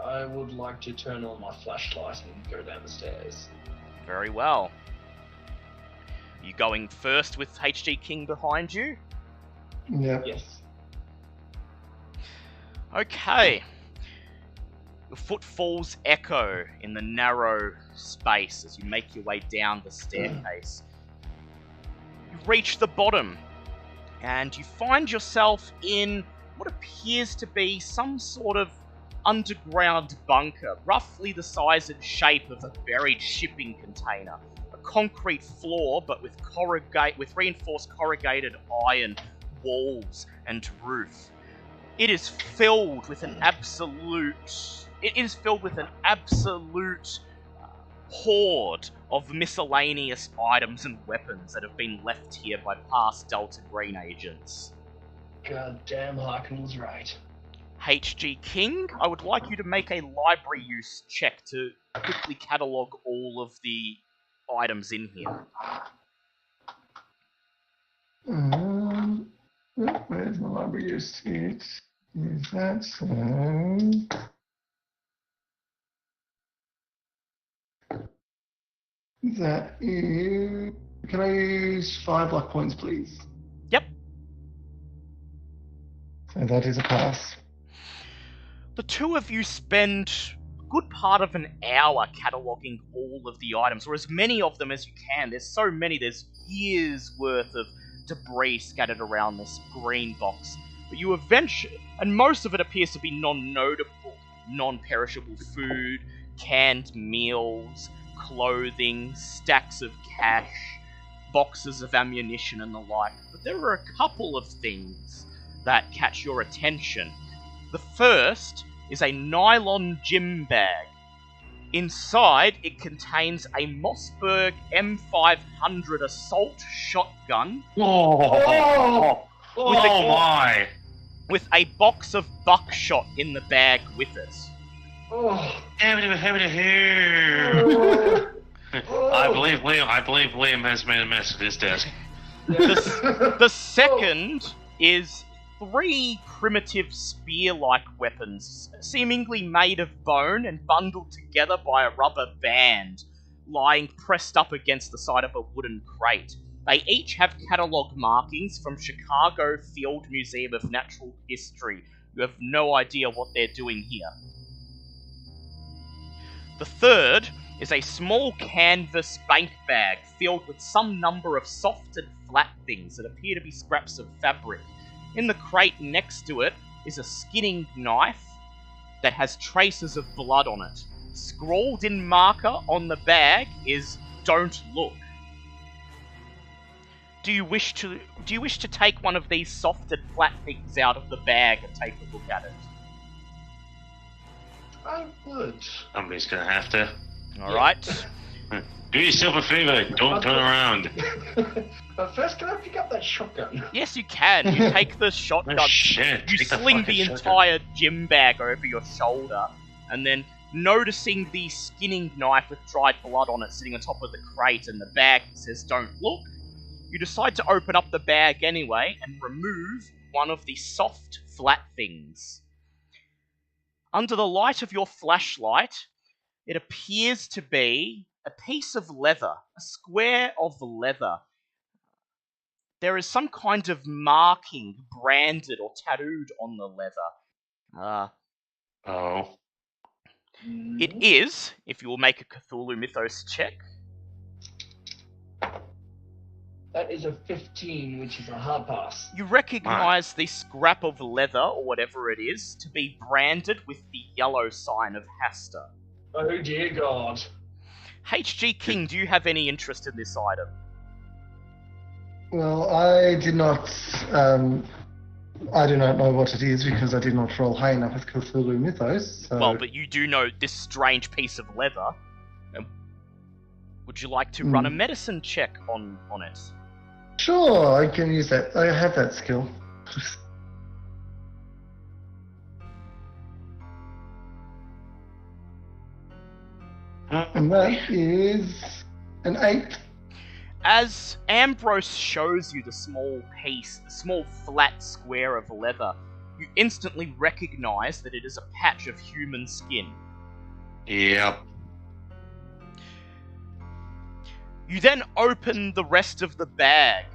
I would like to turn on my flashlight and go down the stairs. Very well. You going first with HG King behind you? Yeah. Yes. Okay. Your footfalls echo in the narrow space as you make your way down the staircase. You reach the bottom, and you find yourself in what appears to be some sort of underground bunker, roughly the size and shape of a buried shipping container. A concrete floor, but with reinforced corrugated iron walls and roof. It is filled with an absolute horde of miscellaneous items and weapons that have been left here by past Delta Green agents. God damn, Harkin was right. HG King, I would like you to make a library use check to quickly catalogue all of the items in here. Where's my library use? Is that so? That is. Can I use 5 luck points, please? Yep. So that is a pass. The two of you spend a good part of an hour cataloguing all of the items, or as many of them as you can. There's so many, there's years worth of debris scattered around this green box. But you eventually, and most of it appears to be non-notable, non-perishable food, canned meals, clothing, stacks of cash, boxes of ammunition and the like. But there are a couple of things that catch your attention. The first is a nylon gym bag. Inside, it contains a Mossberg M500 assault shotgun with a box of buckshot in the bag with it. I believe Liam has made a mess of his desk. The second is 3 primitive spear-like weapons, seemingly made of bone and bundled together by a rubber band, lying pressed up against the side of a wooden crate. They each have catalogue markings from Chicago Field Museum of Natural History. You have no idea what they're doing here. The third is a small canvas bank bag filled with some number of soft and flat things that appear to be scraps of fabric. In the crate next to it is a skinning knife that has traces of blood on it. Scrawled in marker on the bag is "Don't look." Do you wish to take one of these soft and flat things out of the bag and take a look at it? I would. Somebody's gonna have to. Alright. Do yourself a favor, don't turn around. But first, can I pick up that shotgun? Yes, you can. You take the shotgun. Oh, shit. You sling the entire gym bag over your shoulder, and then noticing the skinning knife with dried blood on it sitting on top of the crate and the bag that says "Don't look," you decide to open up the bag anyway and remove one of the soft, flat things. Under the light of your flashlight, it appears to be a piece of leather, a square of leather. There is some kind of marking branded or tattooed on the leather. Oh. It is, if you will make a Cthulhu Mythos check. That is a 15, which is a hard pass. You recognize the scrap of leather, or whatever it is, to be branded with the yellow sign of Hasta. Oh dear God. H.G. King, do you have any interest in this item? Well, I do not know what it is because I did not roll high enough with Cthulhu Mythos. So... Well, but you do know this strange piece of leather. Would you like to run a medicine check on it? Sure, I can use that. I have that skill. And that is an 8. As Ambrose shows you the small flat square of leather, you instantly recognize that it is a patch of human skin. Yep. You then open the rest of the bag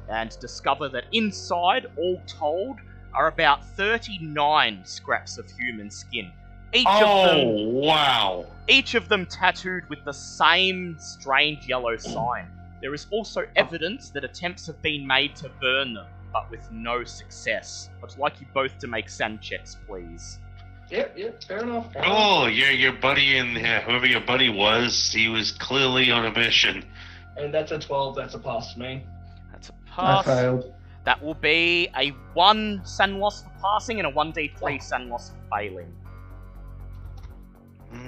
and discover that inside, all told, are about 39 scraps of human skin. Wow. Each of them tattooed with the same strange yellow sign. There is also evidence that attempts have been made to burn them, but with no success. I'd like you both to make sand checks, please. Yep, fair enough. Oh, yeah, your buddy and whoever your buddy was, he was clearly on a mission. And that's a 12, that's a pass for me. That's a I pass. failed. That will be a 1 sand loss for passing and a 1d3 sand loss for failing.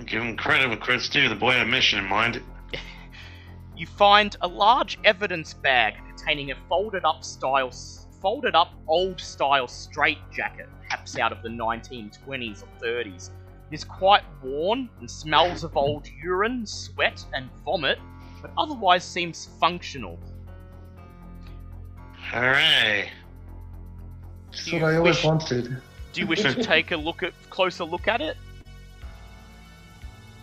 Give him credit where credit's due. The boy had a mission in mind. You find a large evidence bag containing a folded up old style straitjacket, perhaps out of the 1920s or 30s. It is quite worn and smells of old urine, sweat, and vomit, but otherwise seems functional. Hooray. That's what I always wanted. Do you wish to take a closer look at it?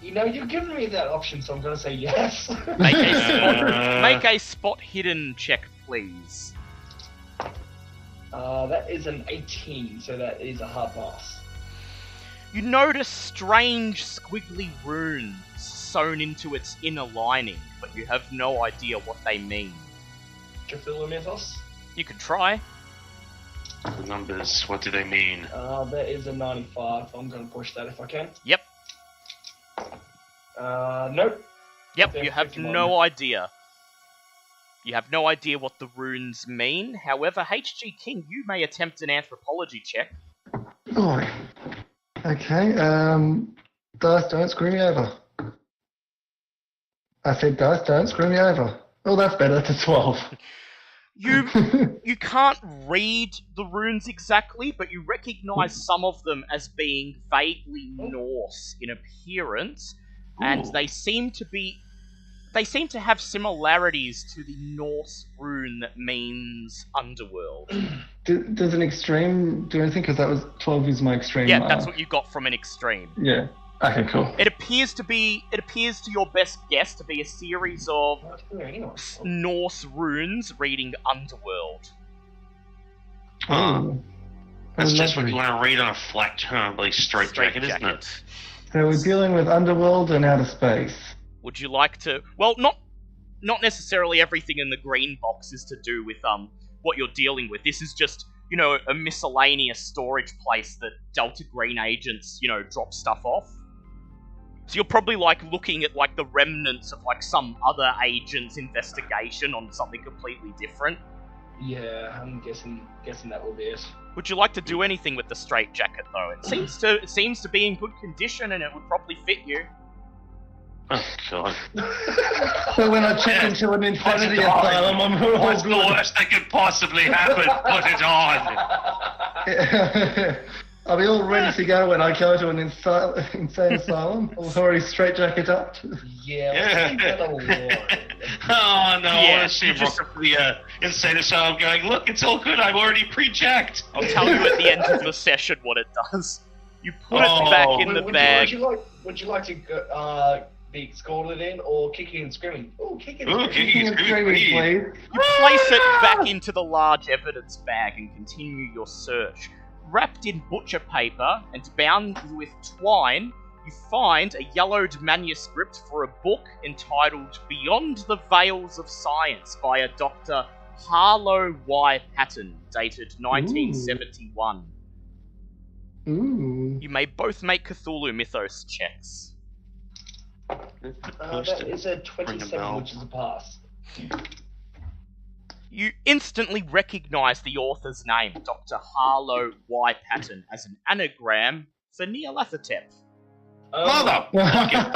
You know, you've given me that option, so I'm going to say yes. Make a spot hidden check, please. That is an 18, so that is a hard pass. You notice strange squiggly runes sewn into its inner lining, but you have no idea what they mean. Cthulhu Mythos? You can try. The numbers, what do they mean? That is a 95. I'm going to push that if I can. Yep. Nope. Yep, Okay, you have 51. no idea. You have no idea what the runes mean. However, H.G. King, you may attempt an anthropology check. Oh, okay. Dice, don't screw me over. I said dice, don't screw me over. Oh, that's better. That's a 12. You can't read the runes exactly, but you recognize some of them as being vaguely Norse in appearance, and they seem to have similarities to the Norse rune that means underworld. Does an extreme do anything? Because that was 12 is my extreme. Yeah, that's what you got from an extreme. Yeah. Okay, cool. It appears to your best guess to be a series of Norse runes reading underworld. Oh. That's just what lovely. you want to read on a flat straight jacket, isn't it? So we're dealing with underworld and outer space. Would you like to? Well, not necessarily everything in the green box is to do with what you're dealing with. This is just, you know, a miscellaneous storage place that Delta Green agents, you know, drop stuff off. So you're probably like looking at like the remnants of like some other agent's investigation on something completely different. Yeah, I'm guessing that will be it. Would you like to do anything with the straitjacket though? It seems to be in good condition and it would probably fit you. Oh, God. So when I check into an insanity asylum, I'm all What's the good. worst that could possibly happen? Put it on! Are we all ready to go when I go to an insane asylum? Or straight jacket up? Yeah. Oh no! I want to see him just- rock up to the insane asylum, going, "Look, it's all good. I'm already pre-jacked." I'll tell you at the end of the session what it does. You put it back in the bag. Would you like to go, be scolded in or kicking and screaming? Oh, kicking and Ooh, screaming. kicking and screaming, please. You place it back into the large evidence bag and continue your search. Wrapped in butcher paper and bound with twine, you find a yellowed manuscript for a book entitled Beyond the Veils of Science by a Dr. Harlow Y. Patton, dated 1971. Ooh. You may both make Cthulhu Mythos checks. That is a 27, which is a pass. You instantly recognize the author's name, Dr. Harlow Y. Patton, as an anagram for Nyarlathotep. Motherfucker!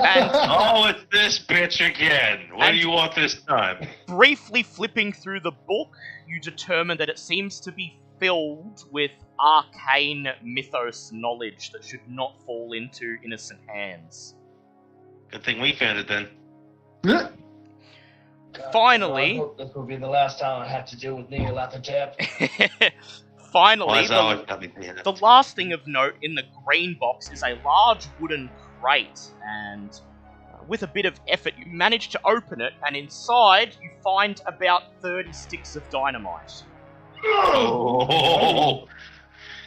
And Oh, it's this bitch again. What do you want this time? briefly flipping through the book, you determine that it seems to be filled with arcane mythos knowledge that should not fall into innocent hands. Good thing we found it then. Finally, I hope this will be the last time I have to deal with Nyarlathotep. finally, Why's always gotta be paying the last thing of note in the green box is a large wooden crate, and with a bit of effort you manage to open it, and inside you find about 30 sticks of dynamite. Oh,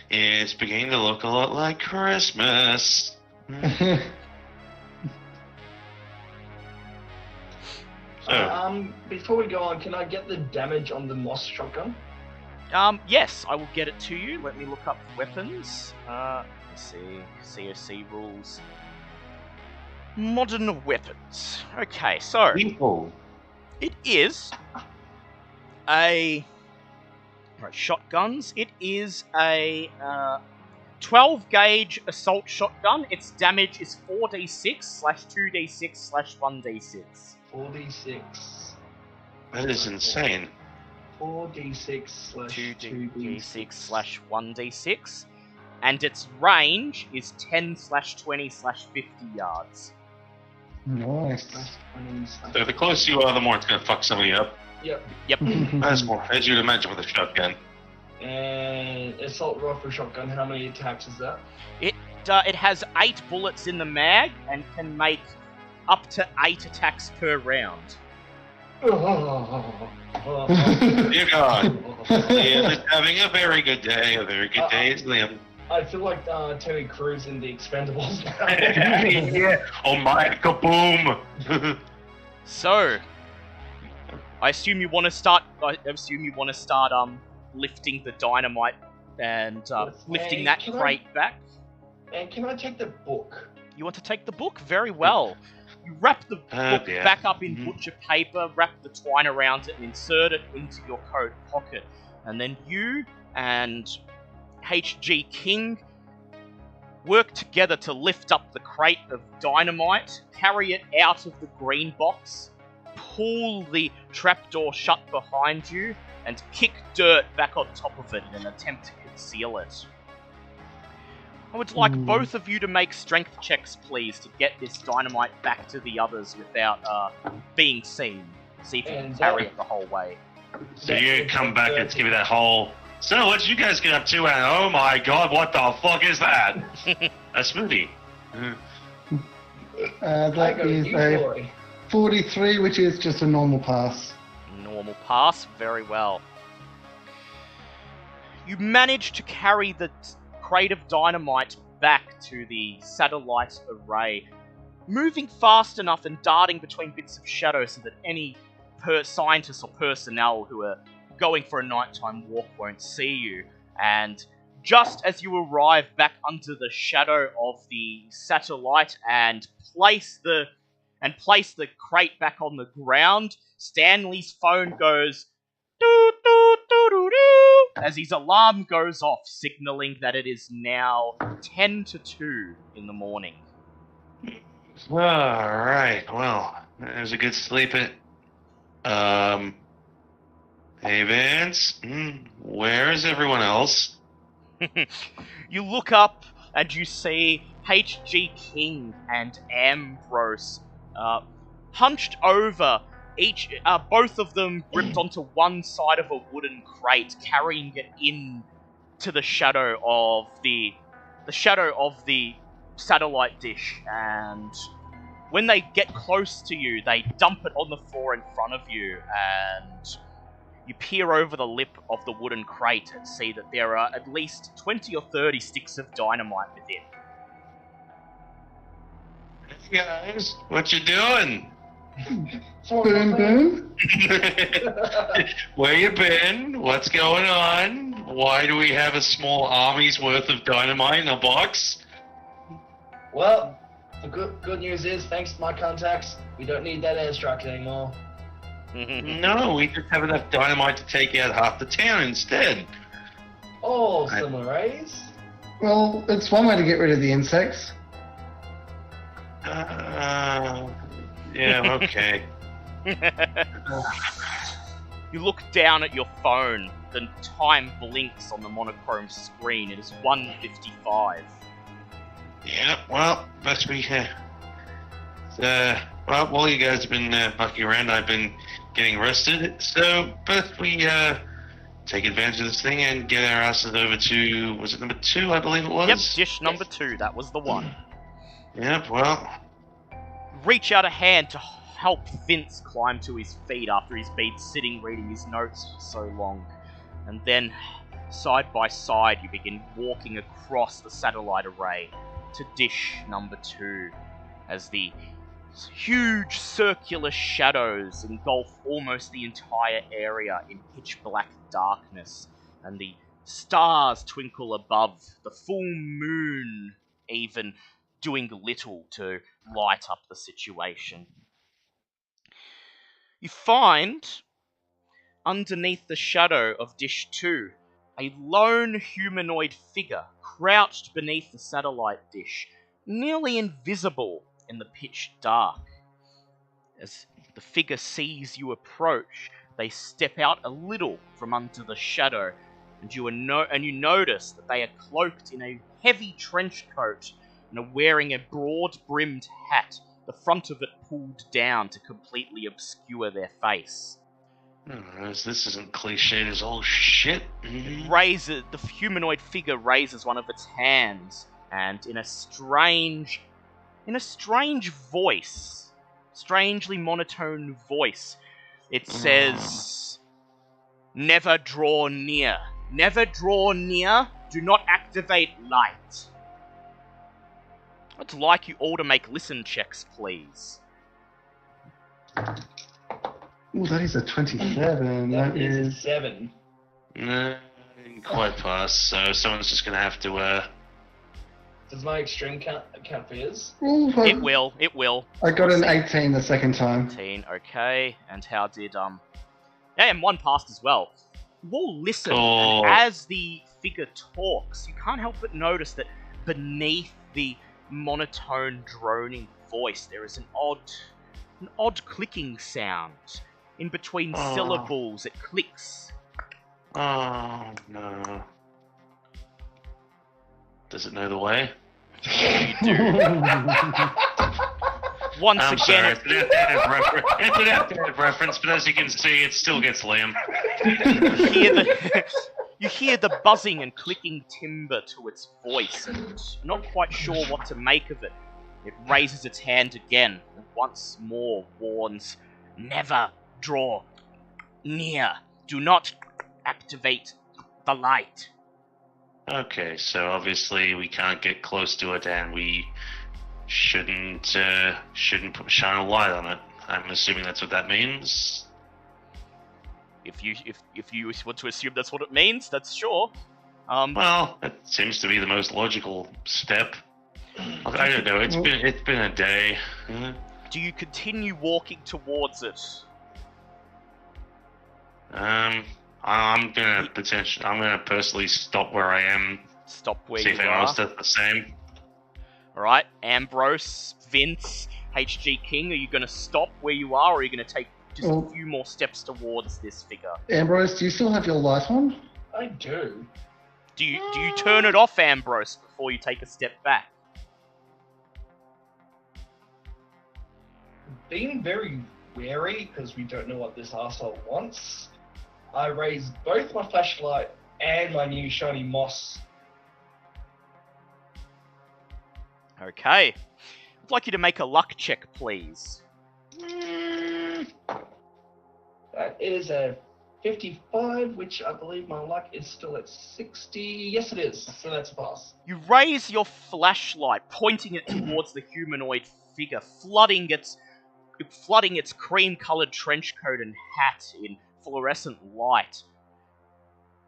it's beginning to look a lot like Christmas. So, Before we go on, can I get the damage on the Moss shotgun? Yes, I will get it to you. Let me look up weapons. Let's see. COC rules. Modern weapons. Okay, so people. it is a... Right, shotguns. It is a 12 gauge assault shotgun. Its damage is 4d6/2d6/1d6. 4d6. That is insane. 4d6/2d6. 2d6/1d6. And its range is 10/20/50 yards. Nice. So the closer you are, the more it's gonna fuck somebody up. Yep. That's more, as you'd imagine with a shotgun. And assault rifle shotgun, how many attacks is that? It has 8 bullets in the mag and can make up to 8 attacks per round. Dear God. Liam is having a very good day. A very good day is Liam. I feel like Terry Crews in The Expendables now. Yeah. Oh my, kaboom. So, I assume you want to start. Lifting the dynamite and lifting Hey, that can crate back. And can I take the book? You want to take the book? Very well. You wrap the book Yeah. back up in butcher paper, wrap the twine around it, and insert it into your coat pocket. And then you and H.G. King work together to lift up the crate of dynamite, carry it out of the green box, pull the trapdoor shut behind you, and kick dirt back on top of it in an attempt to conceal it. I would like both of you to make strength checks, please, to get this dynamite back to the others without being seen. See if you can And, carry it the whole way. So you come back and give me that whole. So what did you guys get up to? And oh my God, what the fuck is that? A smoothie. That is a 43, which is just a normal pass. Normal pass, very well. You manage to carry the crate of dynamite back to the satellite array, moving fast enough and darting between bits of shadow so that any scientists or personnel who are going for a nighttime walk won't see you. And just as you arrive back under the shadow of the satellite and place the crate back on the ground, Stanley's phone goes doo doo doo doo doo as his alarm goes off, signaling that it is now 10 to 2 in the morning. Alright, well, there's a good sleep at. Hey Vince, where is everyone else? You look up and you see H.G. King and Ambrose hunched over, both of them gripped onto one side of a wooden crate, carrying it in to the shadow of the satellite dish. And when they get close to you, they dump it on the floor in front of you, and you peer over the lip of the wooden crate and see that there are at least 20 or 30 sticks of dynamite within. Hey guys, what you doing? Boom, boom. Where you been? What's going on? Why do we have a small army's worth of dynamite in a box? Well, the good news is, thanks to my contacts, we don't need that airstrike anymore. No, we just have enough dynamite to take out half the town instead. Oh, similar rays? Well, it's one way to get rid of the insects. Yeah, okay. You look down at your phone, the time blinks on the monochrome screen. It is 1:55. Yeah, well, best we well, while you guys have been bucking around, I've been getting rested. So, best we take advantage of this thing and get our asses over to, was it number 2, I believe it was? Yep, dish number 2, that was the one. Yep, well. Reach out a hand to help Vince climb to his feet after he's been sitting reading his notes for so long. And then, side by side, you begin walking across the satellite array to dish number 2, as the huge circular shadows engulf almost the entire area in pitch black darkness, and the stars twinkle above, the full moon even doing little to light up the situation. You find, underneath the shadow of dish 2, a lone humanoid figure crouched beneath the satellite dish, nearly invisible in the pitch dark. As the figure sees you approach, they step out a little from under the shadow, and you notice that they are cloaked in a heavy trench coat and are wearing a broad-brimmed hat, the front of it pulled down to completely obscure their face. This isn't cliched as all shit. The humanoid figure raises one of its hands, and in a strange voice, strangely monotone voice, it says, "Never draw near. Never draw near. Do not activate light." I'd like you all to make listen checks, please. Oh, that is a 27. That is a 7. Didn't quite pass, so someone's just gonna have to, Does my extreme count for yours? Ooh, It will. I got an 18 the second time. 18, okay. And how did, Yeah, and 1 passed as well. You all listen, Oh. and as the figure talks, you can't help but notice that beneath the monotone droning voice, there is an odd clicking sound. In between syllables, it clicks. Oh, no. Does it know the way? You do. Once I'm again, sorry, it's an outdated reference, but as you can see, it still gets lame. you hear the buzzing and clicking timbre to its voice, and not quite sure what to make of it. It raises its hand again, and once more warns, "Never draw near. Do not activate the light." Okay, so obviously we can't get close to it, and we shouldn't shine a light on it. I'm assuming that's what that means. If you want to assume that's what it means, that's sure. Well, it seems to be the most logical step. I don't know. It's been a day. Do you continue walking towards it? I'm gonna personally stop where I am. Stop where See you if anyone else are. does the same. Alright, Ambrose, Vince, HG King, are you going to stop where you are, or are you going to take just a few more steps towards this figure? Ambrose, do you still have your light on? I do. Do you turn it off, Ambrose, before you take a step back? Being very wary, because we don't know what this arsehole wants, I raise both my flashlight and my new shiny moss. Okay. I'd like you to make a luck check, please. That is a 55, which I believe my luck is still at 60. Yes, it is. So that's a pass. You raise your flashlight, pointing it towards the humanoid figure, flooding its cream-coloured trench coat and hat in fluorescent light.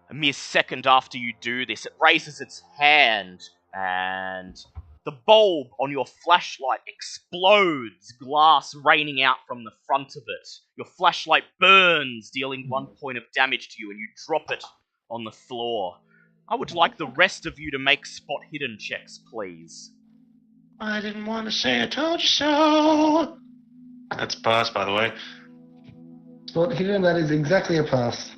A mere second after you do this, it raises its hand, and the bulb on your flashlight explodes, glass raining out from the front of it. Your flashlight burns, dealing 1 point of damage to you, and you drop it on the floor. I would like the rest of you to make spot hidden checks, please. I didn't want to say I told you so. That's a pass, by the way. Spot hidden, that is exactly a pass.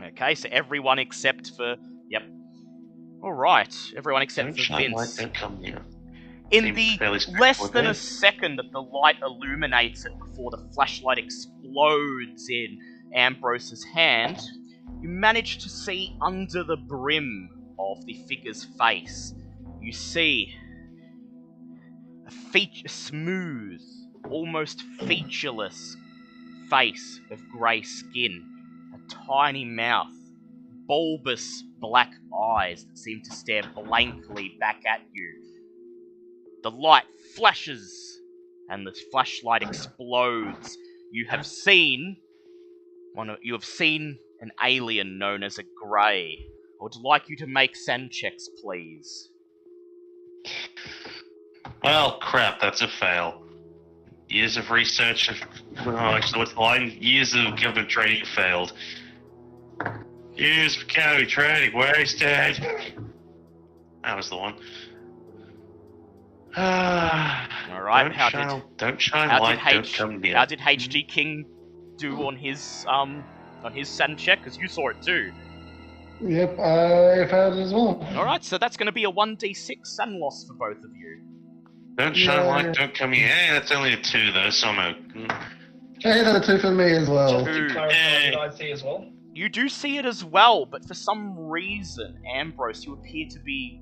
Okay, so everyone except for... Yep. Alright, everyone except Don't for shine Vince. light, don't come near. In Seems the fairly less straightforward than there. a second that the light illuminates it before the flashlight explodes in Ambrose's hand, you manage to see under the brim of the figure's face. You see a smooth, almost featureless face of grey skin, a tiny mouth, bulbous black eyes that seem to stare blankly back at you. The light flashes, and the flashlight explodes. You have seen an alien known as a Grey. I would like you to make sand checks, please. Well, crap, that's a fail. Years of research, actually, what's the line? Years of government training failed. Years of academy training wasted. That was the one. Alright, Don't shine light, don't come near. How did HG King do on his sand check? Because you saw it too. Yep, I failed as well. Alright, so that's going to be a 1d6 sand loss for both of you. Don't shine light, don't come here. Hey, that's only a 2 though, so I'm out. Hey, that's a 2 for me as well. Just to clarify, Hey. did I see as well? You do see it as well, but for some reason, Ambrose, you appear to be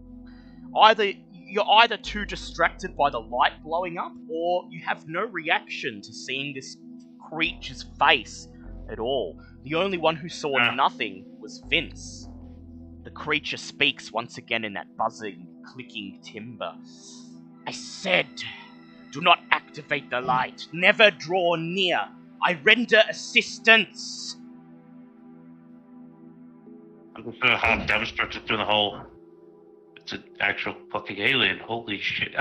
you're either too distracted by the light blowing up, or you have no reaction to seeing this creature's face at all. The only one who saw nothing was Vince. The creature speaks once again in that buzzing, clicking timbre. I said, do not activate the light. Never draw near. I render assistance. I'm just gonna have demonstrated through the hole. It's an actual fucking alien. Holy shit.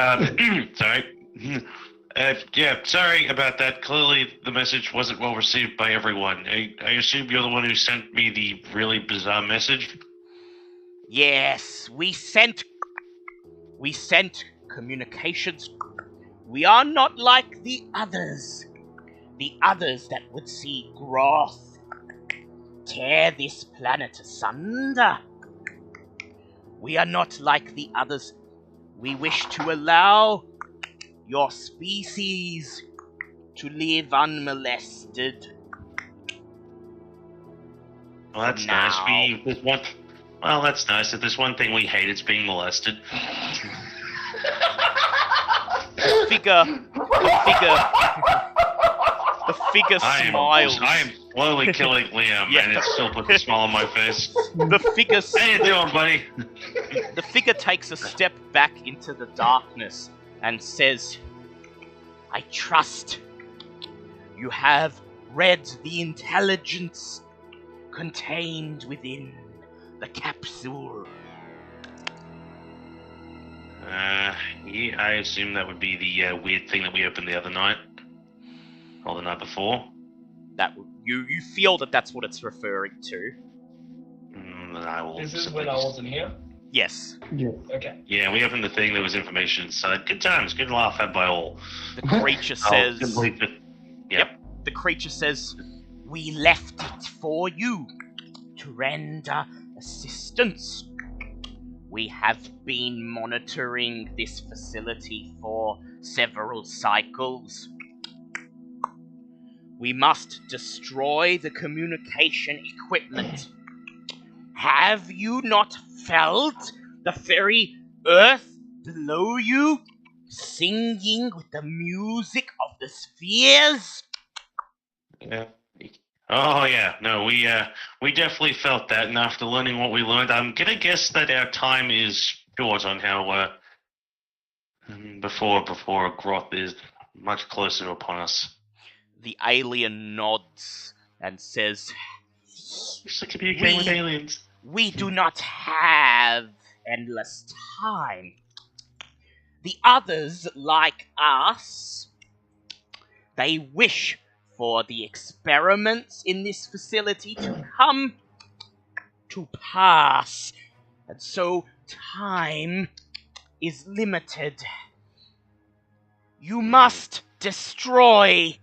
Sorry. Yeah, sorry about that. Clearly, the message wasn't well received by everyone. I assume you're the one who sent me the really bizarre message. Yes, we sent communications. We are not like the others. The others that would see Ghroth tear this planet asunder. We are not like the others. We wish to allow your species to live unmolested. Well, that's Now. nice. Well, that's nice. If there's one thing we hate, it's being molested. The figure smiles. I am slowly killing Liam, Yeah. and it still puts a smile on my face. The figure How you doing, buddy? The figure takes a step back into the darkness and says, I trust you have read the intelligence contained within the capsule. Yeah, I assume that would be the weird thing that we opened the other night. Or the night before. You feel that that's what it's referring to. I will This is simply when I just- wasn't here. Yes. Yeah. Okay. Yeah, we opened the thing, there was information inside. Good times, good laugh had by all. The creature says... Yep. The creature says, we left it for you to render assistance. We have been monitoring this facility for several cycles. We must destroy the communication equipment. Have you not felt the very earth below you singing with the music of the spheres? Yeah. Oh yeah, no, we definitely felt that, and after learning what we learned, I'm gonna guess that our time is short on how before Ghroth is much closer upon us. The alien nods and says, Just to communicate with aliens. "We do not have endless time. The others, like us, they wish for the experiments in this facility to come to pass, and so time is limited. You must destroy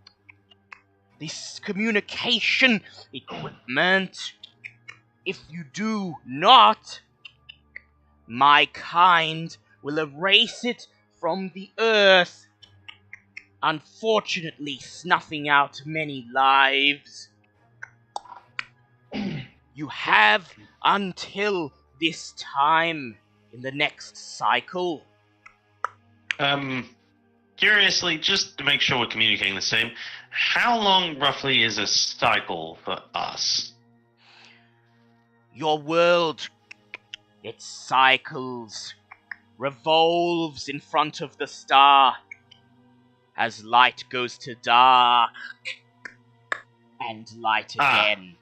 this communication equipment. If you do not, my kind will erase it from the earth, unfortunately snuffing out many lives. You have until this time in the next cycle." Curiously, just to make sure we're communicating the same, how long roughly is a cycle for us? Your world, it cycles, revolves in front of the star, as light goes to dark, and light again.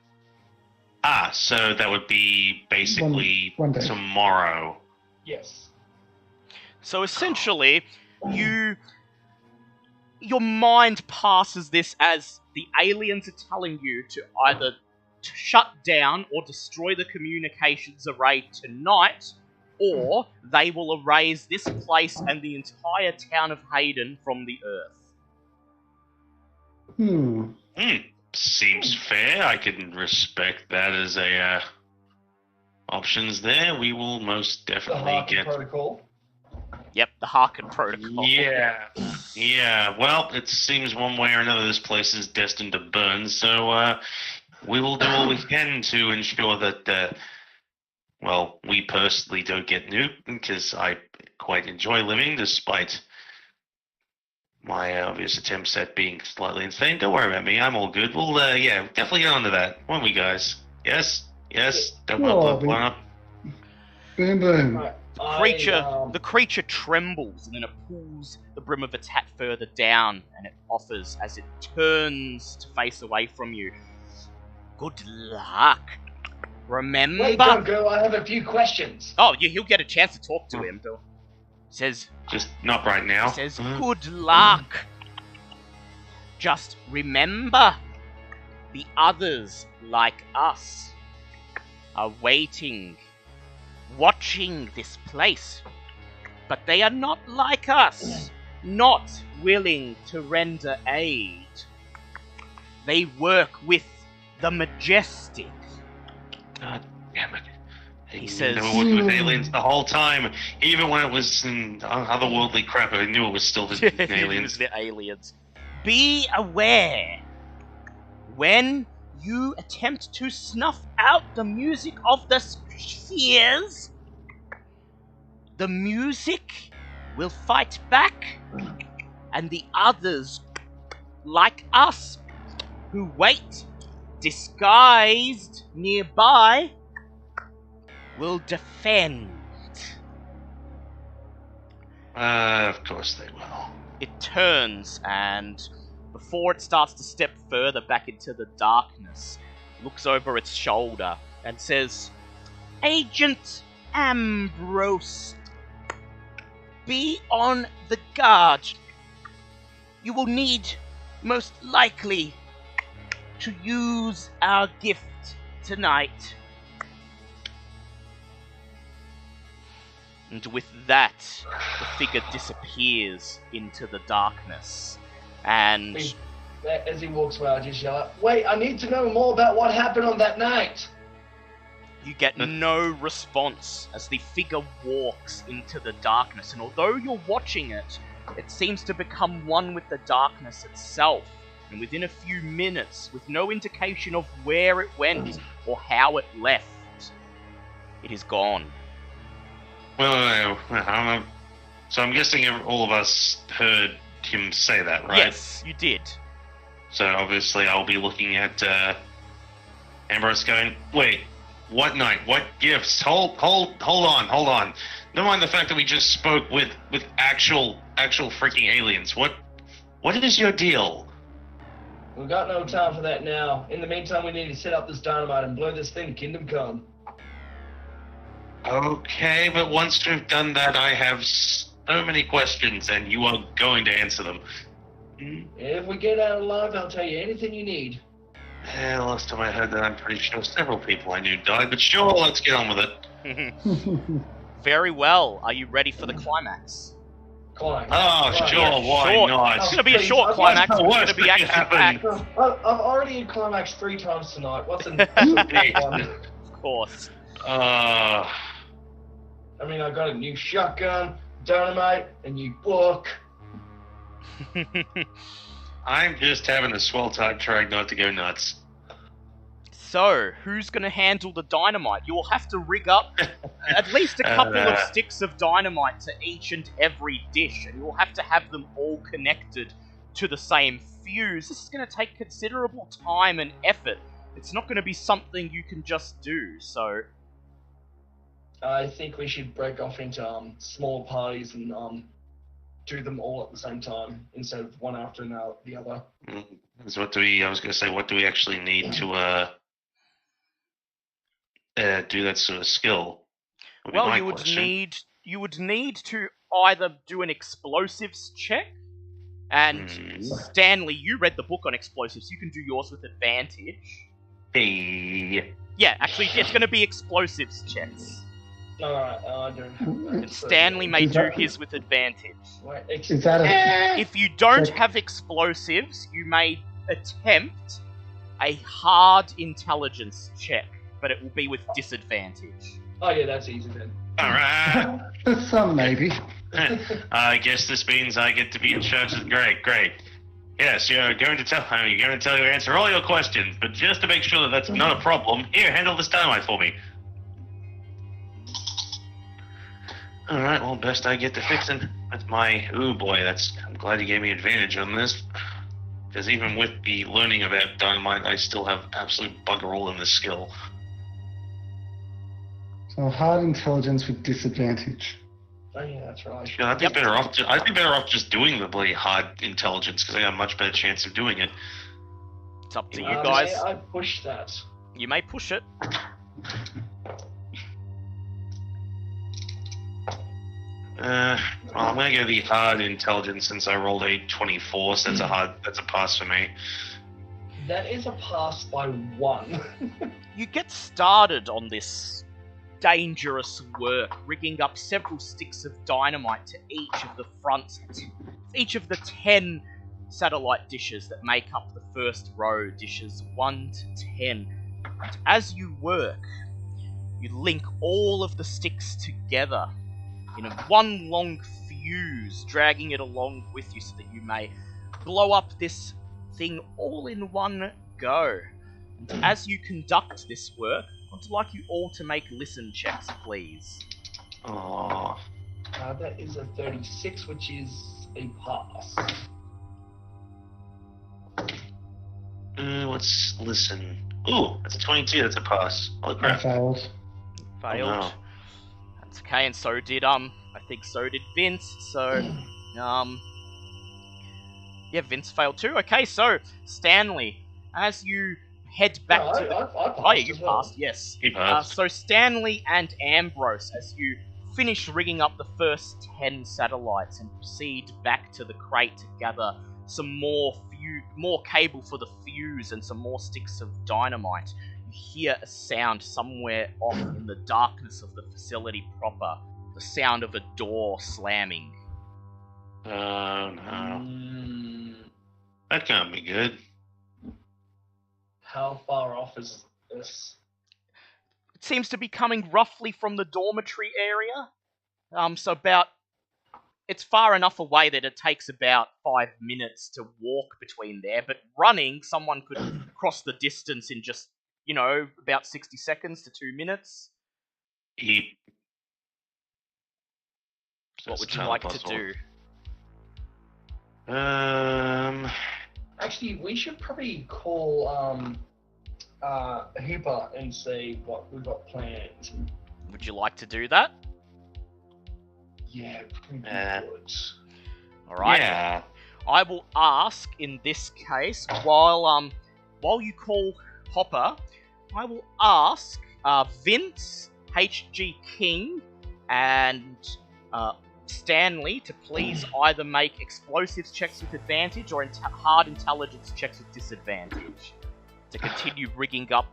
So that would be basically One day. tomorrow. Yes. So essentially, your mind passes this as the aliens are telling you to either shut down or destroy the communications array tonight, or they will erase this place and the entire town of Hayden from the earth. Seems fair. I can respect that as a options there. We will most The definitely Harkin get. protocol. Yep, the Harkin Protocol. Yeah. Well, it seems one way or another this place is destined to burn. So we will do all we can to ensure that. We personally don't get nuked because I quite enjoy living, despite my obvious attempts at being slightly insane. Don't worry about me. I'm all good. We'll definitely get onto that, won't we, guys? Yes. Don't want to blow up. Boom, boom. Right. The creature trembles and then it pulls the brim of its hat further down and it offers as it turns to face away from you. Good luck. Remember. Wait, don't go. I have a few questions. Oh, he'll get a chance to talk to him, though. Says, Just not right now. says, good luck. Just remember, the others, like us, are waiting, watching this place. But they are not like us, not willing to render aid. They work with the majestic. God damn it. He says, They were working with aliens the whole time. Even when it was in otherworldly crap, I knew it was still the aliens. the aliens. Be aware, when you attempt to snuff out the music of the spheres, the music will fight back, and the others, like us, who wait, disguised nearby, will defend. Of course they will. It turns and, before it starts to step further back into the darkness, looks over its shoulder and says, Agent Ambrose, be on the guard. You will need, most likely, to use our gift tonight. And with that, the figure disappears into the darkness. And As he walks away, I just yell out, wait, I need to know more about what happened on that night. You get no response as the figure walks into the darkness, and although you're watching it, it seems to become one with the darkness itself. And within a few minutes, with no indication of where it went or how it left, it is gone. Well, so I'm guessing all of us heard him say that, right? Yes, you did. So obviously I'll be looking at Ambrose going, wait, what night? What gifts? Hold on. Never mind the fact that we just spoke with actual freaking aliens. What is your deal? We've got no time for that now. In the meantime, we need to set up this dynamite and blow this thing to Kingdom Come. Okay, but once we've done that, I have so many questions, and you are going to answer them. If we get out alive, I'll tell you anything you need. Last time I heard that, I'm pretty sure several people I knew died, but sure, let's get on with it. Very well. Are you ready for the climax? Climax. Oh, Climax. sure, why Short. not? It's going to be a short climax. It's going to be action-packed. I've already had climax 3 times tonight. What's an one? Of course. I mean, I got a new shotgun, dynamite, a new book. I'm just having a swell time trying not to go nuts. So, who's going to handle the dynamite? You will have to rig up at least a couple of sticks of dynamite to each and every dish, and you will have to have them all connected to the same fuse. This is going to take considerable time and effort. It's not going to be something you can just do, so... I think we should break off into small parties and do them all at the same time instead of one after the other. So I was going to say, what do we actually need to do that sort of skill? Well, you would need to either do an explosives check, and Stanley, you read the book on explosives. You can do yours with advantage. Hey. Yeah, actually, it's going to be explosives checks. Alright, I don't. Stanley may do his with advantage. Wait, Is that If you don't have explosives, you may attempt a hard intelligence check, but it will be with disadvantage. Oh yeah, that's easy then. Alright. For some, maybe. I guess this means I get to be in charge of... Great. Yes, you're going to tell you answer all your questions, but just to make sure that that's not a problem, here, handle this dynamite for me. Alright, well, best I get to fixing. That's my... Ooh, boy, I'm glad you gave me advantage on this. Because even with the learning about dynamite, I still have absolute bugger all in this skill. So hard intelligence with disadvantage. Oh yeah, that's right. Yeah, I'd be better off just doing the bloody hard intelligence, because I got a much better chance of doing it. It's up to you guys. I push that. You may push it. Well, I'm gonna go the hard intelligence since I rolled a 24, so that's a pass for me. That is a pass by 1. You get started on this dangerous work, rigging up several sticks of dynamite to each of the 10 satellite dishes that make up the first row, dishes 1 to 10. And as you work, you link all of the sticks together in a one long fuse, dragging it along with you so that you may blow up this thing all in one go. And as you conduct this work, I'd like you all to make listen checks, please. Aww. That is a 36, which is a pass. Let's listen. Ooh, that's a 22, that's a pass. Holy I crap. failed. Failed. Oh, no. That's okay, and so did I think so did Vince. So yeah, Vince failed too. Okay, so Stanley, as you head back I passed oh yeah, you as well. passed. Yes. He passed. So Stanley and Ambrose, as you finish rigging up the first 10 satellites and proceed back to the crate to gather some more cable for the fuse and some more sticks of dynamite, you hear a sound somewhere off in the darkness of the facility proper. The sound of a door slamming. Oh, no. That can't be good. How far off is this? It seems to be coming roughly from the dormitory area. So it's far enough away that it takes about 5 minutes to walk between there, but running, someone could cross the distance in just, about 60 seconds to 2 minutes. Eat. What would you like to do? Actually, we should probably call Hooper and see what we've got planned. Would you like to do that? Yeah, pretty good. Alright. Yeah. I will ask, in this case, while you call Hopper, I will ask Vince, H.G. King, and Stanley to please either make explosives checks with advantage or hard intelligence checks with disadvantage to continue rigging up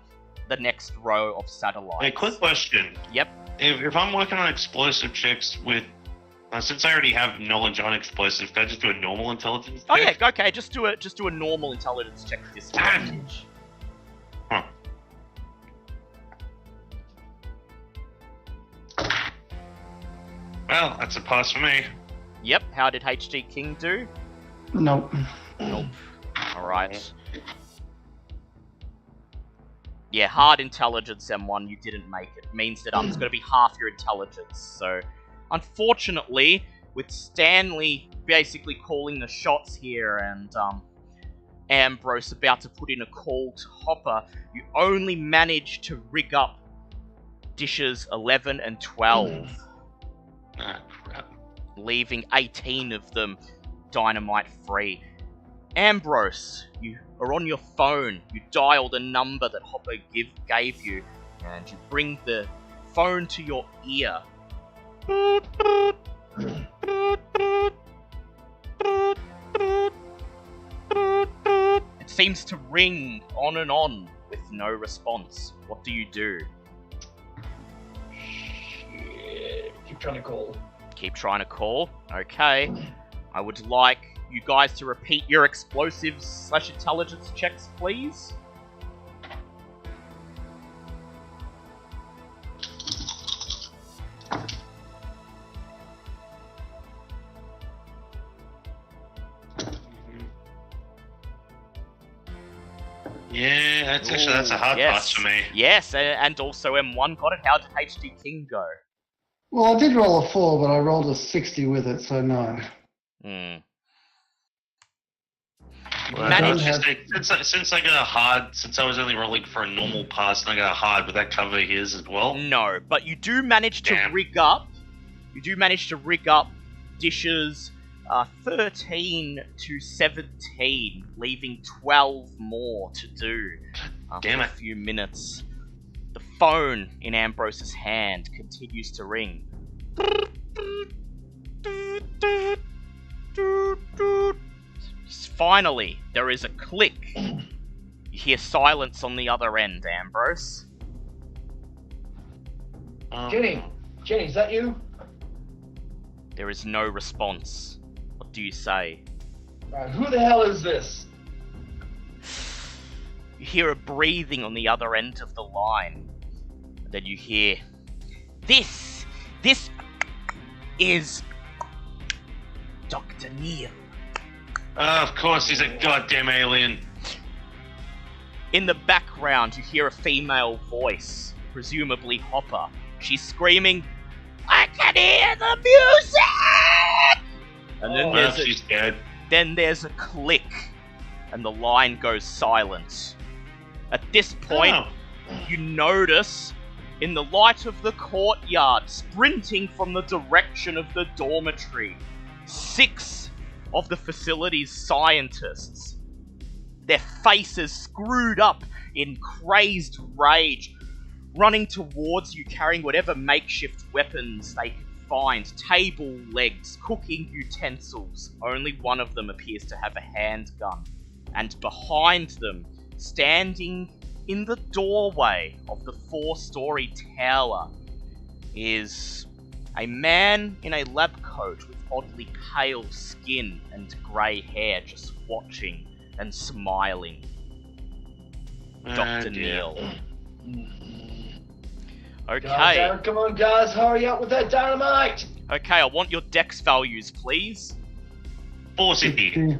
the next row of satellites. Hey, quick question. Yep. If I'm working on explosive checks with... since I already have knowledge on explosives, can I just do a normal intelligence check? Oh yeah, okay, just do a normal intelligence check with disadvantage. Huh. Well, that's a pass for me. Yep, how did H.G. King do? Nope. Nope. Alright. Yeah, hard intelligence, M1, you didn't make it. Means that it's going to be half your intelligence. So, unfortunately, with Stanley basically calling the shots here and Ambrose about to put in a call to Hopper, you only managed to rig up dishes 11 and 12. Ah, crap. Leaving 18 of them dynamite free. Ambrose, you are on your phone. You dial the number that Hopper gave you, and you bring the phone to your ear. It seems to ring on and on with no response. What do you do? Shit. Keep trying to call. Keep trying to call. Okay. I would like you guys to repeat your explosives / intelligence checks, please. Yeah, that's a hard pass for me. Yes, and also M1 got it. How did HD King go? Well, I did roll a 4, but I rolled a 60 with it, so no. Well, since I got a hard, since I was only rolling for a normal pass and I got a hard, would that cover his as well? No, but you do manage to rig up. You do manage to rig up dishes 13 to 17, leaving 12 more to do after a few minutes. The phone in Ambrose's hand continues to ring. Finally, there is a click. You hear silence on the other end, Ambrose. Jenny, is that you? There is no response. What do you say? Who the hell is this? You hear a breathing on the other end of the line. And then you hear, This is Dr. Neil. Of course, he's a goddamn alien. In the background, you hear a female voice, presumably Hopper. She's screaming, I can hear the music! And then she's dead. Then there's a click, and the line goes silent. At this point, you notice, in the light of the courtyard, sprinting from the direction of the dormitory, 6 of the facility's scientists. Their faces screwed up in crazed rage, running towards you carrying whatever makeshift weapons they could find. Table legs, cooking utensils. Only one of them appears to have a handgun. And behind them, standing in the doorway of the 4-story tower, is a man in a lab coat with oddly pale skin and grey hair, just watching and smiling. Dr. Neil. Okay. Come on, guys, hurry up with that dynamite! Okay, I want your dex values, please. 40.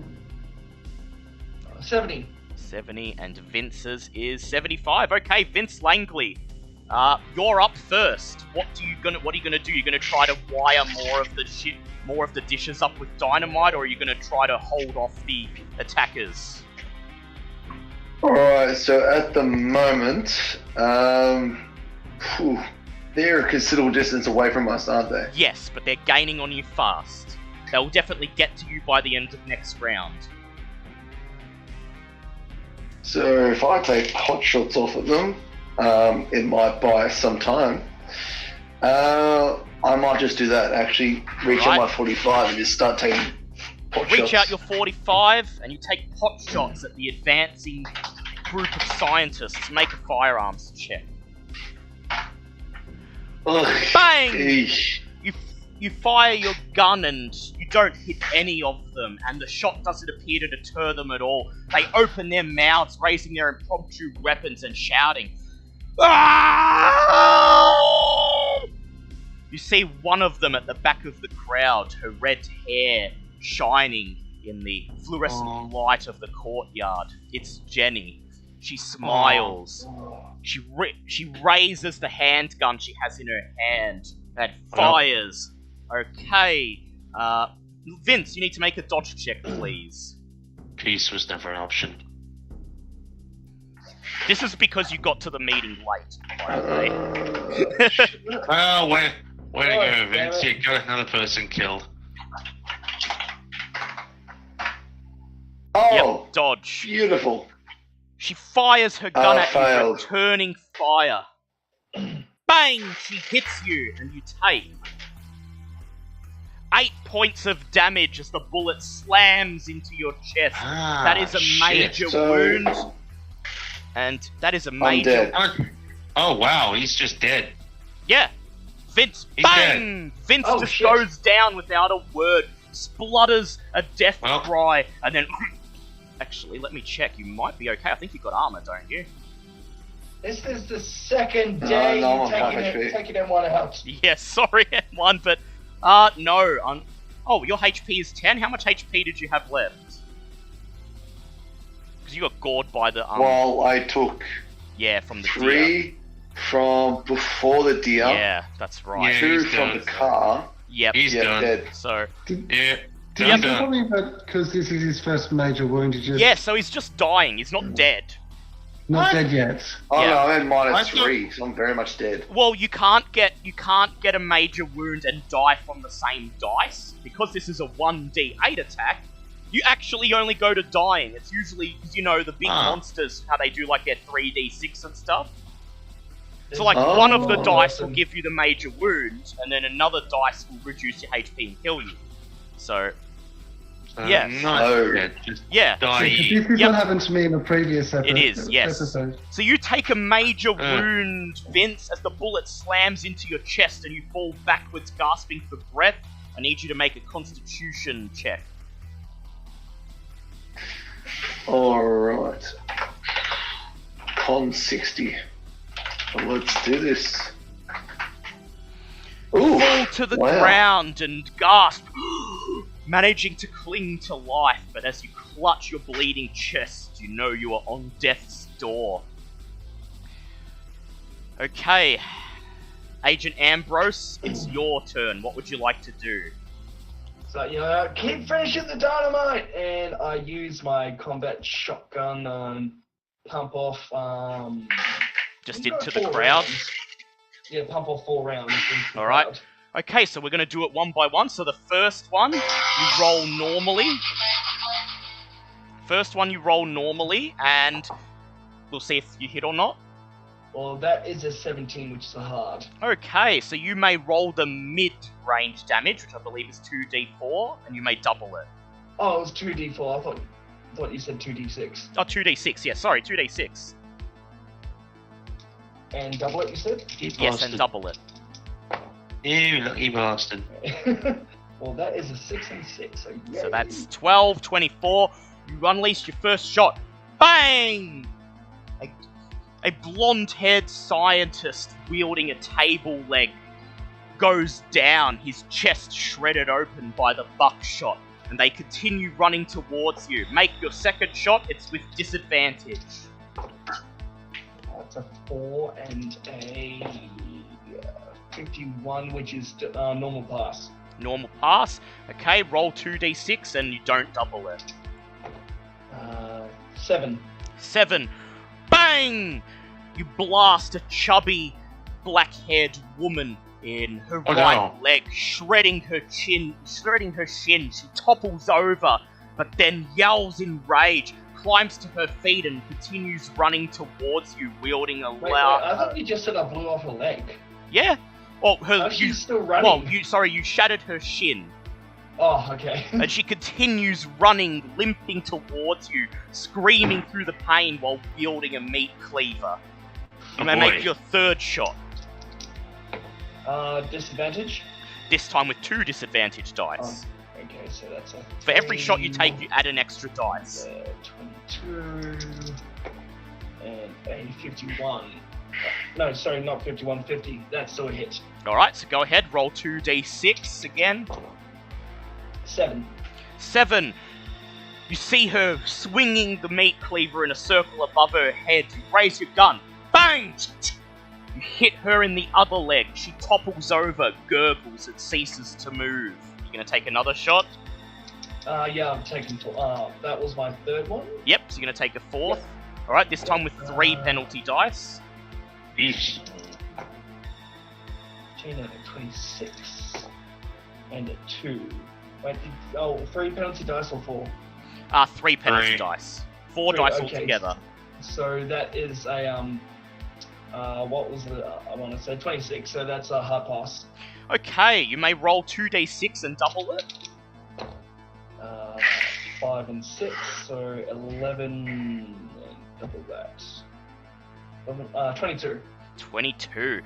70. 70, and Vince's is 75. Okay, Vince Langley, you're up first. What are you gonna do? You're gonna try to wire more of the dishes up with dynamite, or are you gonna try to hold off the attackers? Alright, so at the moment, they're a considerable distance away from us, aren't they? Yes, but they're gaining on you fast. They'll definitely get to you by the end of next round. So if I take pot shots off of them, it might buy us some time. I might just do that, actually. Reach out my 45 and just start taking pot shots. Reach out your 45 and you take pot shots at the advancing group of scientists. Make a firearms check. Ugh, Bang! eesh. You fire your gun and you don't hit any of them, and the shot doesn't appear to deter them at all. They open their mouths, raising their impromptu weapons and shouting, "Ah!" You see one of them at the back of the crowd, her red hair shining in the fluorescent light of the courtyard. It's Jenny. She smiles. She raises the handgun she has in her hand and fires. Okay. Vince, you need to make a dodge check, please. Peace was never an option. This is because you got to the meeting late, by the way. Oh, way to go, damn Vince. it. You got another person killed. Oh, Yep, dodge. beautiful. She fires her gun at you, failed. returning fire. Bang! She hits you, and you take 8 points of damage as the bullet slams into your chest. That is a major So- wound. And that is a I'm major... dead. Oh, wow, he's just dead. Yeah. Vince, He's bang! Vince Oh, just shit. goes down without a word, splutters a death Well. cry, and then... Actually, let me check. You might be okay. I think you've got armor, don't you? This is the second No, day no, you've I'm taken in one out. Yes, sorry, M1, but... no. Oh, your HP is 10? How much HP did you have left? Because you got gored by the... Well, I took yeah, from the deer. 3 from before the deer, Yeah, that's right. Yeah. 2 he's from done. the car. Yep. He's Yeah, done. dead. So... Yeah, Did done, you tell done. me that because this is his first major wound, he just Yeah, so he's just dying. He's not dead. not What? dead yet? Oh Yeah. no, I'm in minus I thought- 3, so I'm very much dead. Well, you can't get a major wound and die from the same dice because this is a 1d8 attack. You actually only go to dying. It's usually the big monsters, how they do like their 3d6 and stuff. So like one of the Oh, dice will awesome. give you the major wound, and then another dice will reduce your HP and kill you. So Yeah. Not Oh. dead, just yeah, die. This is Yep. what happened to me in a previous episode. It is, yes. So you take a major wound, Vince, as the bullet slams into your chest and you fall backwards, gasping for breath. I need you to make a Constitution check. Alright. Con 60. Well, let's do this. Ooh, Fall to the wow. ground and gasp, managing to cling to life. But as you clutch your bleeding chest, you know you are on death's door. Okay, Agent Ambrose, it's your turn. What would you like to do? So, keep finishing the dynamite! And I use my combat shotgun, pump off, Just you got into the 4 crowd? rounds. Yeah, pump off 4 rounds. into the Alright. crowd. Okay, so we're going to do it one by one. So the first one, you roll normally. First one, you roll normally, and we'll see if you hit or not. Well, that is a 17, which is a hard. Okay, so you may roll the mid-range damage, which I believe is 2d4, and you may double it. Oh, it was 2d4. I thought you said 2d6. Oh, 2d6, yeah, sorry, 2d6. And double it, you said? You Yes, bastard. and double it. You lucky bastard. Well, that is a 6 and 6. So, yay. So that's 12, 24. You unleash your first shot. Bang! A blonde-haired scientist wielding a table leg goes down, his chest shredded open by the buckshot, and they continue running towards you. Make your second shot, it's with disadvantage. That's a 4 and a 51, which is normal pass. Normal pass. Okay, roll 2d6 and you don't double it. 7. 7. Bang! You blast a chubby, black-haired woman in her right leg, shredding her shin. She topples over, but then yells in rage, climbs to her feet and continues running towards you, wielding a loud... I thought you just said I blew off her leg. Yeah. Well, she's still running. Well, you shattered her shin. Oh, okay. And she continues running, limping towards you, screaming through the pain while wielding a meat cleaver. You may make your third shot. Disadvantage? This time with 2 disadvantage dice. Okay, so that's a... For every shot you take, you add an extra dice. 22... And a 51. No, sorry, not 51, 50. That's still a hit. Alright, so go ahead, roll 2d6 again. 7. 7. You see her swinging the meat cleaver in a circle above her head. You raise your gun. Bang! You hit her in the other leg. She topples over, gurgles, and ceases to move. You gonna take another shot? Yeah, I'm taking... that was my third one? Yep, so you're gonna take a fourth. Yep. Alright, this time with 3 penalty dice. Eesh. 26. And a 2. Wait, 3 penalty dice or 4? 3 penalty dice. 4 dice altogether. So that is a, what was it? I want to say 26, so that's a hard pass. Okay, you may roll 2d6 and double it. 5 and 6, so 11 and double that. 22. 22.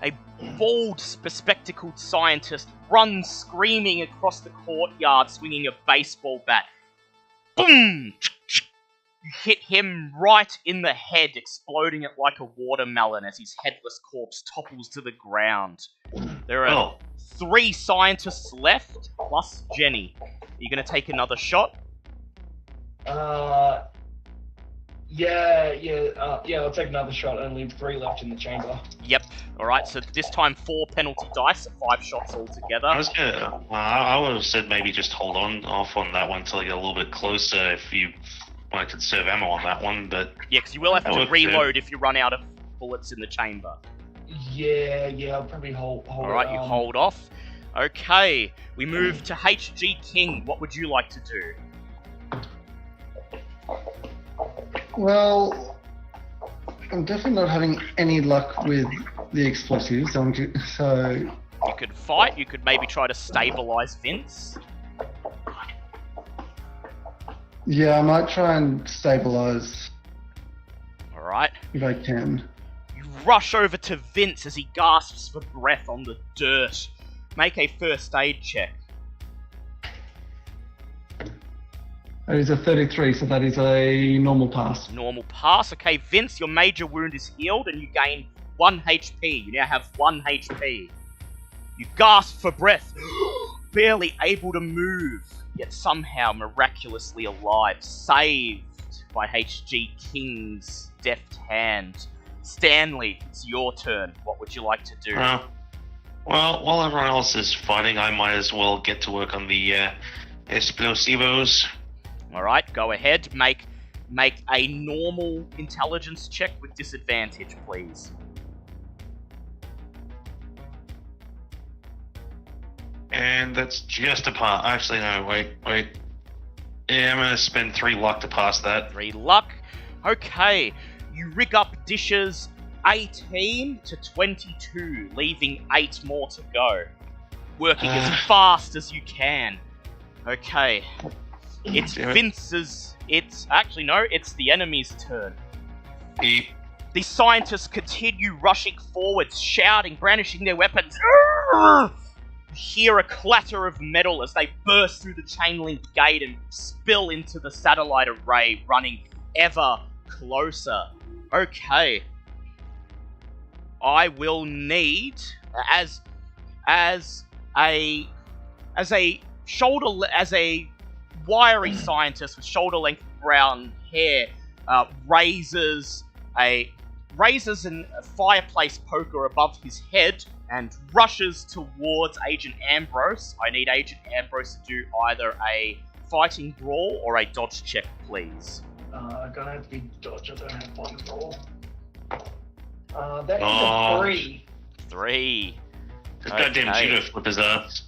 A bald, bespectacled scientist runs screaming across the courtyard, swinging a baseball bat. Boom! You hit him right in the head, exploding it like a watermelon as his headless corpse topples to the ground. There are 3 scientists left, plus Jenny. Are you going to take another shot? Yeah, I'll take another shot and leave 3 left in the chamber. Yep. Alright, so this time 4 penalty dice, 5 shots altogether. I would have said maybe just hold off on that one until I get a little bit closer if you want to conserve ammo on that one, but... Yeah, because you will have to reload if you run out of bullets in the chamber. Yeah, I'll probably hold Alright, you hold off. Okay, we move to HG King. What would you like to do? Well, I'm definitely not having any luck with the explosives, so you could fight, you could maybe try to stabilize Vince. Yeah, I might try and stabilize. Alright. If I can. You rush over to Vince as he gasps for breath on the dirt. Make a first aid check. That is a 33, so that is a normal pass. Normal pass. Okay, Vince, your major wound is healed and you gain 1 HP. You now have 1 HP. You gasp for breath, barely able to move, yet somehow miraculously alive, saved by HG King's deft hand. Stanley, it's your turn. What would you like to do? Well, while everyone else is fighting, I might as well get to work on the explosivos. Alright, go ahead. Make a normal intelligence check with disadvantage, please. And that's just a pass. Actually, no, wait. Yeah, I'm gonna spend 3 luck to pass that. 3 luck. Okay, you rig up dishes 18 to 22, leaving 8 more to go. Working as fast as you can. Okay. It's Vince's... It's the enemy's turn. Beep. The scientists continue rushing forwards, shouting, brandishing their weapons. You hear a clatter of metal as they burst through the chain-link gate and spill into the satellite array, running ever closer. Okay, I will need as a wiry scientist with shoulder length brown hair raises a fireplace poker above his head and rushes towards Agent Ambrose. I need Agent Ambrose to do either a fighting brawl or a dodge check, please. Gonna have to be dodge. I don't have fighting brawl. That is a 3. 3. The goddamn judo flip his ass.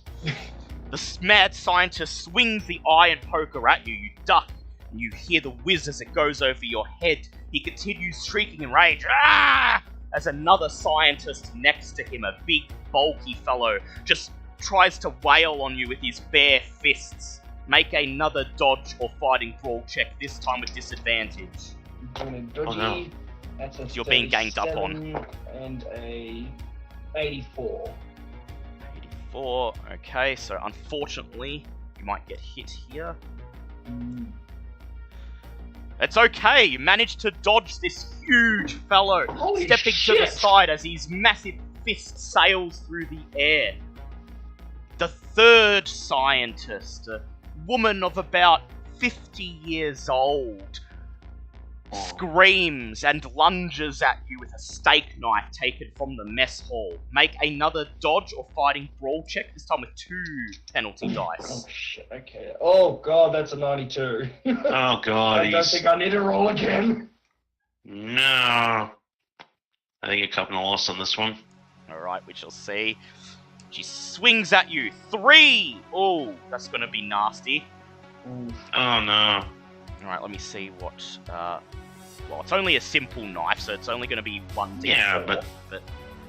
The mad scientist swings the iron poker at you. You duck, and you hear the whiz as it goes over your head. He continues shrieking in rage. Ah! As another scientist next to him, a big, bulky fellow, just tries to wail on you with his bare fists. Make another dodge or fighting brawl check, this time with disadvantage. Doing a dodgy. no. That's a You're being ganged up on. 37 and a 84. 84, okay, so unfortunately, you might get hit here. It's okay, you managed to dodge this huge fellow, Holy stepping shit. to the side as his massive fist sails through the air. The third scientist, a woman of about 50 years old, screams and lunges at you with a steak knife taken from the mess hall. Make another dodge or fighting brawl check, this time with 2 penalty dice. Oh shit, okay. Oh god, that's a 92. Oh god, I don't think I need to roll again. No. I think you're cupping a loss on this one. Alright, we shall see. She swings at you. 3! Oh, that's gonna be nasty. Oh no. Alright, let me see what... well, it's only a simple knife, so it's only going to be 1d4. Yeah, but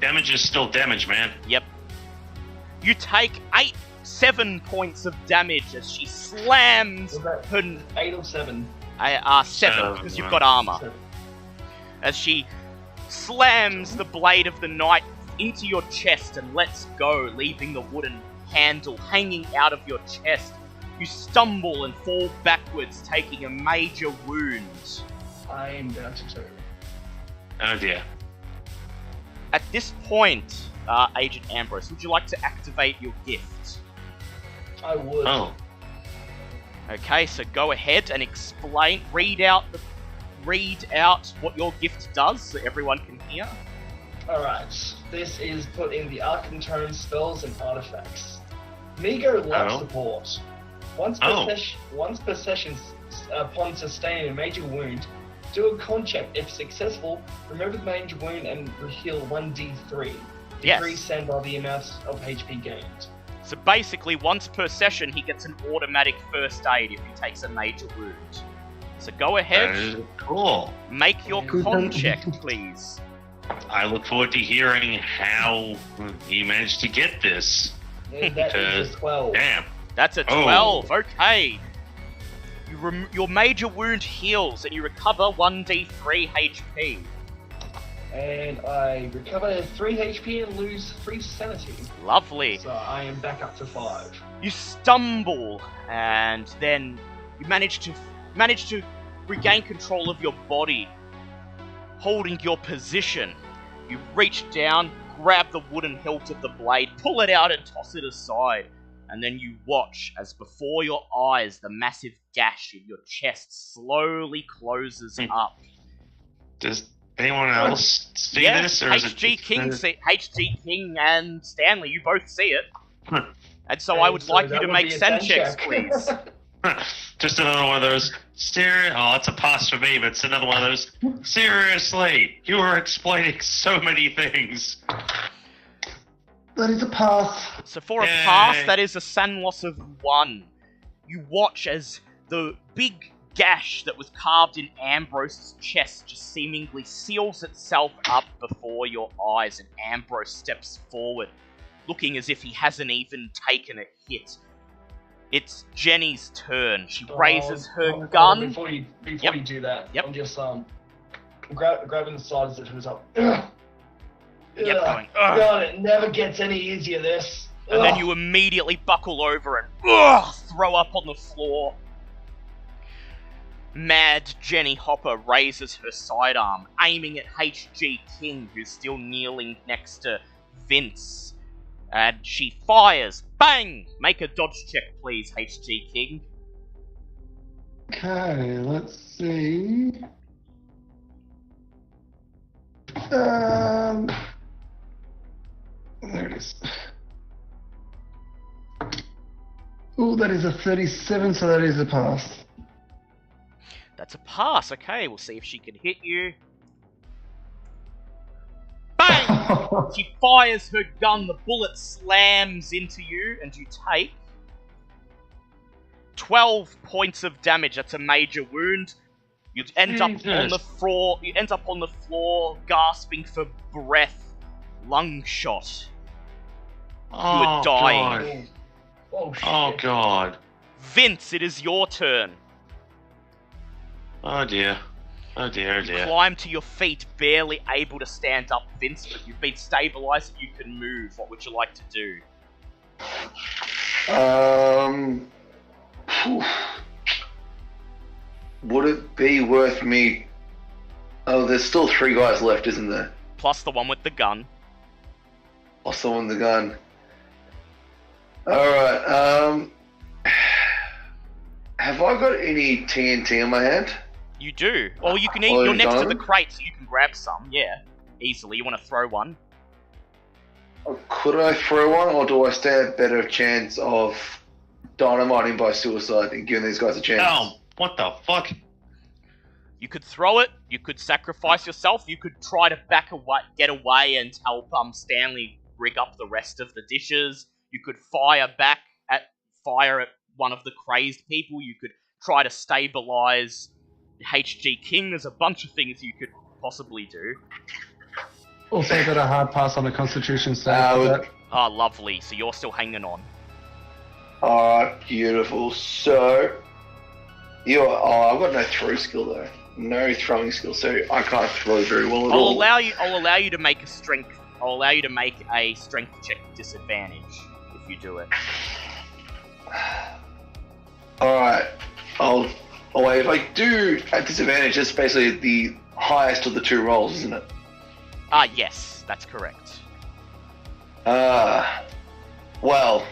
damage is still damage, man. Yep. You take 7 points of damage as she slams Was that her... 8 or 7? 7, because you've got armor. 7. As she slams the blade of the knife into your chest and lets go, leaving the wooden handle hanging out of your chest. You stumble and fall backwards, taking a major wound. I am down to 2. Oh dear. At this point, Agent Ambrose, would you like to activate your gift? I would. Oh. Okay, so go ahead and explain, read out what your gift does so everyone can hear. Alright, this is put in the Arcane Tome spells and artifacts. Meager life Oh. support. Once per session, upon sustaining a major wound, do a con check. If successful, remember the major wound and heal 1d3. Yes. Decrease by the amount of HP gained. So basically, once per session, he gets an automatic first aid if he takes a major wound. So go That ahead, is cool. make your Cool. con check, please. I look forward to hearing how he managed to get this. And that is a 12. Damn. That's a Oh. 12, okay. Your major wound heals and you recover 1d3 HP. And I recover 3 HP and lose 3 sanity. Lovely. So I am back up to 5. You stumble and then you manage to regain control of your body, holding your position. You reach down, grab the wooden hilt of the blade, pull it out and toss it aside. And then you watch as before your eyes the massive gash in your chest slowly closes up. Does anyone else see Yeah, this? Or is HG it HG King and Stanley, you both see it. And so And I would so like you that to would make be a send send checks, check. please. Just another one of those. Oh, it's a pass for me, but it's another one of those. Seriously, you were explaining so many things. That is a pass. So for a Yay. pass, that is a SAN loss of 1. You watch as the big gash that was carved in Ambrose's chest just seemingly seals itself up before your eyes, and Ambrose steps forward, looking as if he hasn't even taken a hit. It's Jenny's turn. She raises her gun. Before you Yep. do that, Yep. I'm just grabbing the sides of his up. Yep, going, "Ugh." God, it never gets any easier. This. And then Ugh. you immediately buckle over and throw up on the floor. Mad Jenny Hopper raises her sidearm, aiming at HG King, who's still kneeling next to Vince. And she fires. Bang! Make a dodge check, please, HG King. Okay, let's see. There it is. Ooh, that is a 37, so that is a pass. That's a pass. Okay, we'll see if she can hit you. Bang! She fires her gun, the bullet slams into you, and you take 12 points of damage. That's a major wound. You end up on the floor. You end up on the floor, gasping for breath. Lung shot. You are dying. Oh, shit. Oh god. Vince, it is your turn. Oh dear. Oh dear, oh dear. Climb to your feet, barely able to stand up, Vince, but you've been stabilized and you can move. What would you like to do? Would it be worth me... Oh, there's still 3 guys left, isn't there? Plus the one with the gun. Also on the gun. Alright, have I got any TNT in my hand? You do. Well, you can eat. Oh, You're next to done? the crate, so you can grab some. Yeah, easily. You want to throw one? Could I throw one, or do I stand a better chance of dynamiting by suicide and giving these guys a chance? Oh, what the fuck? You could throw it. You could sacrifice yourself. You could try to back away, get away, and help Stanley rig up the rest of the dishes. You could fire at one of the crazed people. You could try to stabilize HG King. There's a bunch of things you could possibly do. Also got a hard pass on a Constitution save. for that. Ah, lovely. So you're still hanging on. Alright, beautiful. So, I've got no throw skill though. No throwing skill, so I can't throw very well at I'll all. allow you to make a strength. I'll allow you to make a strength check with disadvantage if you do it. Alright, wait, if I do at disadvantage, it's basically the highest of the 2 rolls, isn't it? Ah, yes, that's correct. Well.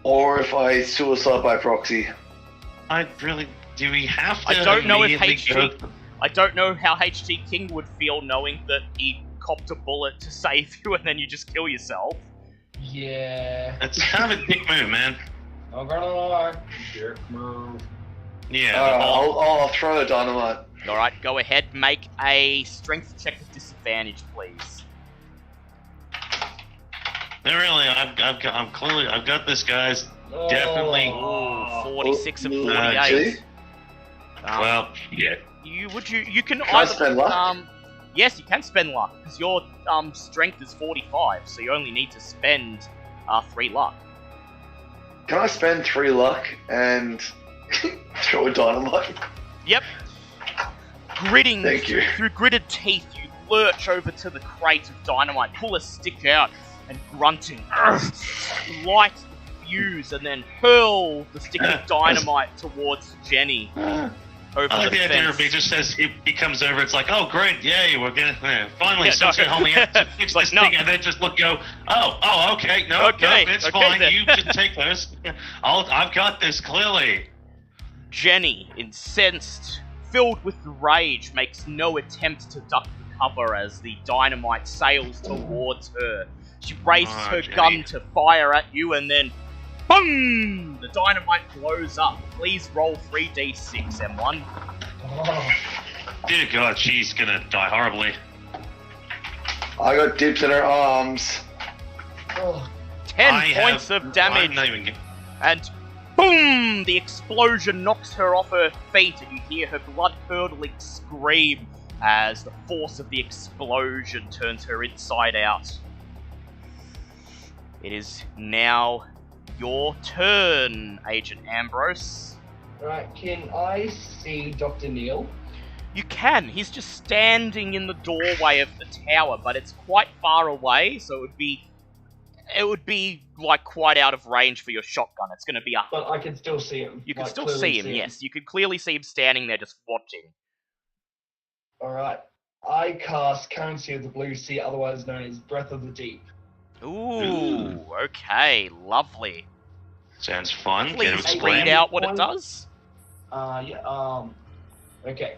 Or if I suicide by proxy. Do we have to I don't know if immediately HG. I don't know how HG King would feel knowing that he copped a bullet to save you and then you just kill yourself. Yeah. That's kind of a dick move, man. I'm gonna lie. Jerk move. Yeah. I'll throw the dynamite. Alright, go ahead, make a strength check with disadvantage, please. No, really, I've got this, guys. Definitely. Ooh, 46 of Gee. 48. Well, yeah. You can Can I either spend luck? Yes, you can spend luck because your strength is 45, so you only need to spend 3 luck. Can I spend 3 luck and throw a dynamite? Yep. Gritting Thank you. through gritted teeth, you lurch over to the crate of dynamite, pull a stick out, and grunting, light the fuse, and then hurl the stick of dynamite towards Jenny. Over I like the the idea of fence. he just says he comes over. It's like, oh great, yay, we're gonna finally someone's gonna help me out to fix Like, this no. thing, and then just go, oh, okay, no, it's okay fine. then. You can take those. I've got this clearly. Jenny, incensed, filled with rage, makes no attempt to duck the cover as the dynamite sails towards her. She raises her Jenny. gun to fire at you, and then boom! The dynamite blows up. Please roll 3d6, M1. Oh. Dear God, she's gonna die horribly. I got dips in her arms. Oh. 10 points of damage. I'm not even. And boom! The explosion knocks her off her feet, and you hear her blood-curdling scream as the force of the explosion turns her inside out. It is now your turn, Agent Ambrose. Right, can I see Dr. Neil? You can. He's just standing in the doorway of the tower, but it's quite far away, so it would be It would be, like, quite out of range for your shotgun. It's going to be up. But I can still see him. You can like, still clearly see him, yes. You can clearly see him standing there just watching. Alright. I cast Currency of the Blue Sea, otherwise known as Breath of the Deep. Ooh, okay, lovely. Sounds fun. Can you Please explain? read out what it does. Okay.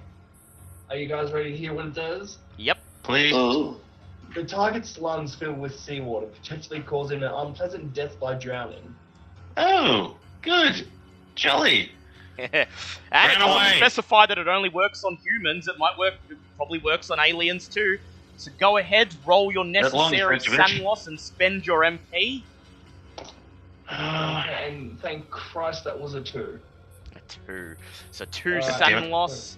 Are you guys ready to hear what it does? Yep. Please. Oh. The target's lungs fill with seawater, potentially causing an unpleasant death by drowning. Oh, good. Jolly. And Ran it doesn't away. specify that it only works on humans. It probably works on aliens too. So go ahead, roll your necessary range of it. SAN loss and spend your MP. And thank Christ that was a 2. A 2. So 2 Damn SAN it. loss.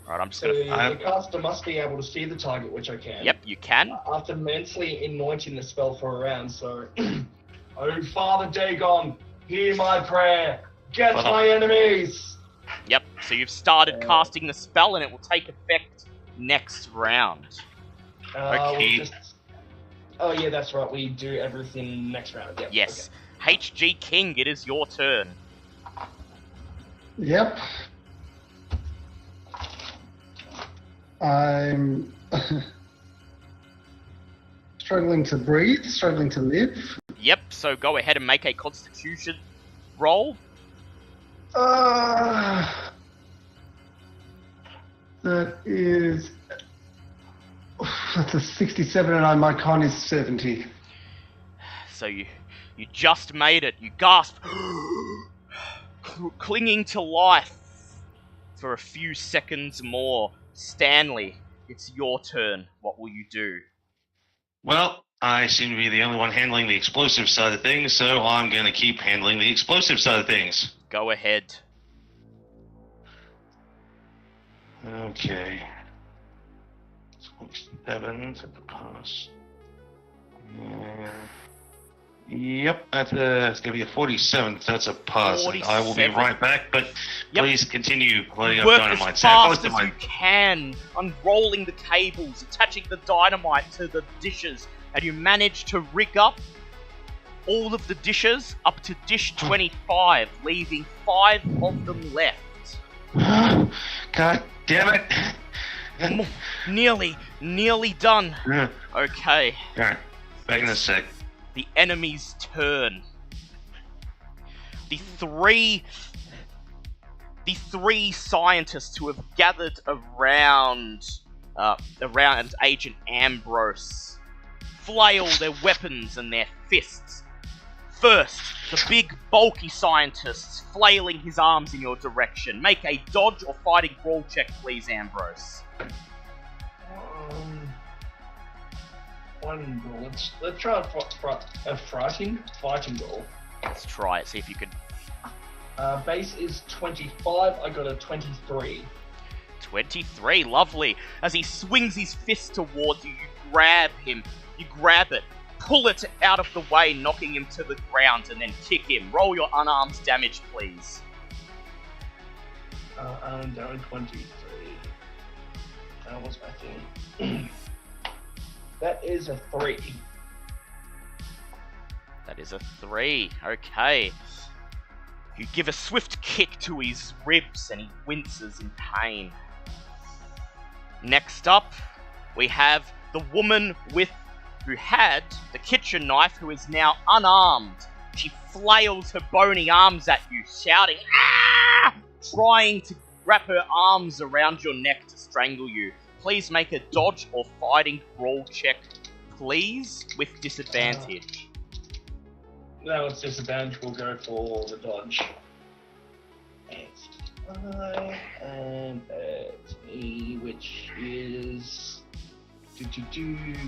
Alright, I'm just So gonna... the caster must be able to see the target, which I can. Yep, you can. After mentally anointing the spell for a round, so... Oh, Father Dagon, hear my prayer. Get Father. my enemies! Yep, so you've started casting the spell and it will take effect next round. Okay. Oh yeah, that's right. We do everything next round. Yep. Yes. HG King, it is your turn. Yep. I'm struggling to breathe, struggling to live. Yep, so go ahead and make a constitution roll. That is... That's a 67 and my con is 70. So you just made it. You gasp, clinging to life for a few seconds more. Stanley, it's your turn. What will you do? Well, I seem to be the only one handling the explosive side of things, so I'm going to keep handling the explosive side of things. Go ahead. Okay. 27 to the pass. Yep, that's it's going to be a 47, so that's a pass. And I will be 47. right back, but Yep. please continue loading up Work dynamite. as Stand close fast to as my... you can, unrolling the cables, attaching the dynamite to the dishes, and you manage to rig up all of the dishes up to dish 25, leaving 5 of them left. God damn it! Nearly done. Okay, Alright, back in a sec. the enemy's turn. The three scientists who have gathered around Agent Ambrose flail their weapons and their fists. First, the big, bulky scientist flailing his arms in your direction. Make a dodge or fighting brawl check, please, Ambrose. Fighting brawl. Let's try a fighting brawl. Let's try it, see if you can... Base is 25. I got a 23. 23, lovely. As he swings his fist towards you, you grab him. You grab it, pull it out of the way, knocking him to the ground, and then kick him. Roll your unarmed damage, please. I'm down 23. That was my thing. That is a 3. That is a 3. Okay. You give a swift kick to his ribs, and he winces in pain. Next up, we have the woman who had the kitchen knife, who is now unarmed. She flails her bony arms at you, shouting, "Ah!" trying to wrap her arms around your neck to strangle you. Please make a dodge or fighting brawl check, please, with disadvantage. Now it's disadvantage. We'll go for the dodge. It's 5 and it's me, which is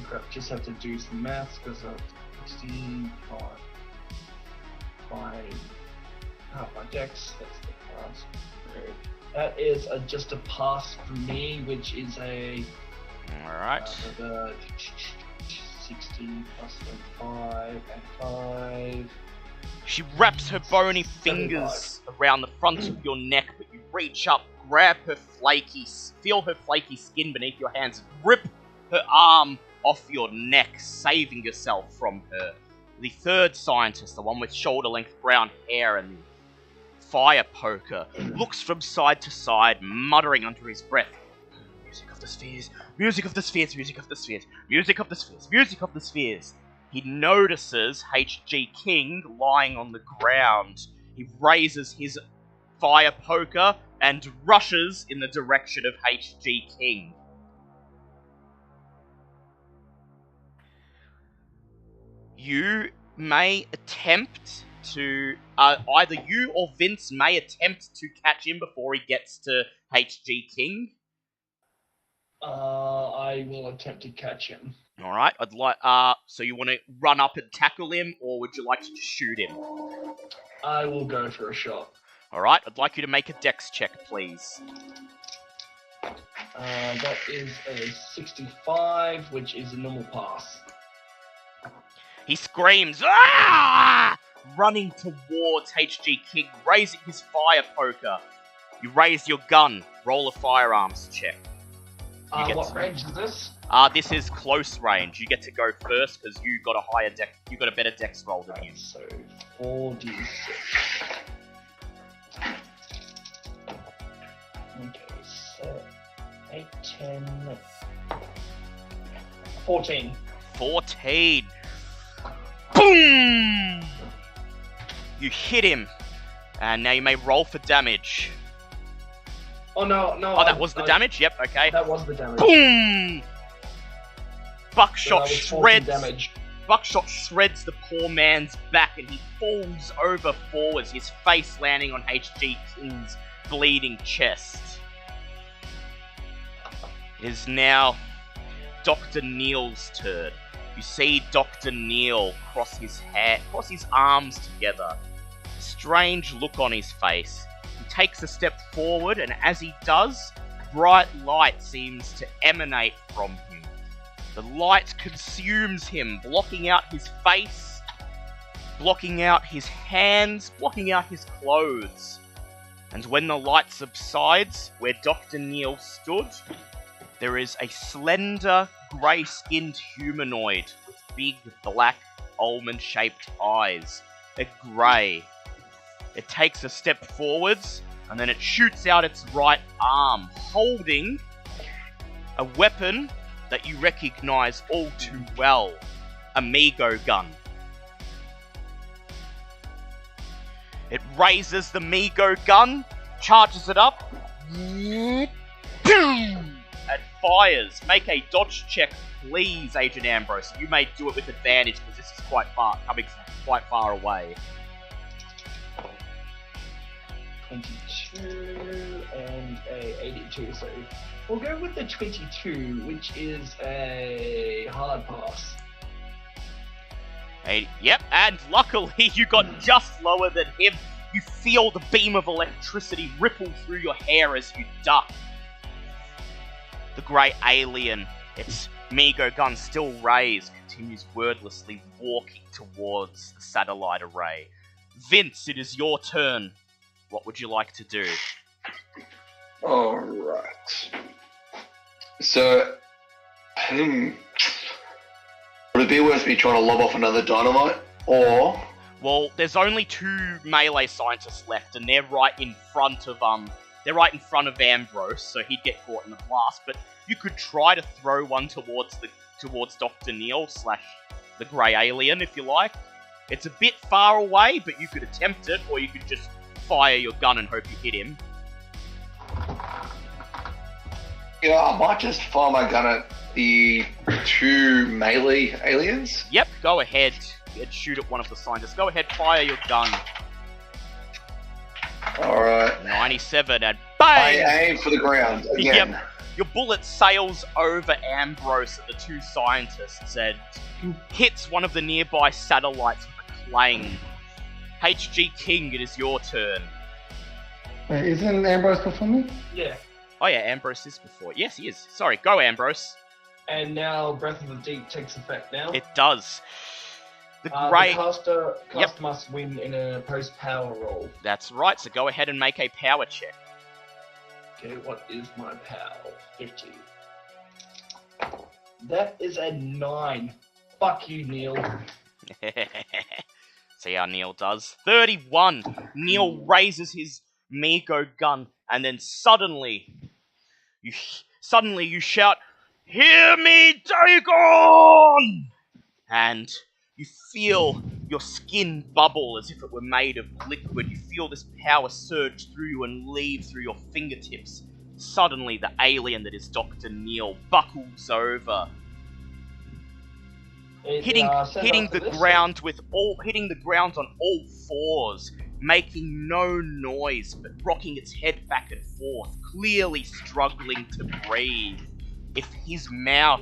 crap. Just have to do some maths because of 16, 5, half my dex. That's the pass. That is just a pass for me, which is a Alright. 16 plus 5 and 5. She wraps her bony fingers around the front of your neck, but you reach up, grab her feel her flaky skin beneath your hands, rip her arm off your neck, saving yourself from her. The third scientist, the one with shoulder-length brown hair and the fire poker, looks from side to side, muttering under his breath, "Music of the spheres, music of the spheres, music of the spheres, music of the spheres, music of the spheres." He notices H.G. King lying on the ground. He raises his fire poker and rushes in the direction of H.G. King. You may attempt to... either you or Vince may attempt to catch him before he gets to H.G. King. I will attempt to catch him. Alright, I'd like... so you want to run up and tackle him, or would you like to just shoot him? I will go for a shot. Alright, I'd like you to make a dex check, please. That is a 65, which is a normal pass. He screams, "Ah!" running towards H.G. King, raising his fire poker. You raise your gun. Roll a firearms check. What range is this? This is close range. You get to go first because you got a higher dex. You got a better dex roll than him. So 4d6. Okay, so 8, 10, 14. 14. Boom! You hit him, and now you may roll for damage. Oh no! Oh, that was the damage. Yep. Okay. That was the damage. Boom! Buckshot So shreds. damage. Buckshot shreds the poor man's back, and he falls over forwards, his face landing on H.G. King's bleeding chest. It is now Dr. Neil's turn. You see Dr. Neil cross his arms together. Strange look on his face. He takes a step forward, and as he does, bright light seems to emanate from him. The light consumes him, blocking out his face, blocking out his hands, blocking out his clothes. And when the light subsides, where Dr. Neil stood, there is a slender, grey-skinned humanoid with big, black, almond-shaped eyes. They're grey. It takes a step forwards, and then it shoots out its right arm, holding a weapon that you recognise all too well. A Mego gun. It raises the Mego gun, charges it up, and fires. Make a dodge check, please, Agent Ambrose. You may do it with advantage because this is quite far, coming from quite far away. 22 and a 82, so we'll go with the 22, which is a hard pass. Yep, and luckily you got just lower than him. You feel the beam of electricity ripple through your hair as you duck. The grey alien, its Mego gun still raised, continues wordlessly walking towards the satellite array. Vince, it is your turn. What would you like to do? Alright. So, would it be worth me trying to lob off another dynamite, or... Well, there's only 2 melee scientists left, and they're right in front of Ambrose, so he'd get caught in the blast. But you could try to throw one towards Dr. Neil / the grey alien, if you like. It's a bit far away, but you could attempt it, or you could just fire your gun and hope you hit him. Yeah, I might just fire my gun at the 2 melee aliens. Yep, go ahead and shoot at one of the scientists. Go ahead, fire your gun. Alright. 97 and bang! I aim for the ground again. Yep. Your bullet sails over Ambrose and the 2 scientists and hits one of the nearby satellites with a clang. H.G. King, it is your turn. Wait, isn't Ambrose before me? Yeah. Oh yeah, Ambrose is before. Yes, he is. Sorry, go Ambrose. And now Breath of the Deep takes effect now. It does. The grey... The caster must win in a post-power roll. That's right, so go ahead and make a power check. Okay, what is my power? 50. That is a 9. Fuck you, Neil. See how Neil does. 31. Neil raises his Mego gun, and then suddenly you shout, "Hear me, Dagon!" And you feel your skin bubble as if it were made of liquid. You feel this power surge through you and leave through your fingertips. Suddenly, the alien that is Dr. Neil buckles over, hitting the ground on all fours, making no noise but rocking its head back and forth, clearly struggling to breathe. If his mouth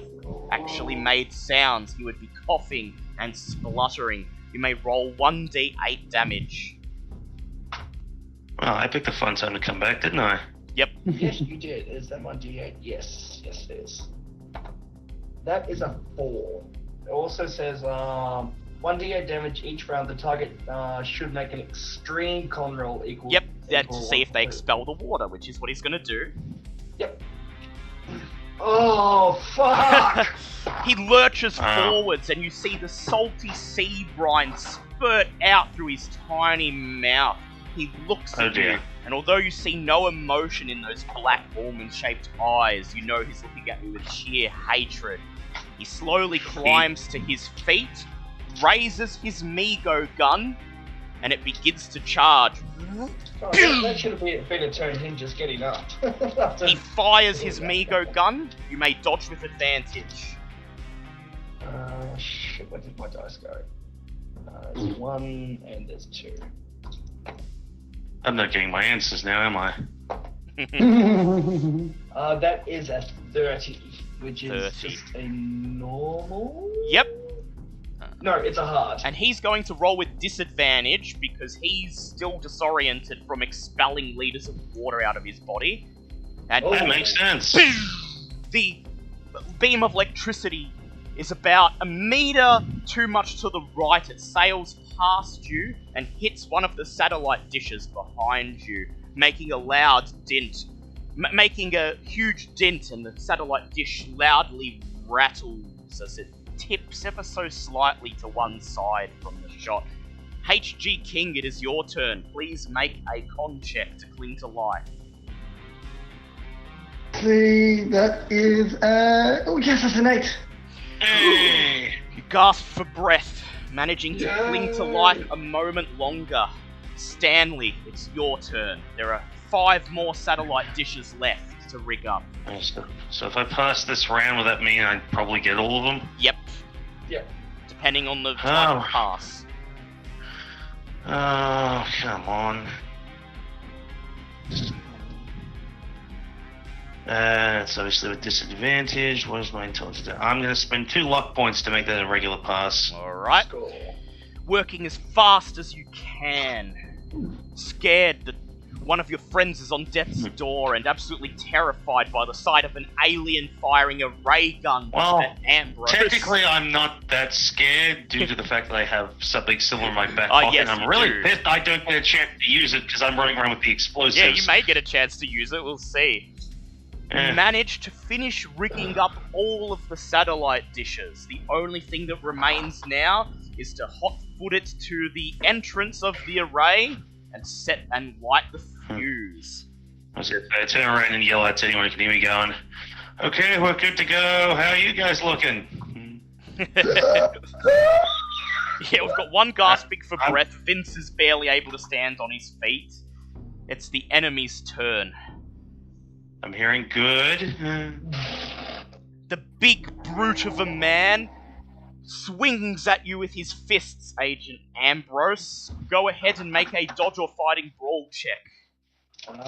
actually made sounds, he would be coughing and spluttering. You may roll 1d8 damage. Well, I picked a fun time to come back, didn't I? Yep. Yes, you did. Is that 1d8? Yes, it is. That is a 4. It also says 1d8 damage each round. The target should make an extreme con roll equal. Yep, that's to see if they expel the water, which is what he's going to do. Yep. Oh, fuck! He lurches forwards, and you see the salty sea brine spurt out through his tiny mouth. He looks at you, and although you see no emotion in those black almond-shaped eyes, you know he's looking at you with sheer hatred. He slowly climbs to his feet, raises his Mego gun, and it begins to charge. Oh, that should have been a turn him just getting up. He fires his Mego gun. You may dodge with advantage. Shit, where did my dice go? There's 1 and there's 2. I'm not getting my answers now, am I? That is a 30, which is 30. just a normal? Yep. No, it's a hard. And he's going to roll with disadvantage because he's still disoriented from expelling liters of water out of his body. And That makes sense. the beam of electricity is about a meter too much to the right. It sails past you and hits one of the satellite dishes behind you, making a loud dent. Making a huge dent, and the satellite dish loudly rattles as it tips ever so slightly to one side from the shot. HG King, it is your turn. Please make a con check to cling to life. See, that is oh yes, that's an 8. Hey! You gasp for breath, managing to cling to life a moment longer. Stanley, it's your turn. There are 5 more satellite dishes left to rig up. So if I pass this round, will that mean I'd probably get all of them? Yep. Yep. Depending on the type of pass. Oh, come on. It's obviously with disadvantage. What is my intelligence? I'm going to spend 2 luck points to make that a regular pass. Alright. Cool. Working as fast as you can. Scared that one of your friends is on death's door and absolutely terrified by the sight of an alien firing a ray gun at Ambrose. Technically, I'm not that scared due to the fact that I have something similar in my back pocket. Yes, I'm you really do. pissed I don't get a chance to use it because I'm running around with the explosives. Yeah, you may get a chance to use it, we'll see. You manage to finish rigging up all of the satellite dishes. The only thing that remains now is to hot-foot it to the entrance of the array and set and light the fuse. I turn around and yell at anyone who can hear me going, "Okay, we're good to go. How are you guys looking?" Yeah, we've got one gasping for breath. Vince is barely able to stand on his feet. It's the enemy's turn. I'm hearing good. The big brute of a man swings at you with his fists, Agent Ambrose. Go ahead and make a dodge or fighting brawl check.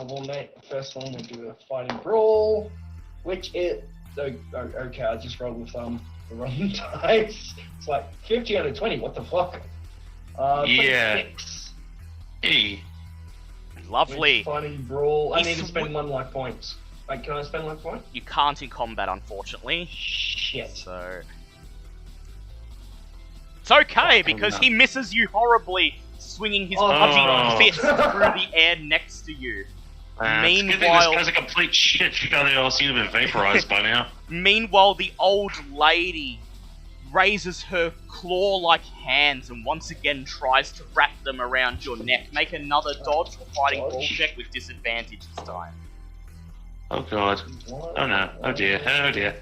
We'll make the first one. We'll do a fighting brawl, which is okay. I just rolled with the wrong dice. It's like 50 out of 20. What the fuck? Yeah. 26. Hey. Lovely. Which fighting brawl. I He's need to spend 1 life point. Wait, can I spend 1 point? You can't in combat, unfortunately. Shit. So it's okay because he misses you horribly, swinging his pudgy fist through the air next to you. It's a good thing this guy's a complete shit show. They all seem to have been vaporized by now. Meanwhile, the old lady raises her claw-like hands and once again tries to wrap them around your neck. Make another dodge or fighting ball check with disadvantage this time. Oh god. Oh no. Oh dear. Oh dear.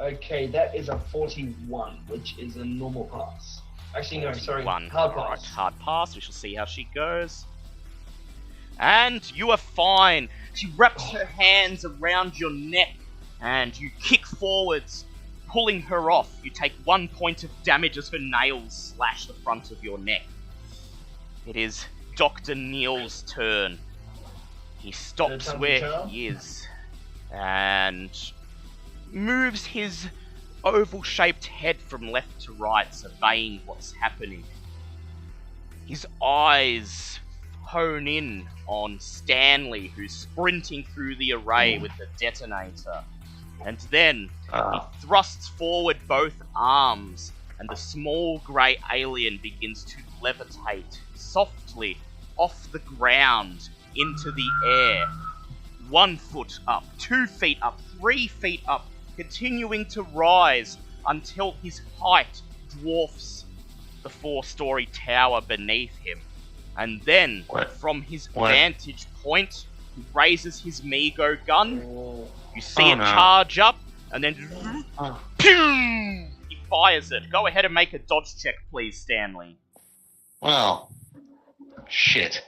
Okay, that is a 41, which is a normal pass. Actually, no, sorry, One. hard Alright, pass. hard pass. We shall see how she goes. And you are fine. She wraps her hands around your neck and you kick forwards, pulling her off. You take 1 point of damage as her nails slash the front of your neck. It is Dr. Neil's turn. He stops time to where charge? he is and moves his oval-shaped head from left to right, surveying what's happening. His eyes hone in on Stanley, who's sprinting through the array with the detonator. And then he thrusts forward both arms, and the small grey alien begins to levitate softly off the ground into the air. 1 foot up, 2 feet up, 3 feet up, continuing to rise until his height dwarfs the 4-story tower beneath him. And then, from his vantage point, he raises his Mego gun. You see it charge up, and then pew! He fires it. Go ahead and make a dodge check, please, Stanley. Well. Shit.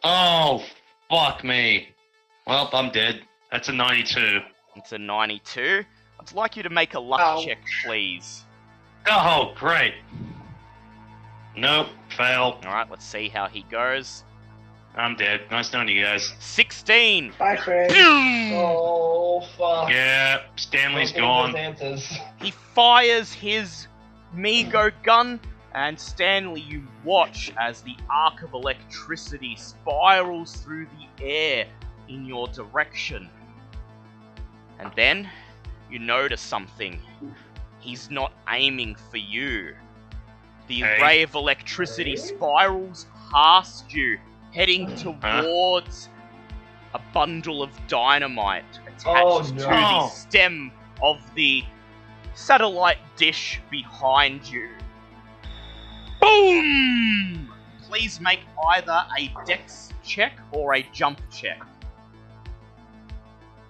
Oh, fuck me. Well, I'm dead. That's a 92. It's a 92. I'd like you to make a luck check, please. Oh, great. Nope, fail. Alright, let's see how he goes. I'm dead. Nice knowing you guys. 16! Bye, friend. Oh, fuck. Yeah, Stanley's Fucking gone. those answers. He fires his Mego gun, and Stanley, you watch as the arc of electricity spirals through the air in your direction. And then, you notice something. He's not aiming for you. The ray of electricity spirals past you, heading towards a bundle of dynamite attached to the stem of the satellite dish behind you. Boom! Please make either a dex check or a jump check.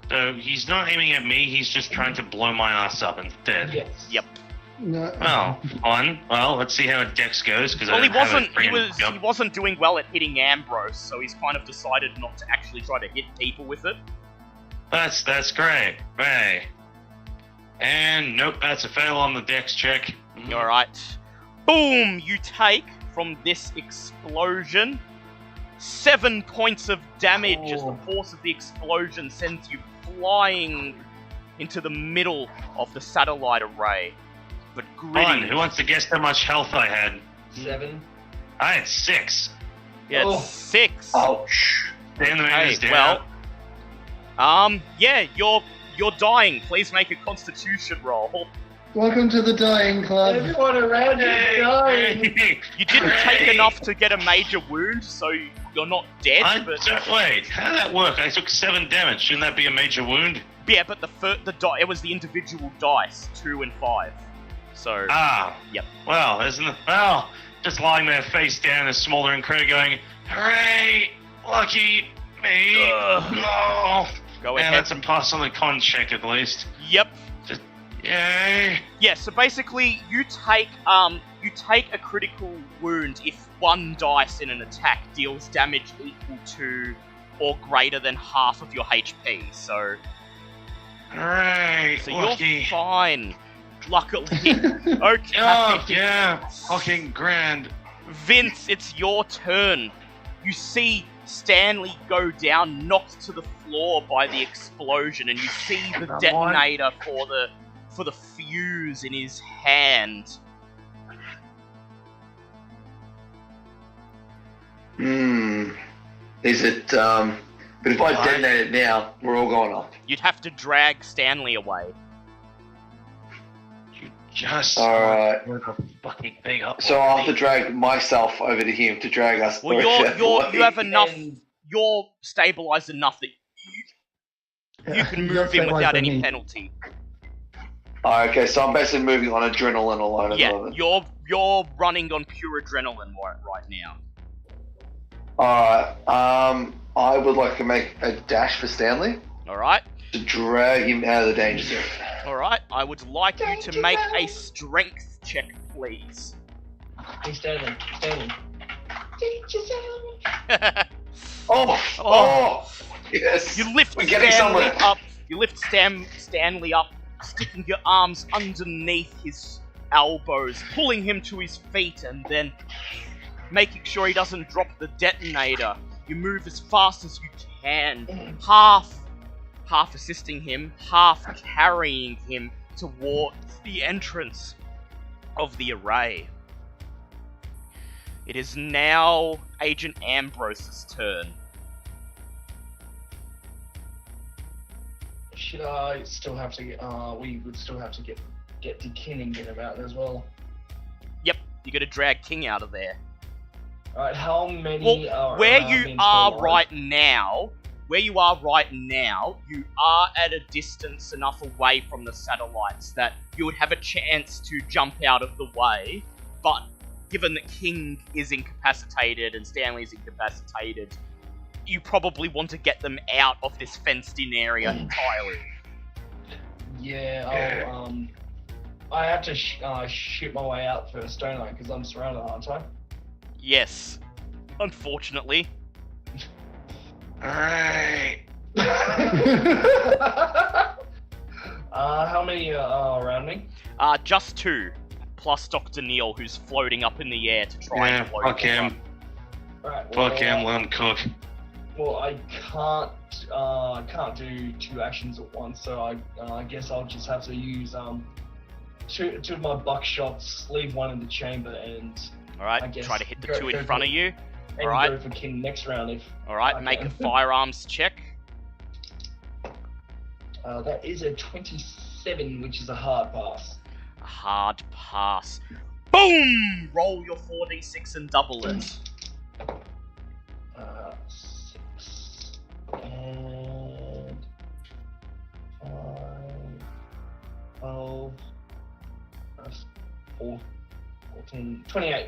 So he's not aiming at me, he's just trying to blow my ass up instead. Yes. Yep. No. Oh, fun. Well, let's see how a dex goes, because Well, I he don't have wasn't. a friggin' He jump. wasn't doing well at hitting Ambrose, so he's kind of decided not to actually try to hit people with it. That's great. Hey. And nope, that's a fail on the dex check. All right. Boom! You take from this explosion 7 points of damage as the force of the explosion sends you flying into the middle of the satellite array. But Gritty... Fun. Who wants to guess how much health I had? 7. I had 6. Yeah, it's 6. Ouch. Dan the man is down. Yeah, you're dying. Please make a Constitution roll. Welcome to the dying club. Everyone around you is dying. You didn't take enough to get a major wound, so you're not dead. Wait, how did that work? I took 7 damage. Shouldn't that be a major wound? Yeah, but it was the individual dice, 2 and 5. So yep. Well, just lying there face down, a smoldering critter going, "Hooray! Lucky me!" Oh, Go yeah, ahead. that's a pass on the con check at least. Yep. Just yay! Yeah. So basically, you take a critical wound if 1 dice in an attack deals damage equal to or greater than half of your HP. So Hooray! Lucky. you're fine. Luckily. Okay. Oh yeah, fucking grand. Vince, it's your turn. You see Stanley go down, knocked to the floor by the explosion, and you see the detonator for the fuse in his hand. Is it, but if I detonate it now, we're all going up. You'd have to drag Stanley away. Just Alright. work a fucking thing up. So I'll have to drag myself over to him to drag us. Well, you have enough. You're stabilized enough that you can move him without any penalty. Okay, so I'm basically moving on adrenaline alone at the Yeah, moment. you're running on pure adrenaline right now. Alright, I would like to make a dash for Stanley Alright? to drag him out of the danger zone. Alright, I would like you to make a strength check, please. Hey, Stanley. Oh, yes. You lift We're getting Stanley somewhere. up. You lift Stanley up, sticking your arms underneath his elbows, pulling him to his feet, and then making sure he doesn't drop the detonator. You move as fast as you can, half assisting him, half carrying him towards the entrance of the array. It is now Agent Ambrose's turn. Should I still have to get? We would still have to get to King and get him out as well. Yep, you gotta drag King out of there. Alright, how many? Well, where around you me are for right now, you are at a distance enough away from the satellites that you would have a chance to jump out of the way, but given that King is incapacitated and Stanley is incapacitated, you probably want to get them out of this fenced-in area entirely. Yeah, I have to shoot my way out first, don't I? Because I'm surrounded, aren't I? Yes. Unfortunately. Alright. How many are around me? Just 2. Plus Dr. Neil, who's floating up in the air to try Yeah, and blow fuck them him. Right, Fuck him, let him cook. Well, I can't do 2 actions at once, so I guess I'll just have to use two of my buckshots, leave one in the chamber, and I Alright, guess try to hit the go 2 in for front it. of you. and Alright. go for King next round if. Alright, Okay. make a firearms check. That is a 27, which is a hard pass. A hard pass. Boom! Roll your 4d6 and double it. 6 and 5, 12, 14, 28.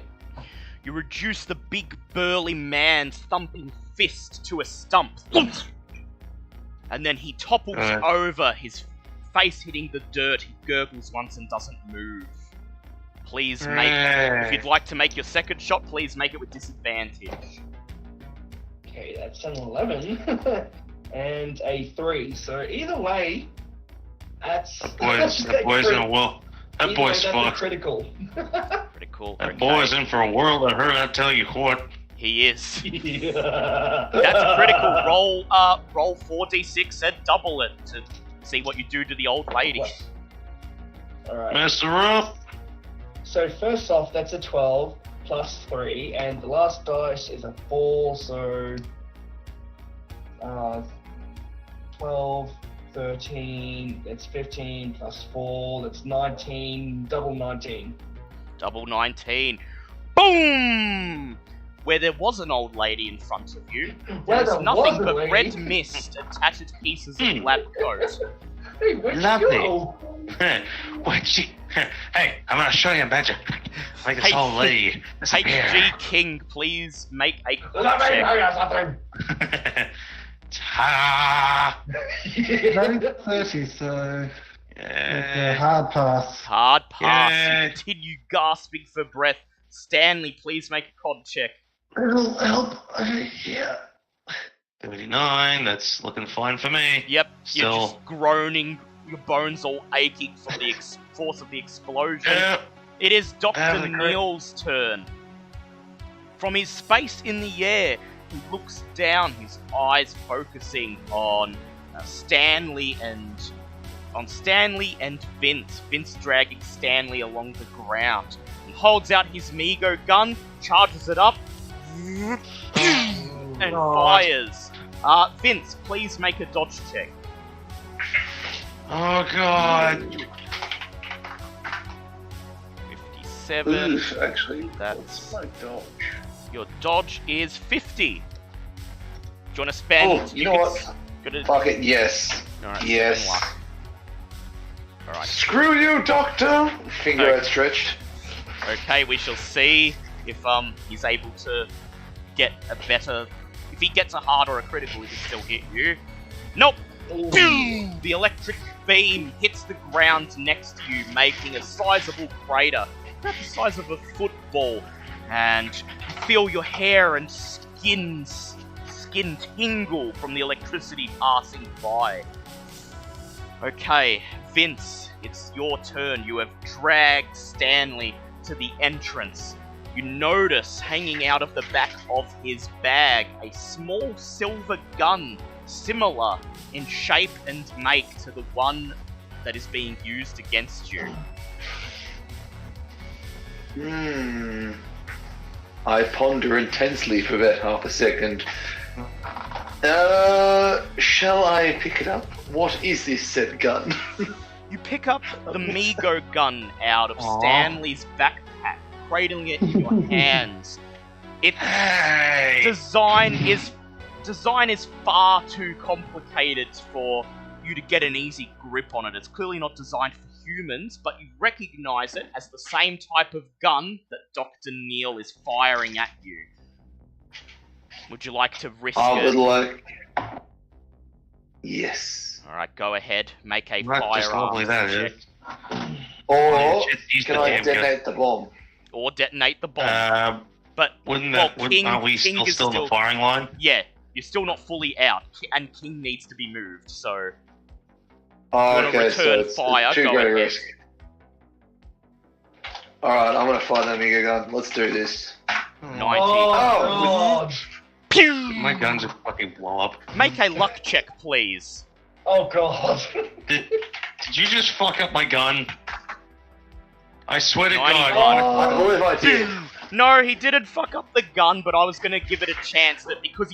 You reduce the big burly man's thumping fist to a stump. And then he topples over, his face hitting the dirt. He gurgles once and doesn't move. Please make... If you'd like to make your second shot, please make it with disadvantage. Okay, that's an 11 and a 3. So either way, that's That boy's in a well. That boy's that's a fucked. critical. Pretty cool. That boy's in for a world of hurt, I tell you what. He is. Yeah. That's a critical. Roll 4d6 and double it to see what you do to the old lady. Alright. Mess her up. So first off, that's a 12 plus 3, and the last dice is a 4, so 12, 13, that's 15 plus 4, that's 19, double 19. Double 19. Boom! Where there was an old lady in front of you, Where there's there nothing was a but lady? red mist and tattered pieces of lab coat. Hey, where'd Lovely. you go? What she? Hey, I'm gonna show you a magic. Like this Hey, old lady. HG King, please make a con Let me check. tell you something. Ta! No 30, so it's a hard pass. Hard pass. Yeah. You continue gasping for breath. Stanley, please make a con check. It'll help over here. 39, that's looking fine for me. Yep, you're Still. just groaning, your bones all aching from the force of the explosion. Yeah. It is Dr. Have a great- Neil's turn. From his space in the air, he looks down, his eyes focusing on Stanley and Vince. Vince dragging Stanley along the ground. He holds out his Mego gun, charges it up, and fires. Vince, please make a dodge check. Oh god. 57. Oof, actually. That's- What's my dodge? Your dodge is 50. Do you want to spend? Oh, you know what? Gotta, Fuck it, yes. Alright, Yes. spend luck. Alright. Screw you, Doctor! Finger outstretched. Okay, we shall see if he's able to get a better... If he gets a hard or a critical, he can still hit you. Nope! Boom! The electric beam hits the ground next to you, making a sizable crater, about the size of a football, and you feel your hair and skin tingle from the electricity passing by. Okay, Vince, it's your turn. You have dragged Stanley to the entrance. You notice, hanging out of the back of his bag, a small silver gun, similar in shape and make to the one that is being used against you. I ponder intensely for about half a second. Shall I pick it up? What is this said gun? You pick up the Mego gun out of Stanley's backpack, cradling it in your hands. Its design is far too complicated for you to get an easy grip on it. It's clearly not designed for humans, but you recognize it as the same type of gun that Dr. Neil is firing at you. Would you like to risk I it? would like... Yes. Alright, go ahead. Make a Right, just lovely firearms that check. is. Or Use can the I damn gun. detonate the bomb? Or detonate the bomb. But, Aren't we King is still in the firing line? Yeah, you're still not fully out, and King needs to be moved, so... Oh, wanna okay, so return it's fire, too go great a ahead. risk. Alright, I'm gonna fire that Mega gun. Let's do this. 90. Oh, God. Pew! My guns are fucking blow up. Make a luck check, please. Oh, God. Did you just fuck up my gun? I swear to 91. God. I believe I did. No, he didn't fuck up the gun, but I was gonna give it a chance that because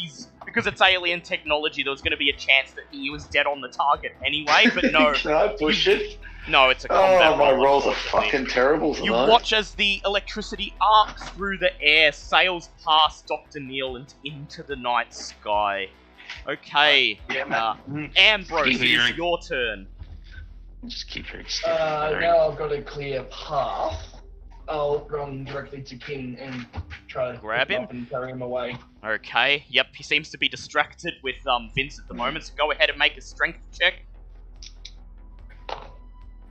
it's alien technology, there was gonna be a chance that he was dead on the target anyway, but no. Can I push it? No, it's a combat Oh, my roll, rolls are unfortunately. fucking terrible You tonight. watch as the electricity arcs through the air, sails past Dr. Neil and into the night sky. Okay, Ambrose, Keep it is hearing. your turn. Just keep hearing Now I've got a clear path. I'll run directly to King and try to Grab pick him? up and carry him away. Okay, yep, he seems to be distracted with Vince at the moment, so go ahead and make a strength check.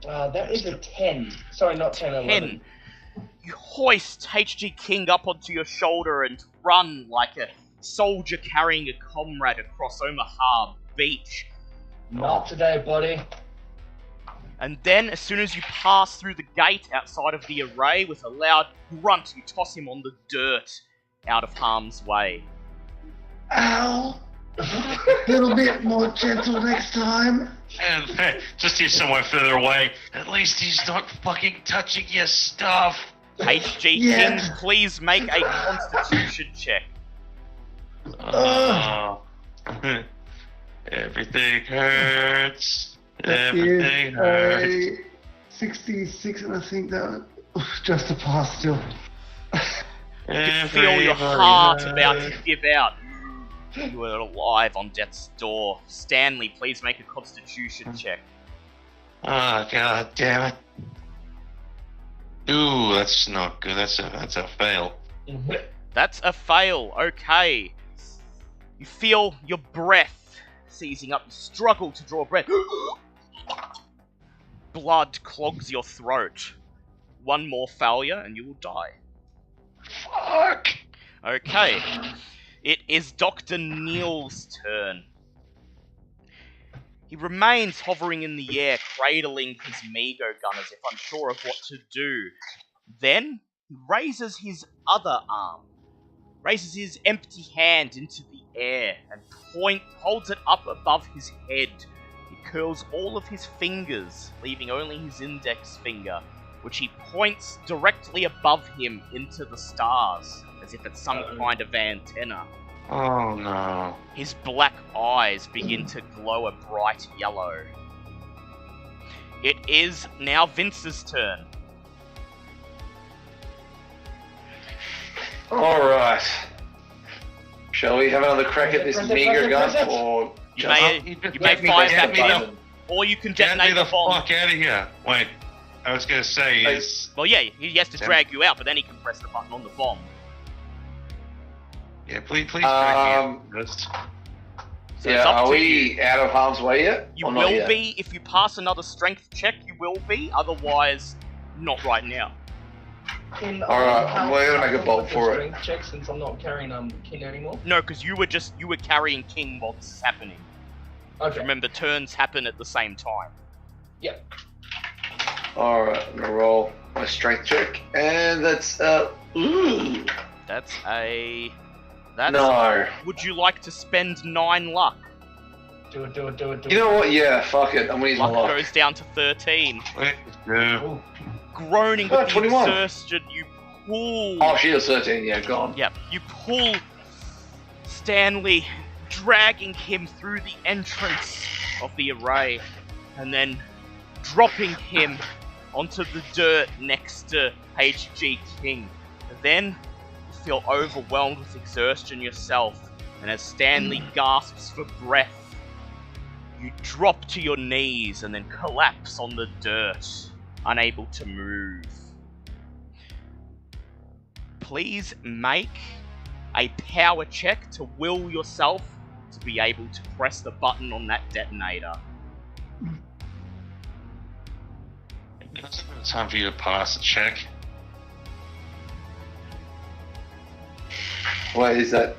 That is a 10. Sorry, not 10, 11. 10. You hoist HG King up onto your shoulder and run like a soldier carrying a comrade across Omaha Beach. Not today, buddy. And then, as soon as you pass through the gate outside of the array, with a loud grunt, you toss him on the dirt out of harm's way. Ow! A little bit more gentle next time. And just he's somewhere further away. At least he's not fucking touching your stuff. HG Yeah. King, please make a constitution check. Everything hurts. That Everything is hurts. a 66, and I think that just a pass still. You feel your heart about to give out. You are alive on death's door. Stanley, please make a constitution check. Oh, god damn it. Ooh, that's not good. That's a fail. That's a fail. Okay. You feel your breath seizing up. You struggle to draw breath. Blood clogs your throat. One more failure and you will die. Fuck! Okay. It is Dr. Neil's turn. He remains hovering in the air, cradling his Mego gun as if unsure of what to do. Then, he raises his other arm, raises his empty hand into the air, and holds it up above his head. He curls all of his fingers, leaving only his index finger, which he points directly above him into the stars, as if it's some kind of antenna. Oh no. His black eyes begin to glow a bright yellow. It is now Vince's turn. Alright. Shall we have another crack at this Press it, Mega press it, gun, press it. or You just... may fire back the in. button? Or you can Get me detonate the the bomb. fuck out of here. Wait, I was gonna say is... Well, yeah, he has to Sam? drag you out, but then he can press the button on the bomb. Yeah, please drag me out first. So Yeah, it's up are to we out of harm's way yet? You Or not will yet? be if you pass another strength check. You will be, otherwise, not right now. Alright, we're gonna make a bolt for it. Strength check since I'm not carrying kin anymore. No, because you were carrying king while this is happening. Okay. Remember, turns happen at the same time. Yeah. Alright, I'm gonna roll my strength check, and that's ooh. That's a. No. Would you like to spend 9 luck? Do it. You know what? Yeah, fuck it. I'm gonna use my Luck luck. goes down to 13. Wait, no. Ooh. Groaning Oh, with the 21. exertion, you pull. Oh, she was 13. Yeah, gone. Yep, you pull Stanley, dragging him through the entrance of the array, and then dropping him onto the dirt next to HG King. Then you feel overwhelmed with exertion yourself, and as Stanley gasps for breath, you drop to your knees and then collapse on the dirt, unable to move. Please make a power check to will yourself to be able to press the button on that detonator. It's time for you to pass a check. Wait, is that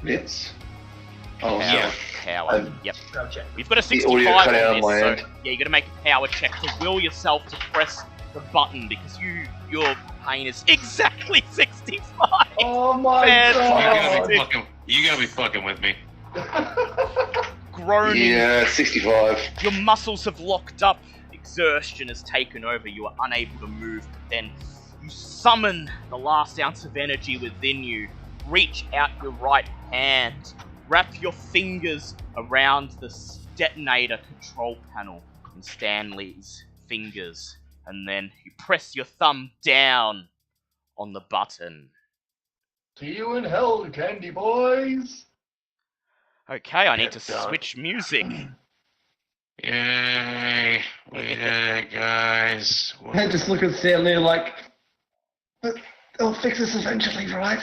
Vince? Oh, Power. yeah. Power. Yep. Power check. You've got a The 65 audio cut out on on my this, so end. yeah, you got to make a power check to will yourself to press the button because your pain is exactly 65. Oh my Fantastic. You gotta be fucking with me. Groaning. Yeah, 65. Your muscles have locked up. Exertion has taken over. You are unable to move. But then you summon the last ounce of energy within you. Reach out your right hand. Wrap your fingers around the detonator control panel in Stanley's fingers. And then you press your thumb down on the button. See you in hell, candy boys. Okay, I need to Done. switch music. Yay. We did it, guys. I just look at Stanley like, but they'll fix us eventually, right?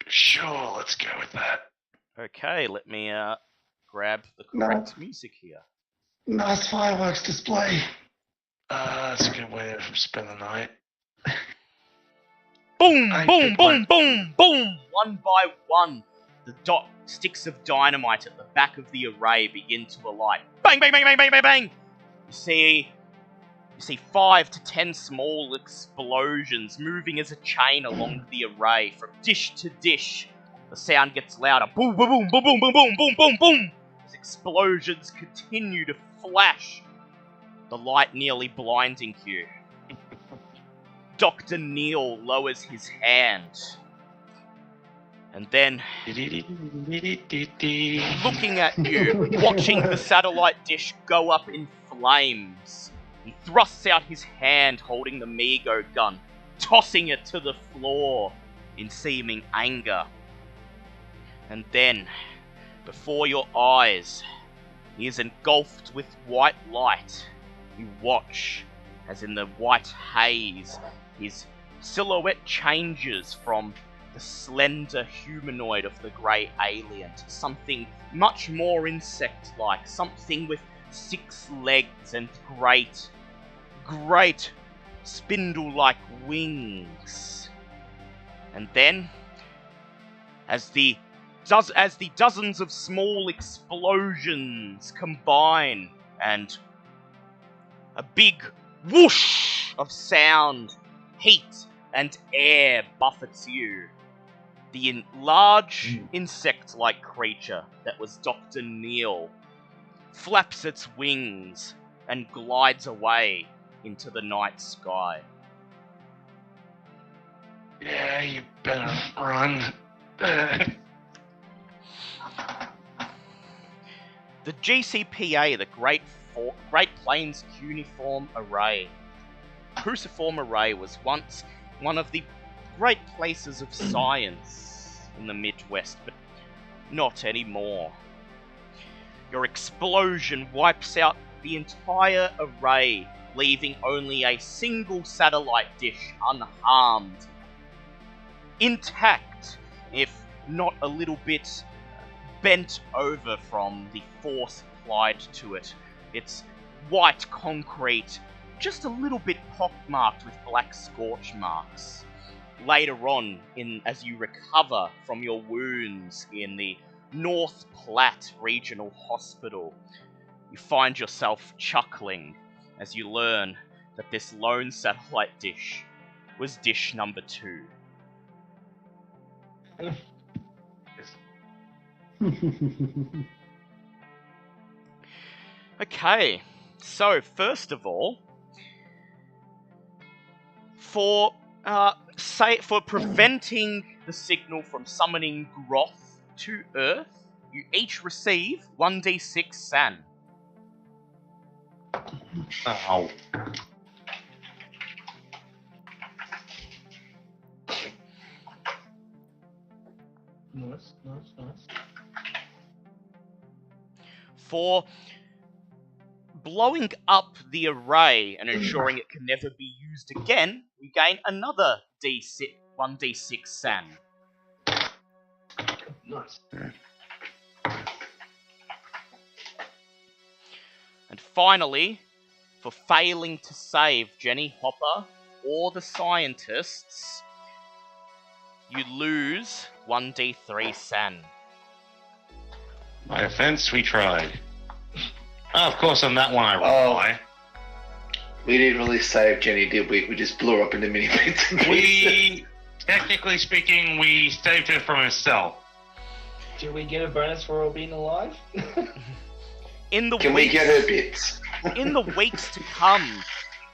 Sure, let's go with that. Okay, let me grab the No. correct music here. Nice fireworks display. That's a good way to spend the night. Boom, I boom, picked boom, one. boom, boom! One by one, the sticks of dynamite at the back of the array begin to alight. Bang, bang, bang, bang, bang, bang, bang! You see 5 to 10 small explosions moving as a chain along the array from dish to dish. The sound gets louder. Boom, boom, boom, boom, boom, boom, boom, boom, boom, boom! As explosions continue to flash, the light nearly blinding you. Dr. Neil lowers his hand. And then, looking at you, watching the satellite dish go up in flames, he thrusts out his hand holding the Mego gun, tossing it to the floor in seeming anger. And then, before your eyes, he is engulfed with white light. You watch as in the white haze, his silhouette changes from the slender humanoid of the grey alien to something much more insect-like, something with 6 legs and great spindle-like wings. And then, as the dozens of small explosions combine and a big whoosh of sound, heat, and air buffets you, the large insect-like creature that was Dr. Neil flaps its wings and glides away into the night sky. Yeah, you better run. The GCPA, the Great Plains Cuneiform Array. Cruciform Array was once one of the great places of science in the Midwest, but not anymore. Your explosion wipes out the entire array, leaving only a single satellite dish unharmed. Intact, if not a little bit bent over from the force applied to it. It's white concrete, just a little bit pockmarked with black scorch marks. Later on, as you recover from your wounds in the North Platte Regional Hospital, you find yourself chuckling as you learn that this lone satellite dish was dish number 2. Okay, so first of all, for preventing the signal from summoning Ghroth to Earth, you each receive 1d6 San. Oh. Nice. For blowing up the array and ensuring it can never be used again, you gain another 1d6 San. Nice. And finally, for failing to save Jenny Hopper or the scientists, you lose 1d3 San. My offense, we tried. Oh, of course, on that one I reply. We didn't really save Jenny, did we? We just blew her up into mini bits and pieces. We, technically speaking, we saved her from herself. Do we get a bonus for her being alive? Can we get her bits? In the weeks to come,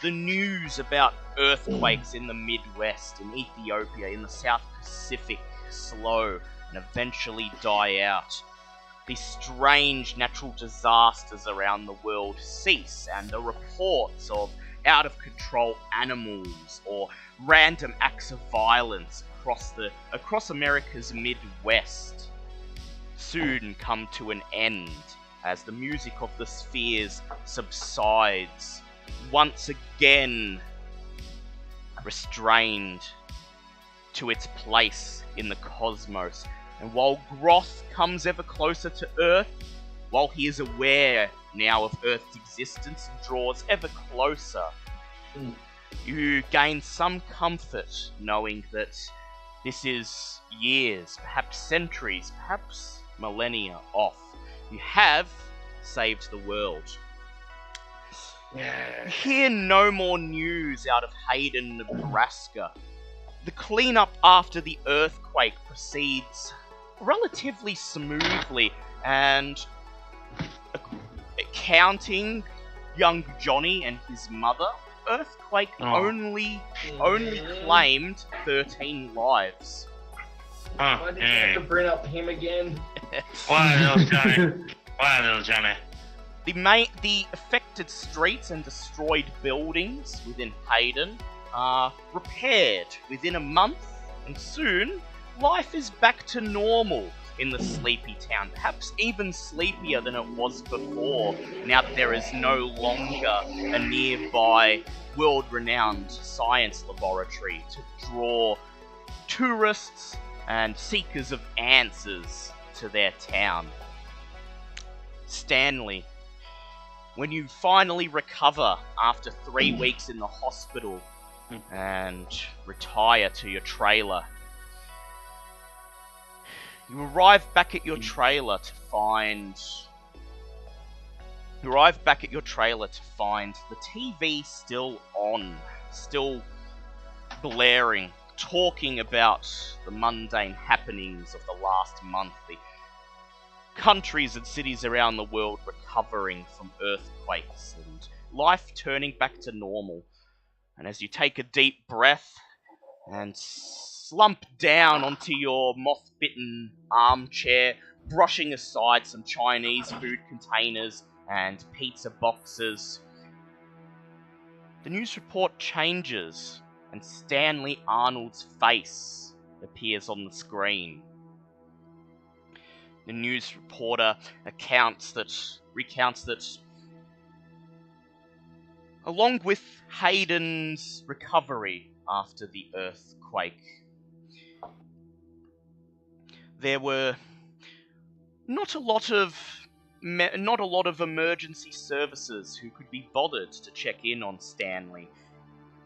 the news about earthquakes in the Midwest, in Ethiopia, in the South Pacific slow and eventually die out. These strange natural disasters around the world cease, and the reports of out-of-control animals or random acts of violence across America's Midwest soon come to an end as the music of the spheres subsides, once again restrained to its place in the cosmos. And while Ghroth comes ever closer to Earth, while he is aware now of Earth's existence and draws ever closer, you gain some comfort knowing that this is years, perhaps centuries, perhaps millennia off. You have saved the world. You hear no more news out of Hayden, Nebraska. The cleanup after the earthquake proceeds relatively smoothly, and counting young Johnny and his mother, earthquake only claimed 13 lives. Why did you have to bring up him again? Why, little Johnny? Why, little Johnny? The affected streets and destroyed buildings within Hayden are repaired within a month, and soon life is back to normal in the sleepy town, perhaps even sleepier than it was before, now that there is no longer a nearby world-renowned science laboratory to draw tourists and seekers of answers to their town. Stanley, when you finally recover after 3 weeks in the hospital and retire to your trailer, you arrive back at your trailer to find the TV still on, still blaring, talking about the mundane happenings of the last month, the countries and cities around the world recovering from earthquakes and life turning back to normal. And as you take a deep breath and slump down onto your moth-bitten armchair, brushing aside some Chinese food containers and pizza boxes, the news report changes and Stanley Arnold's face appears on the screen. The news reporter recounts that along with Hayden's recovery after the earthquake, there were not a lot of emergency services who could be bothered to check in on Stanley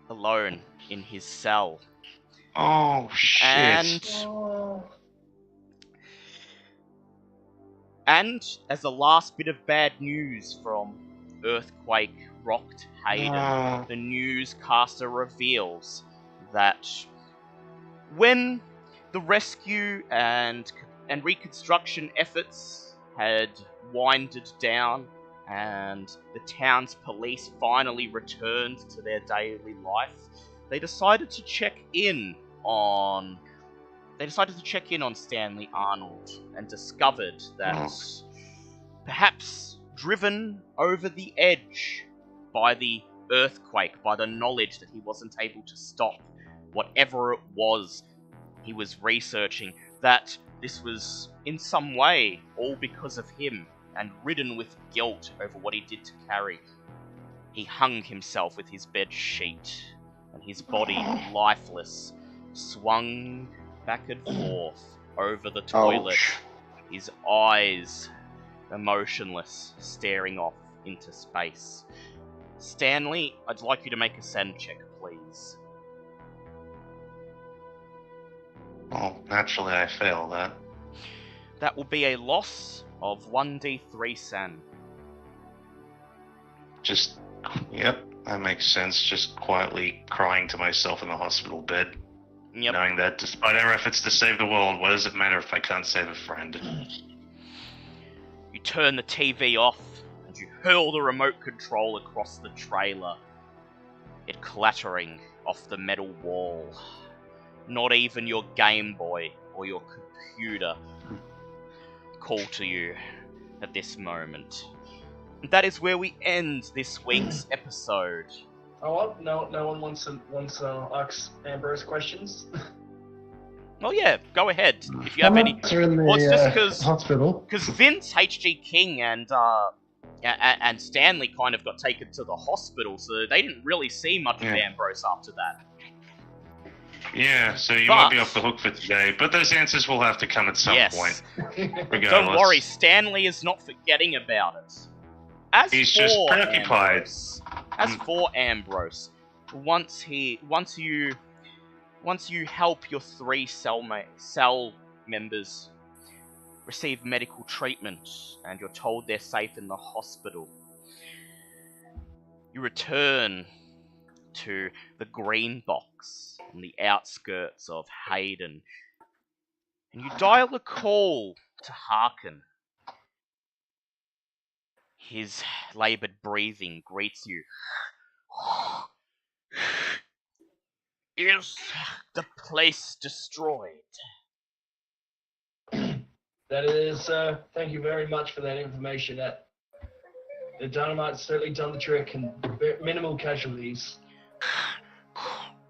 alone in his cell. Oh, shit. And as a last bit of bad news from earthquake rocked Hayden, the newscaster reveals that when the rescue and reconstruction efforts had winded down and the town's police finally returned to their daily life, they decided to check in on Stanley Arnold and discovered that perhaps driven over the edge by the earthquake, by the knowledge that he wasn't able to stop whatever it was he was researching, that this was in some way all because of him, and ridden with guilt over what he did to Carrie, he hung himself with his bed sheet, and his body, lifeless, swung back and forth over the toilet, his eyes emotionless, staring off into space. Stanley, I'd like you to make a send check, please. Oh, naturally I fail that. That will be a loss of 1d3 Sen. Yep, that makes sense. Just quietly crying to myself in the hospital bed. Yep. Knowing that despite our efforts to save the world, what does it matter if I can't save a friend? You turn the TV off, and you hurl the remote control across the trailer, it clattering off the metal wall. Not even your Game Boy or your computer call to you at this moment. And that is where we end this week's episode. Oh, what? No one wants to ask Ambrose questions. Well, yeah, go ahead if you have any. Well, it's just because hospital. Because Vince, H.G. King, and Stanley kind of got taken to the hospital, so they didn't really see much of Ambrose after that. Yeah, so you might be off the hook for today, but those answers will have to come at some point. Regardless. Don't worry, Stanley is not forgetting about it. He's just preoccupied. As for Ambrose, once you help your 3 cell members receive medical treatment and you're told they're safe in the hospital, you return to the green box on the outskirts of Hayden, and you dial a call to Harkin. His laboured breathing greets you. Is the place destroyed? That is, thank you very much for that information. That the dynamite's certainly done the trick, and minimal casualties.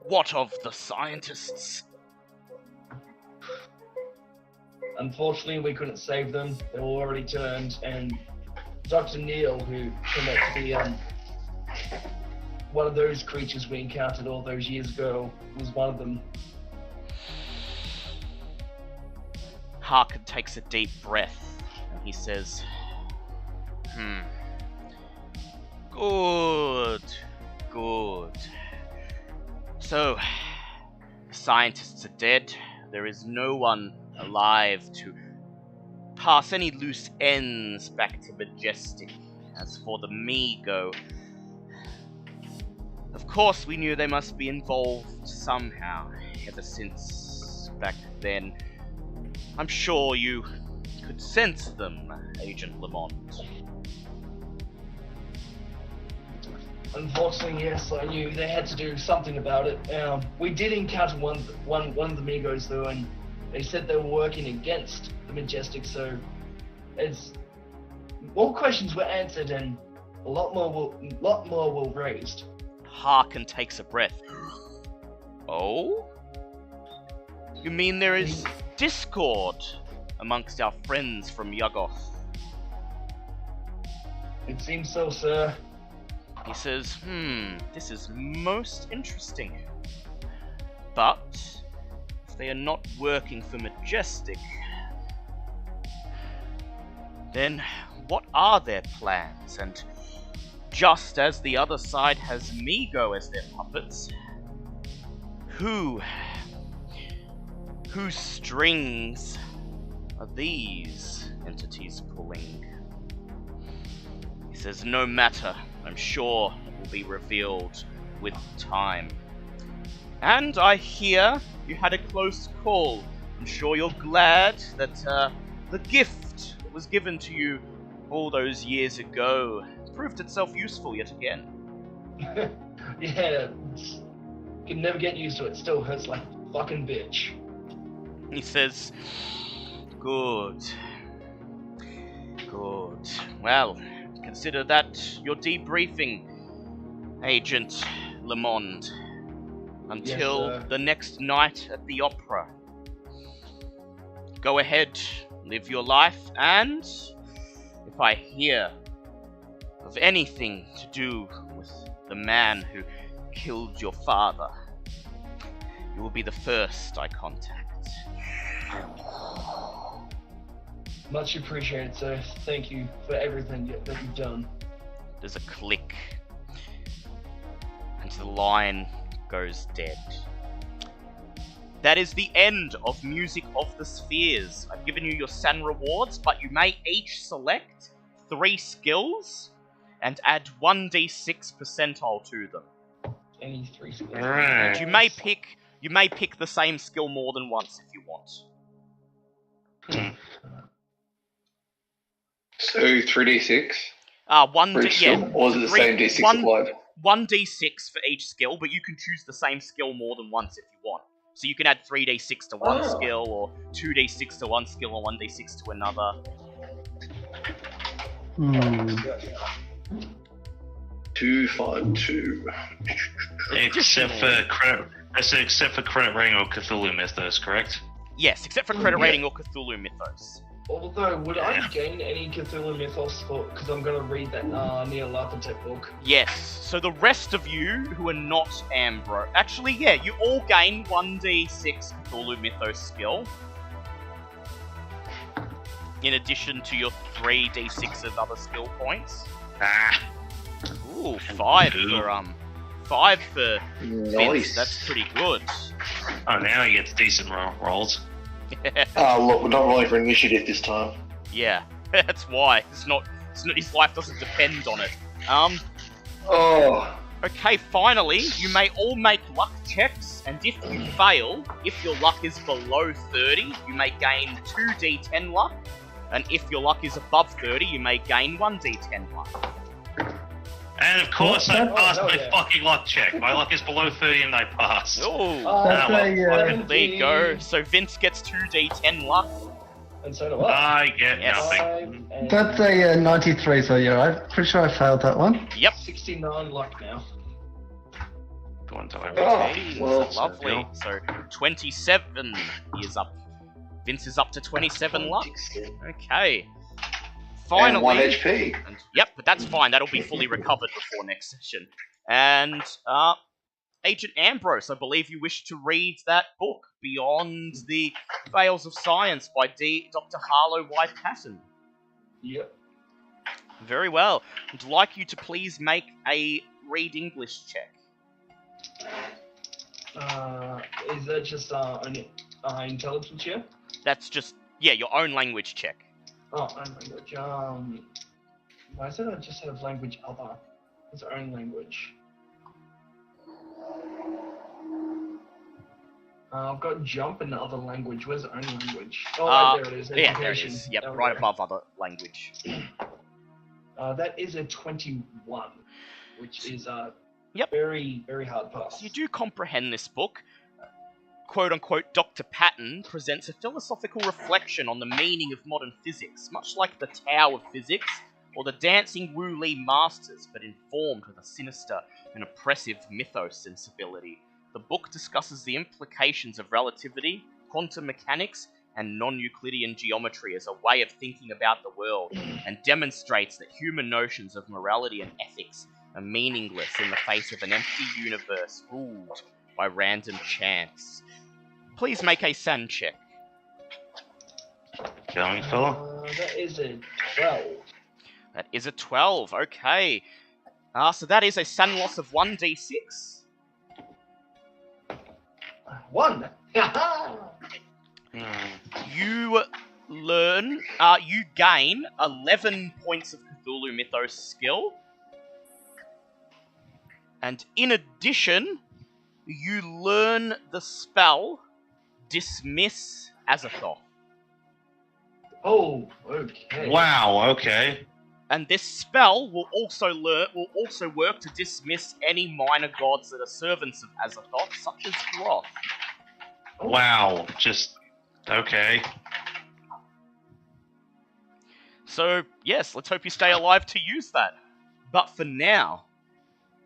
What of the scientists? Unfortunately, we couldn't save them. They were already turned, and Dr. Neil, who turned out to be one of those creatures we encountered all those years ago, was one of them. Harkin takes a deep breath, and he says, Good. So, the scientists are dead. There is no one alive to pass any loose ends back to Majestic. As for the Mi-Go, of course we knew they must be involved somehow, ever since back then. I'm sure you could sense them, Agent Lamont. Unfortunately, yes, I knew they had to do something about it. We did encounter one of the Mi-Gos though, and they said they were working against the Majestic, so more questions were answered and a lot more were raised. Harkin takes a breath. Oh? You mean there is discord amongst our friends from Ghroth? It seems so, sir. He says, this is most interesting. But if they are not working for Majestic, then what are their plans? And just as the other side has me go as their puppets, whose strings are these entities pulling? He says, no matter, I'm sure it will be revealed with time. And I hear you had a close call. I'm sure you're glad that the gift that was given to you all those years ago proved itself useful yet again. Yeah, can never get used to it. Still hurts like a fucking bitch. He says, good. Good. Well, consider that your debriefing, Agent Lamond, until Yes, the next night at the opera. Go ahead, live your life, and if I hear of anything to do with the man who killed your father, you will be the first I contact. Much appreciated, sir. Thank you for everything that you've done. There's a click, and the line goes dead. That is the end of Music of the Spheres. I've given you your San rewards, but you may each select 3 skills and add 1d6 percentile to them. Any 3 skills. Alright. And you may pick the same skill more than once if you want. So 3d6 One for d each skill, yeah, or is it the three- same d6 one- applied? 1d6 for each skill, but you can choose the same skill more than once if you want. So you can add 3d6 to one Oh. skill, or 2d6 to one skill, or 1d6 to another. 252. Except for credit. I said except for credit rating or Cthulhu Mythos, correct? Yes, except for credit rating or Cthulhu Mythos. Although, would I gain any Cthulhu Mythos because I'm going to read that Neil Architect book? Yes, so the rest of you who are not Ambro... Actually, yeah, you all gain 1d6 Cthulhu Mythos skill. In addition to your 3d6 of other skill points. Ah, Ooh, 5 for Vince, Nice. that's pretty good. oh, now he gets decent rolls. Look, we're not rolling for initiative this time. Yeah, that's why. It's not, his life doesn't depend on it. Oh, Okay, finally, you may all make luck checks, and if you fail, if your luck is below 30, you may gain 2d10 luck, and if your luck is above 30, you may gain 1d10 luck. And of course, I Oh, passed hell my yeah. fucking luck check. My luck is below 30 and I passed. Oh, That's well, a, there you go. So Vince gets 2d10 luck. And so do I. I get Yes. nothing. 5 and that's a 93, so yeah, I'm pretty sure I failed that one. Yep. 69 luck now. Go on, Tyler. Oh, Okay, well, lovely. So 27 is up. Vince is up to 27 luck. Okay. and Finally. 1 HP. And, yep, but that's fine. That'll be fully recovered before next session. And Agent Ambrose, I believe you wish to read that book, Beyond the Veils of Science by Dr. Harlow White Patton. Yep. Very well. I'd like you to please make a read English check. Is that just an intelligence check? That's just, yeah, your own language check. Oh, own language. Why is it I just have language other? It's own language. I've got jump in the other language. Where's own language? Oh, right, there it is. Yeah, there it Education. is. Yep, There we right go. above other language. That is a 21, which is a Yep. very, very hard pass. So you do comprehend this book. Quote-unquote, Dr. Patton presents a philosophical reflection on the meaning of modern physics, much like the Tao of Physics or the Dancing Wu Li Masters, but informed with a sinister and oppressive mythos sensibility. The book discusses the implications of relativity, quantum mechanics, and non-Euclidean geometry as a way of thinking about the world, and demonstrates that human notions of morality and ethics are meaningless in the face of an empty universe ruled by random chance. Please make a SAN check. Going, fella? That is a 12. That is a 12, okay. So that is a SAN loss of 1d6. 1. You learn, you gain 11 points of Cthulhu Mythos skill. And in addition, you learn the spell Dismiss Azathoth. Oh, okay. Wow, okay. And this spell will also work to dismiss any minor gods that are servants of Azathoth, such as Ghroth. Wow, just... okay. So, yes, let's hope you stay alive to use that. But for now,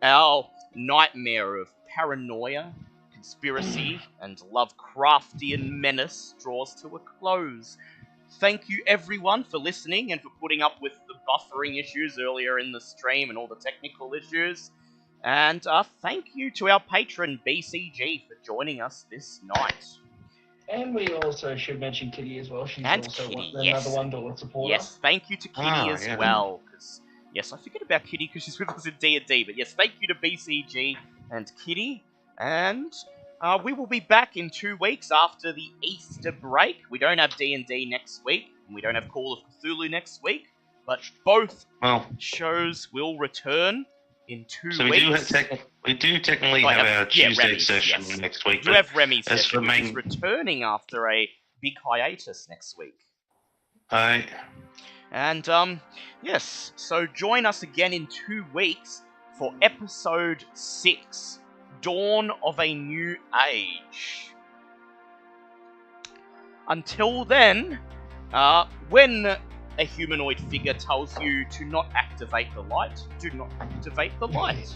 our nightmare of paranoia, conspiracy, and Lovecraftian menace draws to a close. Thank you everyone for listening and for putting up with the buffering issues earlier in the stream and all the technical issues. And thank you to our patron BCG for joining us this night. And we also should mention Kitty as well. She's And also Kitty, another $1 supporter. Yes, thank you to Kitty as well. Yes, I forget about Kitty because she's with us in D&D. But yes, thank you to BCG and Kitty. And we will be back in 2 weeks after the Easter break. We don't have D&D next week, and we don't have Call of Cthulhu next week, but both shows will return in 2 weeks. We do technically have our Tuesday Remy's, session yes. next week. We do have Remy's as session, for which main- is returning after a big hiatus next week. Aye. And, yes, so join us again in 2 weeks for episode 6, Dawn of a New Age. Until then, when a humanoid figure tells you to not activate the light, do not activate the light.